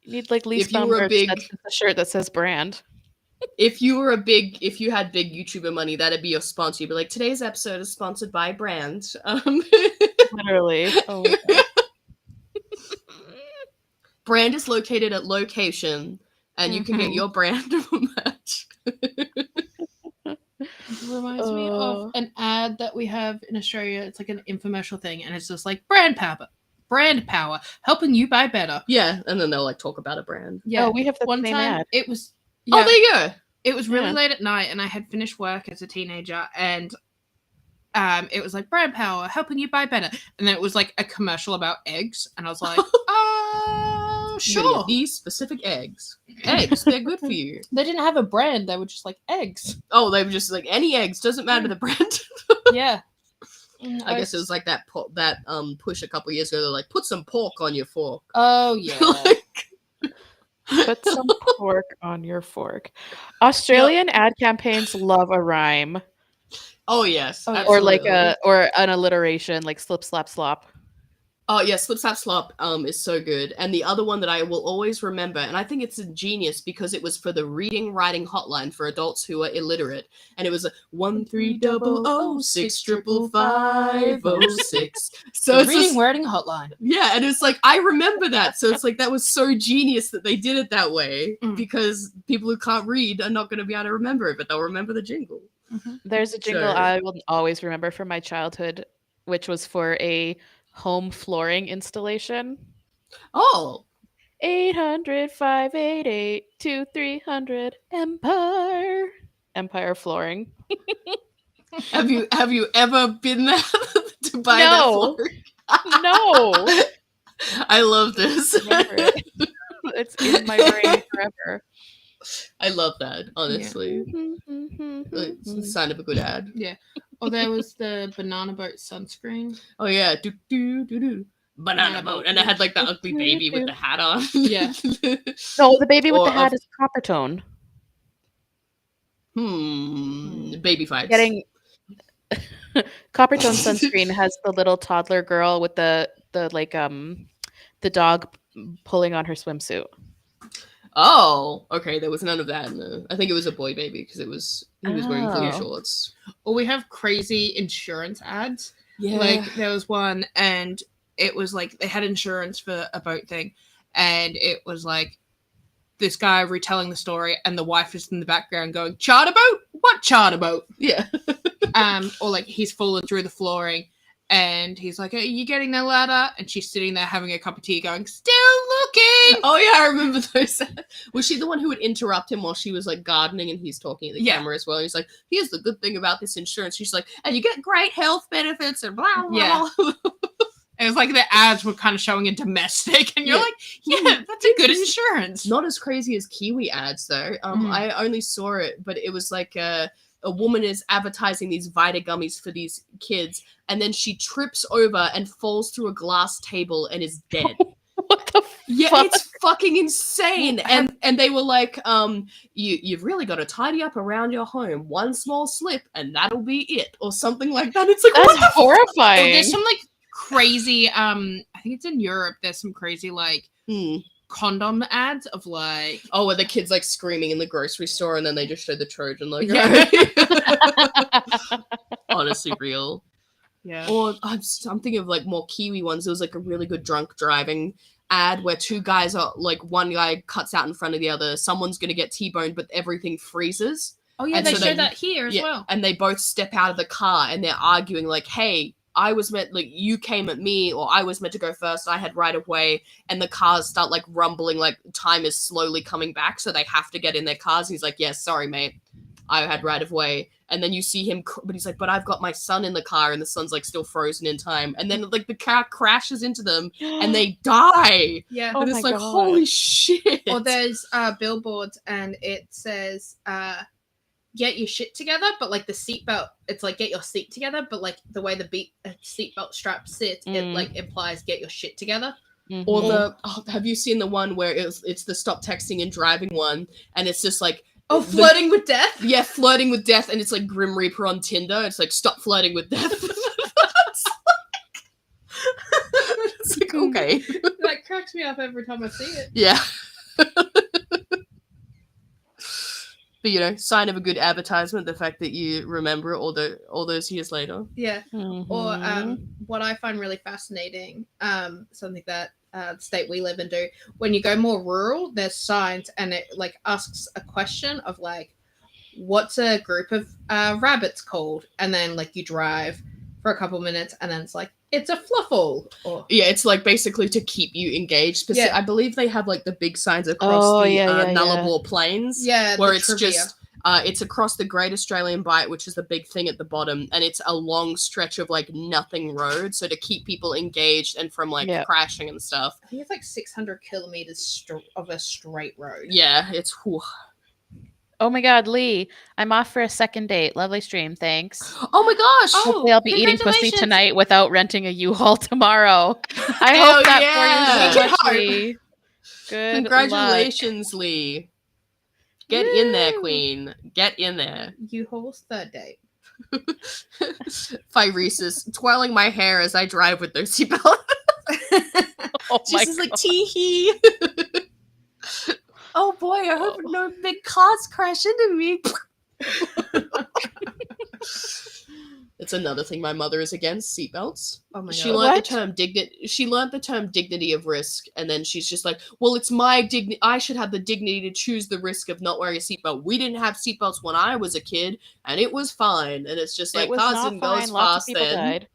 You need like least If you bound were a merch. big- That's just a shirt that says brand. if you had big YouTuber money, that'd be your sponsor. You'd be like, today's episode is sponsored by brand. Literally. Oh my God. Brand is located at location, and you can get Mhm. your brand merch. It reminds me Oh. of an ad that we have in Australia. It's like an infomercial thing, and it's just like brand power, helping you buy better. Yeah, and then they'll like talk about a brand. Yeah, Oh, we have the one same time ad. it was. Oh, Yeah, there you go. it was really Yeah. late at night, and I had finished work as a teenager, and it was like brand power, helping you buy better, and then it was like a commercial about eggs, and I was like, You're gonna sure. get these specific eggs. Eggs, they're good for you. They didn't have a brand; they were just like eggs. Oh, they were just like any eggs, doesn't matter the brand. Yeah. I guess it was like that push a couple years ago. They're like, put some pork on your fork. Oh yeah. Like, Put some pork on your fork. Australian ad campaigns love a rhyme oh yes, Oh, yeah. or like absolutely. or an alliteration, like slip slap slop. Oh yeah, Slip Slap Slop is so good. And the other one that I will always remember, and I think it's ingenious because it was for the reading writing hotline for adults who are illiterate. And it was a 1-300-655-506. So it's Reading just, wording hotline. yeah, and it's like I remember that. So it's like that was so genius that they did it that way Mm. because people who can't read are not going to be able to remember it, but they'll remember the jingle. There's a jingle Sure. I will always remember from my childhood, which was for a home flooring installation. Oh, 800-588-2300 Empire Flooring. have you ever been there to buy No. that floor? No. I love this. Remember it. It's in my brain forever. I love that, honestly. It's the sign of a good ad. Or there was the banana boat sunscreen. Oh yeah, do do do do. Banana boat, and it had like the ugly baby with the hat on. Yeah. No, the baby with the Or hat a- is Coppertone. Baby fights. Getting Coppertone sunscreen has the little toddler girl with the dog pulling on her swimsuit. Oh, okay. There was none of that. I think it was a boy baby because he was wearing blue Oh. shorts. Or we have crazy insurance ads. Yeah. Like there was one, and it was like they had insurance for a boat thing, and it was like this guy retelling the story, and the wife is in the background going, "Charter boat? What charter boat?" Yeah. Or like he's fallen through the flooring, and he's like, "Are you getting the ladder?" And she's sitting there having a cup of tea, going, "Still looking." Oh yeah, I remember those. Was she the one who would interrupt him while she was like gardening and he's talking at the Yeah. camera as well? And he's like, "Here's the good thing about this insurance." She's like, "And you get great health benefits and blah blah." Yeah. blah. It was like the ads were kind of showing a domestic, and you're Yeah. like, "Yeah, that's a good insurance." Not as crazy as Kiwi ads though. Mhm. I only saw it, but it was like a woman is advertising these Vita gummies for these kids, and then she trips over and falls through a glass table and is dead. What the Yeah, fuck? it's fucking insane. And they were like, you've really got to tidy up around your home. One small slip and that'll be it, or something like that. It's like, That's what the horrifying. Oh, there's some like crazy. I think it's in Europe. There's some crazy like condom ads of like. Oh, where the kid's like screaming in the grocery store, and then they just show the Trojan logo. Yeah. Honestly, real. Yeah. Or I'm thinking of like more Kiwi ones. There was like a really good drunk driving ad where two guys are like, one guy cuts out in front of the other. Someone's gonna get T-boned, but everything freezes. Oh yeah, And they so show they- that here as well. And they both step out of the car and they're arguing like, "Hey, I was meant like you came at me, or I was meant to go first. I had right of way." And the cars start like rumbling, like time is slowly coming back, so they have to get in their cars. And he's like, "Yeah, sorry, mate, I had right of way." And then you see him, but he's like, "But I've got my son in the car," and the son's like still frozen in time. And then like the car crashes into them and they die. Yeah. Oh and it's my like, God. holy shit. Or there's billboards and it says get your shit together, but like the seatbelt, it's like get your seat together, but like the way the seatbelt strap sits, it like implies get your shit together. Or the have you seen the one where it's the stop texting and driving one, and it's just like, Oh, flirting with death? yeah, flirting with death, and it's like Grim Reaper on Tinder. It's like, stop flirting with death. It's like, okay. That cracks me up every time I see it. Yeah. But you know, sign of a good advertisement, the fact that you remember it all those years later. Yeah. Mhm. Or what I find really fascinating, something that the state we live in do, when you go more rural, there's signs and it like asks a question of like, what's a group of rabbits called? And then like you drive for a couple minutes and then it's like, it's a fluffle. Or Yeah, it's like basically to keep you engaged. Yeah. I believe they have like the big signs across Nullarbor Plains. yeah, Where the it's trivia. just it's across the Great Australian Bight, which is the big thing at the bottom, and it's a long stretch of like nothing road, so to keep people engaged and from like crashing and stuff. I think it's like 600 kilometers of a straight road. Yeah, it's whew. Oh my God, Lee, I'm off for a second date. Lovely stream, thanks. Oh my gosh. Hopefully I'll be eating pussy congratulations. tonight without renting a U-Haul tomorrow. I Hell hope that yeah. for you so much, Lee. Good Congratulations, Lee. Get in there, Woo. Queen. Get in there. U-Haul's third date. Phyresis, twirling my hair as I drive with those seatbelt. Oh my She's just like, God. tee-hee. Oh boy, I hope no big cars crash into me. It's another thing my mother is against, seatbelts. Oh my She god. learned What? the term She learned the term dignity of risk, and then she's just like, "Well, it's my dignity. I should have the dignity to choose the risk of not wearing a seatbelt. We didn't have seatbelts when I was a kid, and it was fine." And it's just like, It was cars not didn't go as fine. Lots of fast people then. died.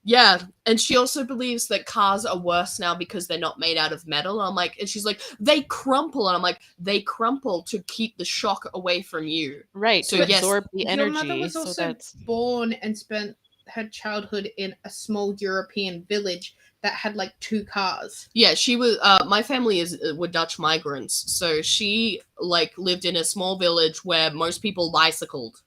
Yeah, and she also believes that cars are worse now because they're not made out of metal. I'm like, and she's like, they crumple, and I'm like, they crumple to keep the shock away from you. Right, So to yes, absorb the Your energy. mother was so also that's born and spent her childhood in a small European village that had like 2 cars. Yeah, she was. My family were Dutch migrants, so she like lived in a small village where most people bicycled,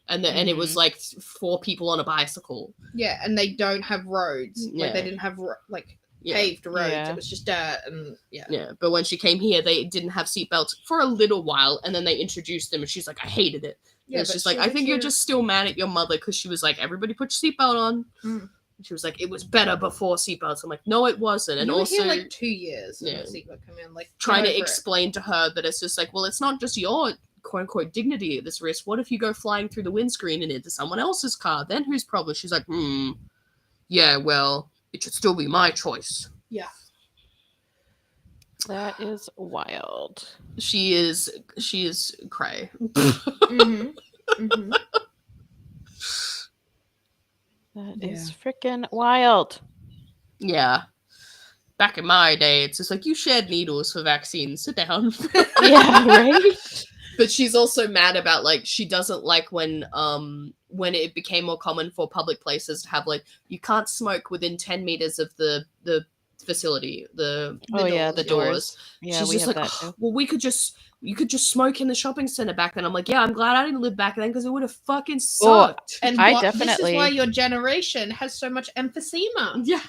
and and it was like 4 people on a bicycle. Yeah, and they don't have roads. Yeah. Like they didn't have like Yeah. paved roads. Yeah. It was just dirt and yeah. Yeah, but when she came here, they didn't have seatbelts for a little while, and then they introduced them, and she's like, I hated it. Yeah, It's but just she like, I was think you're here- just still mad at your mother because she was like, everybody put your seatbelt on. Mm. She was like, it was better before seatbelts. I'm like, no, it wasn't. And you were also here like 2 years when yeah. the sequel come in. Like trying get to over it. explain to her that it's just like, well, it's not just your quote unquote dignity at this risk. What if you go flying through the windscreen and into someone else's car? Then whose problem? She's like, yeah, well, it should still be my choice. Yeah. That is wild. She is cray. Mm-hmm. Mm-hmm. That Yeah. is freaking wild. Yeah. Back in my day, it's just like, you shared needles for vaccines. Sit down. Yeah, right? But she's also mad about, like, she doesn't like when it became more common for public places to have, like, you can't smoke within 10 meters of the facility, the doors. Yeah, She's we just have like, that too. well, you could just smoke in the shopping center back then. I'm like, yeah, I'm glad I didn't live back then because it would have fucking sucked. And I this is definitely- why your generation has so much emphysema. Yeah.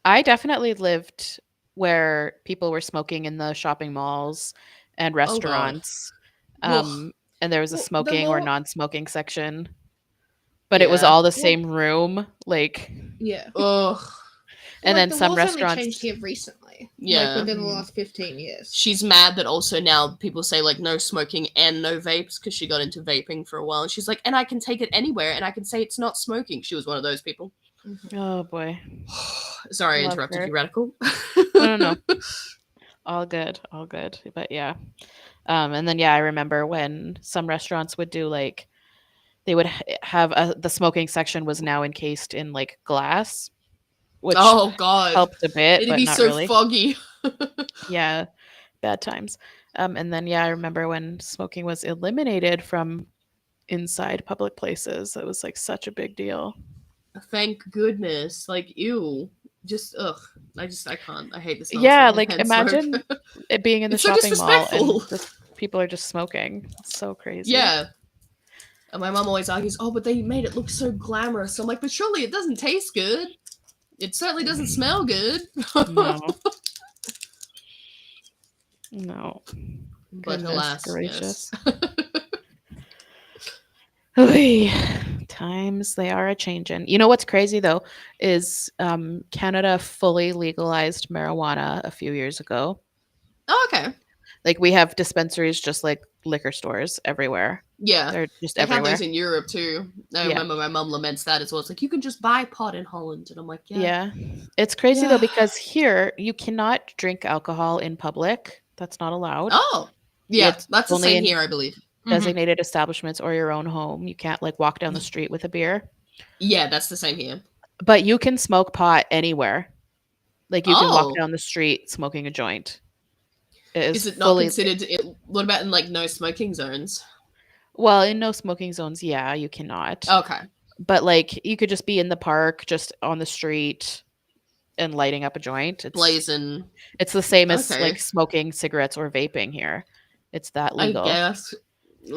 I definitely lived where people were smoking in the shopping malls and restaurants. Ugh. And there was a Well, the smoking or law- non-smoking section. But it was Yeah. all the same room. Like, Yeah. Ugh. and Like, then the some laws restaurants. only changed here recently. Yeah. Like within the last 15 years. She's mad that also now people say, like, no smoking and no vapes because she got into vaping for a while. And she's like, and I can take it anywhere and I can say it's not smoking. She was one of those people. Oh boy. Sorry, I Love interrupted her. you, Radical. No. All good. But yeah. And then I remember when some restaurants would do like they would have the smoking section was now encased in like glass, which Oh god, helped a bit, it'd but be not so really. foggy. Yeah, bad times. And then I remember when smoking was eliminated from inside public places. It was like such a big deal. Thank goodness. Like, ew. Just ugh. I can't. I hate this. Yeah, like imagine it being in the It's so shopping mall disrespectful. and just people are just smoking. It's so crazy. Yeah. And my mom always argues, oh, but they made it look so glamorous. I'm like, but surely it doesn't taste good. It certainly doesn't smell good. No. But Goodness alas, gracious. yes. Oy, times they are a changing. You know what's crazy though is Canada fully legalized marijuana a few years ago. Oh, okay. Like we have dispensaries just like liquor stores everywhere. Yeah. They're just They have everywhere. those in Europe too. I remember my mum laments that as well. It's like, you can just buy pot in Holland. And I'm like, yeah. It's crazy though Yeah. because here you cannot drink alcohol in public. That's not allowed. Oh. Yeah, It's that's the only same in here, I believe. designated establishments or your own home. You can't like walk down the street with a beer. Yeah, that's the same here. But you can smoke pot anywhere. Like you can walk Oh. down the street smoking a joint. Is it not considered? What about in like no smoking zones? Well, in no smoking zones, yeah, you cannot. Okay. But like you could just be in the park, just on the street, and lighting up a joint. Blazing. It's the same as Okay. like smoking cigarettes or vaping here. It's that legal, I guess.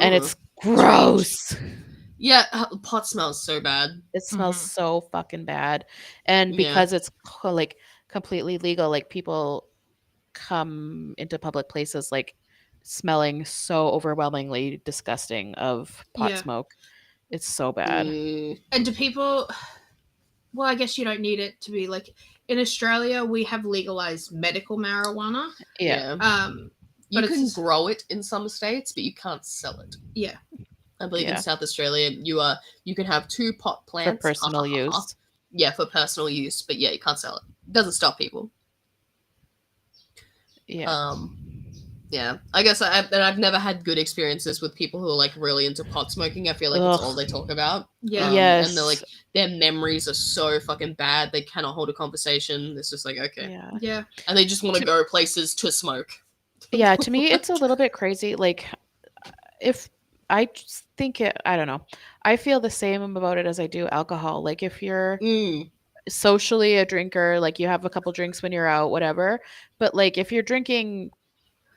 and it's gross. Yeah, pot smells so bad. It smells so fucking bad, and because it's like completely legal, like people come into public places like smelling so overwhelmingly disgusting of pot smoke. It's so bad. And do people? Well, I guess you don't need it to be like in Australia. We have legalized medical marijuana. Yeah. You But can it's- grow it in some states, but you can't sell it. Yeah. I believe Yeah. in South Australia, you can have 2 pot For plants personal use. Yeah, for personal use, but yeah, you can't sell it. It doesn't stop people. Yeah. Yeah, I guess I've never had good experiences with people who are like really into pot smoking. I feel like it's all they talk about. Yeah. Yes. And they're like, their memories are so fucking bad. They cannot hold a conversation. It's just like, okay. Yeah. Yeah. And they just want to go places to smoke. Yeah, to me it's a little bit crazy. Like if I just think I don't know. I feel the same about it as I do alcohol. Like if you're socially a drinker, like you have a couple drinks when you're out, whatever. But like if you're drinking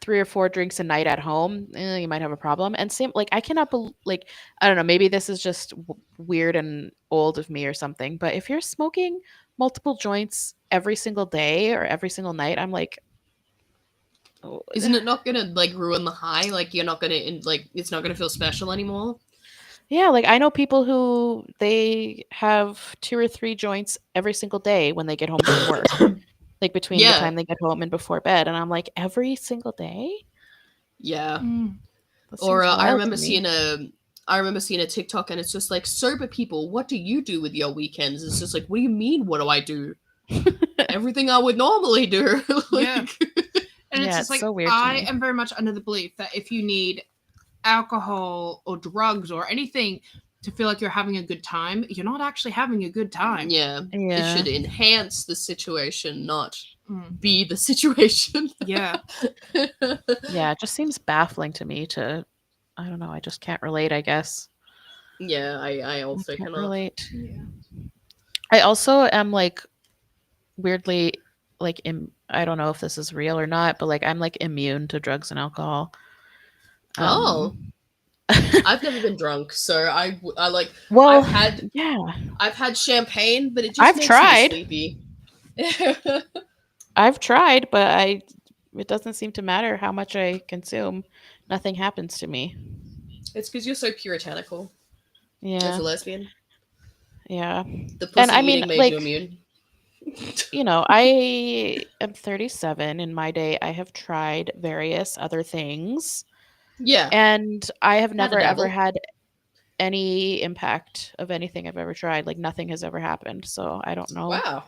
3 or 4 drinks a night at home, you might have a problem. And same, like I cannot like I don't know, maybe this is just weird and old of me or something. But if you're smoking multiple joints every single day or every single night, I'm like, Isn't it not gonna like ruin the high? Like you're not gonna like it's not gonna feel special anymore. Yeah, like I know people who they have 2 or 3 joints every single day when they get home from work, like between the Yeah. time they get home and before bed, and I'm like, every single day? Yeah. That Or seems I wild remember to me. seeing a TikTok, and it's just like, sober people, what do you do with your weekends? It's just like, what do you mean? What do I do? Everything I would normally do. Yeah. And Yeah, it's just it's like, so weird to I me. am very much under the belief that if you need alcohol or drugs or anything to feel like you're having a good time, you're not actually having a good time. Yeah. It Yeah. should enhance the situation, not Mm. be the situation. Yeah. Yeah, it just seems baffling to me I don't know, I just can't relate, I guess. Yeah, I also I can't cannot. relate. Yeah. I also am like weirdly like I don't know if this is real or not, but like I'm like immune to drugs and alcohol. Oh. I've never been drunk, so I like well, I've had champagne, but it just I've makes tried. me sleepy. I've tried, but it doesn't seem to matter how much I consume. Nothing happens to me. It's because you're so puritanical as Yeah. a lesbian. Yeah. The And pussy I mean, eating made like, you immune. you know, I am 37. In my day, I have tried various other things, Yeah. and I have Had a never ever dabble. had any impact of anything I've ever tried. Like nothing has ever happened. So I don't know. Wow.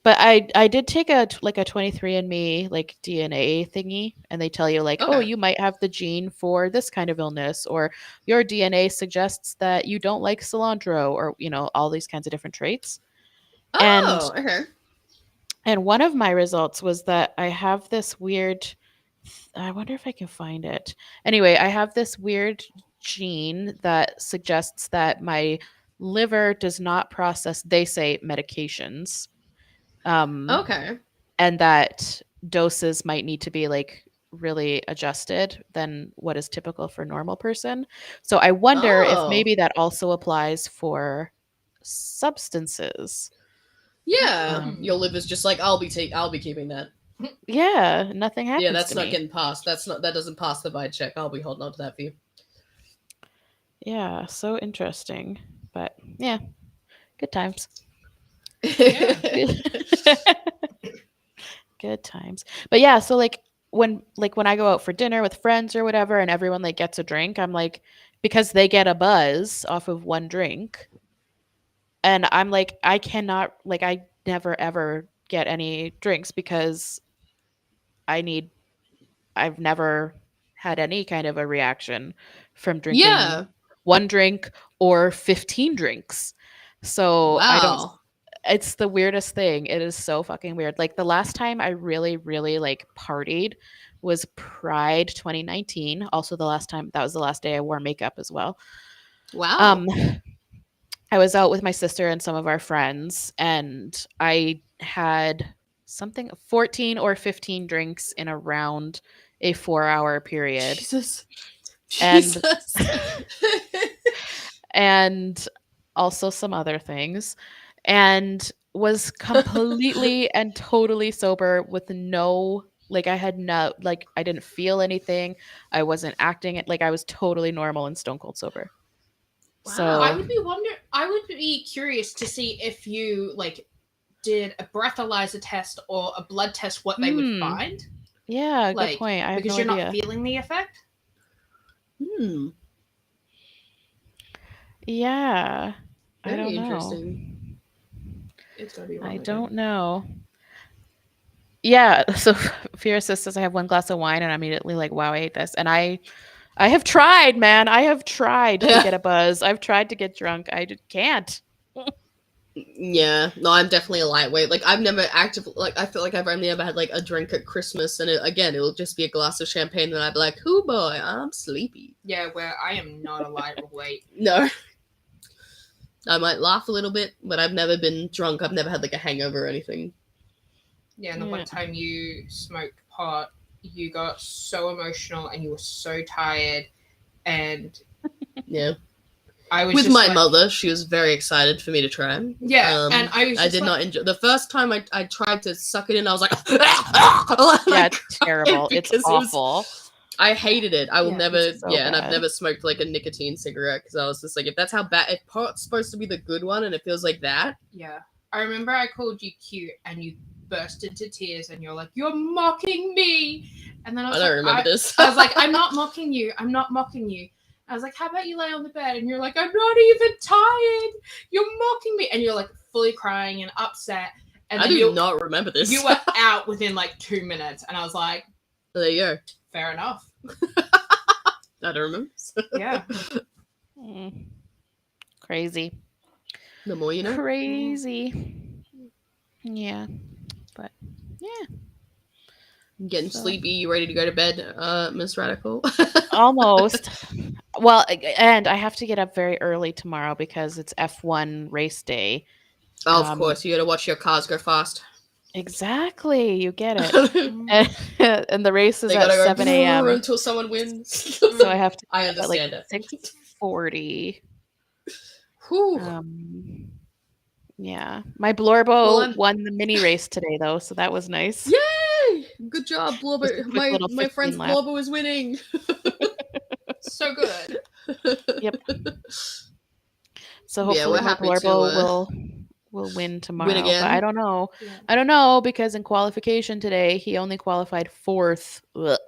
But I did take a 23andMe like DNA thingy, and they tell you like, oh, Okay. you might have the gene for this kind of illness, or your DNA suggests that you don't like cilantro, or you know, all these kinds of different traits. Oh, okay. And one of my results was that I have this weird, I wonder if I can find it. Anyway, I have this weird gene that suggests that my liver does not process, they say, medications. Okay. And that doses might need to be like really adjusted than what is typical for a normal person. So I wonder if Oh. maybe that also applies for substances. Yeah. Your liver's just like, I'll be keeping that. Yeah, nothing happens Yeah, that's to not me. getting passed. That doesn't pass the vibe check. I'll be holding on to that for you. Yeah, so interesting. But yeah, good times. Good times. But yeah, so like when I go out for dinner with friends or whatever and everyone like gets a drink, I'm like, because they get a buzz off of one drink. And I'm like, I cannot, like, I never ever get any drinks because I've never had any kind of a reaction from drinking Yeah. one drink or 15 drinks. So I don't, Wow. it's the weirdest thing. It is so fucking weird. Like the last time I really, really like partied was Pride 2019. Also the last time, that was the last day I wore makeup as well. Wow. I was out with my sister and some of our friends, and I had something 14 or 15 drinks in around a 4-hour period. Jesus. And Jesus. and also some other things, and was completely and totally sober with no, like I had no, like I didn't feel anything. I wasn't acting it, like I was totally normal and stone cold sober. Wow. So I would be curious to see if you like did a breathalyzer test or a blood test, what they would find. Yeah, Like, good point. I have because no you're idea. not feeling the effect. Yeah. I Very don't know. interesting. It's gotta be wrong I again. don't know. Yeah, so Fierce says I have one glass of wine and I'm immediately like, wow, I hate this. And I have tried, man. I have tried to get a buzz. I've tried to get drunk. I just can't. Yeah, no, I'm definitely a lightweight. Like, I've never actively, like, I feel like I've only ever had, like, a drink at Christmas, and it'll just be a glass of champagne, and I'd be like, hoo boy, I'm sleepy. Yeah, where I am not a lightweight. No. I might laugh a little bit, but I've never been drunk. I've never had, like, a hangover or anything. Yeah, and the one time you smoked pot, you got so emotional, and you were so tired, and... Yeah. I was with my mother, she was very excited for me to try. Yeah, and I did not enjoy the first time I tried to suck it in. I was like, yeah, it's terrible. It's awful. I hated it. I will Yeah, never, it's so and I've bad. never smoked like a nicotine cigarette because I was just like, if that's how bad, if pot's supposed to be the good one and it feels like that, Yeah. I remember I called you cute and you burst into tears and you're like, "You're mocking me." And then I I was don't like, remember this. I was like, "I'm not mocking you. I'm not mocking you." I was like, "How about you lay on the bed?" And you're like, "I'm not even tired. You're mocking me." And you're like fully crying and upset. And I then do not remember this. you were out within like 2 minutes. And I was like, There you go. fair enough. I don't remember. Yeah. Mm. Crazy. The more you know. Crazy. Yeah. But yeah. I'm getting So- sleepy. You ready to go to bed, Miss Radical? Almost. Well, and I have to get up very early tomorrow because it's F1 race day. Oh, of course. You got to watch your cars go fast. Exactly. You get it. And the race is They at gotta go 7 a.m. until someone wins. So I have to I get up at like understand it. 6:40. Whew. Yeah. My Blorbo Well, won the mini race today though, so that was nice. Yay! Good job, Just a Blobber. quick little My 15 friend's lap. Blobber is winning. So good. Yep. So Yeah, hopefully we're my happy to, Blorbo will win tomorrow. But again. I don't know. Yeah. I don't know because in qualification today he only qualified 4th. Ugh.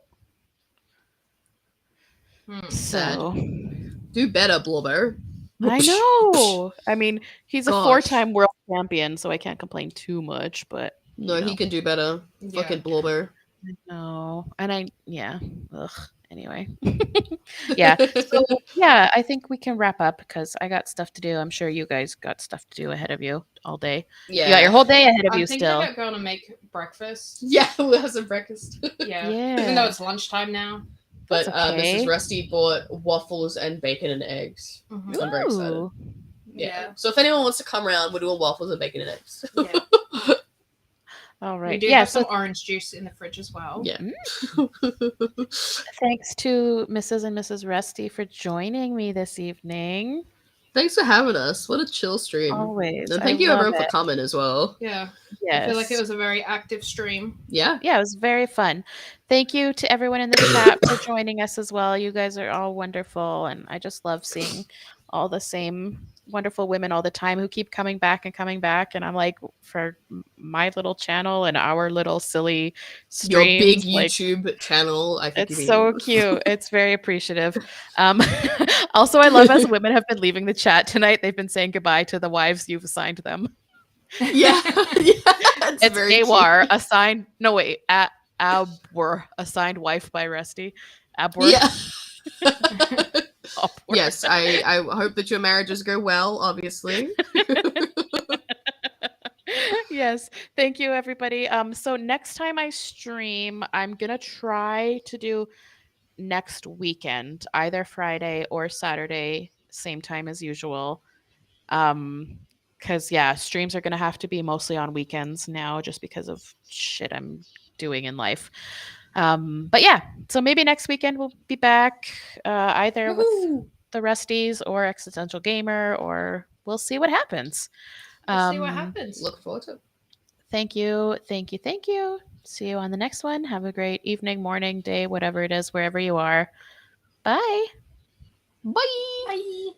So Do better, Blobber. I know. I mean, he's a Gosh. 4-time world champion, so I can't complain too much, but No, you know. he can do better. Yeah. Fucking Blobber. No. And ugh. Anyway. Yeah. So yeah, I think we can wrap up because I got stuff to do. I'm sure you guys got stuff to do ahead of you all day. Yeah. You got your whole day ahead of I you think still. I got going to make breakfast. Yeah, we'll have some breakfast. Yeah. Yeah. Even though it's lunchtime now. But That's okay. Mrs. Rusty bought waffles and bacon and eggs. Mhm. So I'm very excited. Ooh. Yeah. So if anyone wants to come around, we're doing waffles and bacon and eggs. Yeah. All We right. do Yeah. have So some orange juice in the fridge as well. Yeah. thanks to Mrs. and Mrs. Rusty for joining me this evening. Thanks for having us. What a chill stream. Always. And I thank you love everyone for it. coming as well. Yeah. Yes. I feel like it was a very active stream. Yeah. Yeah, it was very fun. Thank you to everyone in the chat for joining us as well. You guys are all wonderful, and I just love seeing all the same wonderful women all the time who keep coming back and coming back. And I'm like, for my little channel and our little silly streams, Your big like, YouTube channel. I think it's so cute. It's very appreciative. Also, I love as women have been leaving the chat tonight. They've been saying goodbye to the wives you've assigned them. Yeah. It's very Awar cute. assigned. No wait, Abwar assigned wife by Rusty. Abwar. Yeah. Abwar. Yes, I hope that your marriages go well, obviously. Yes, thank you everybody. So next time I stream, I'm gonna try to do next weekend, either Friday or Saturday, same time as usual. Because yeah, streams are gonna have to be mostly on weekends now, just because of shit I'm doing in life. But yeah, so maybe next weekend we'll be back, either with the Rusties or Existential Gamer, or we'll see what happens. We'll see what happens. Look forward to it. Thank you. Thank you. Thank you. See you on the next one. Have a great evening, morning, day, whatever it is, wherever you are. Bye. Bye. Bye.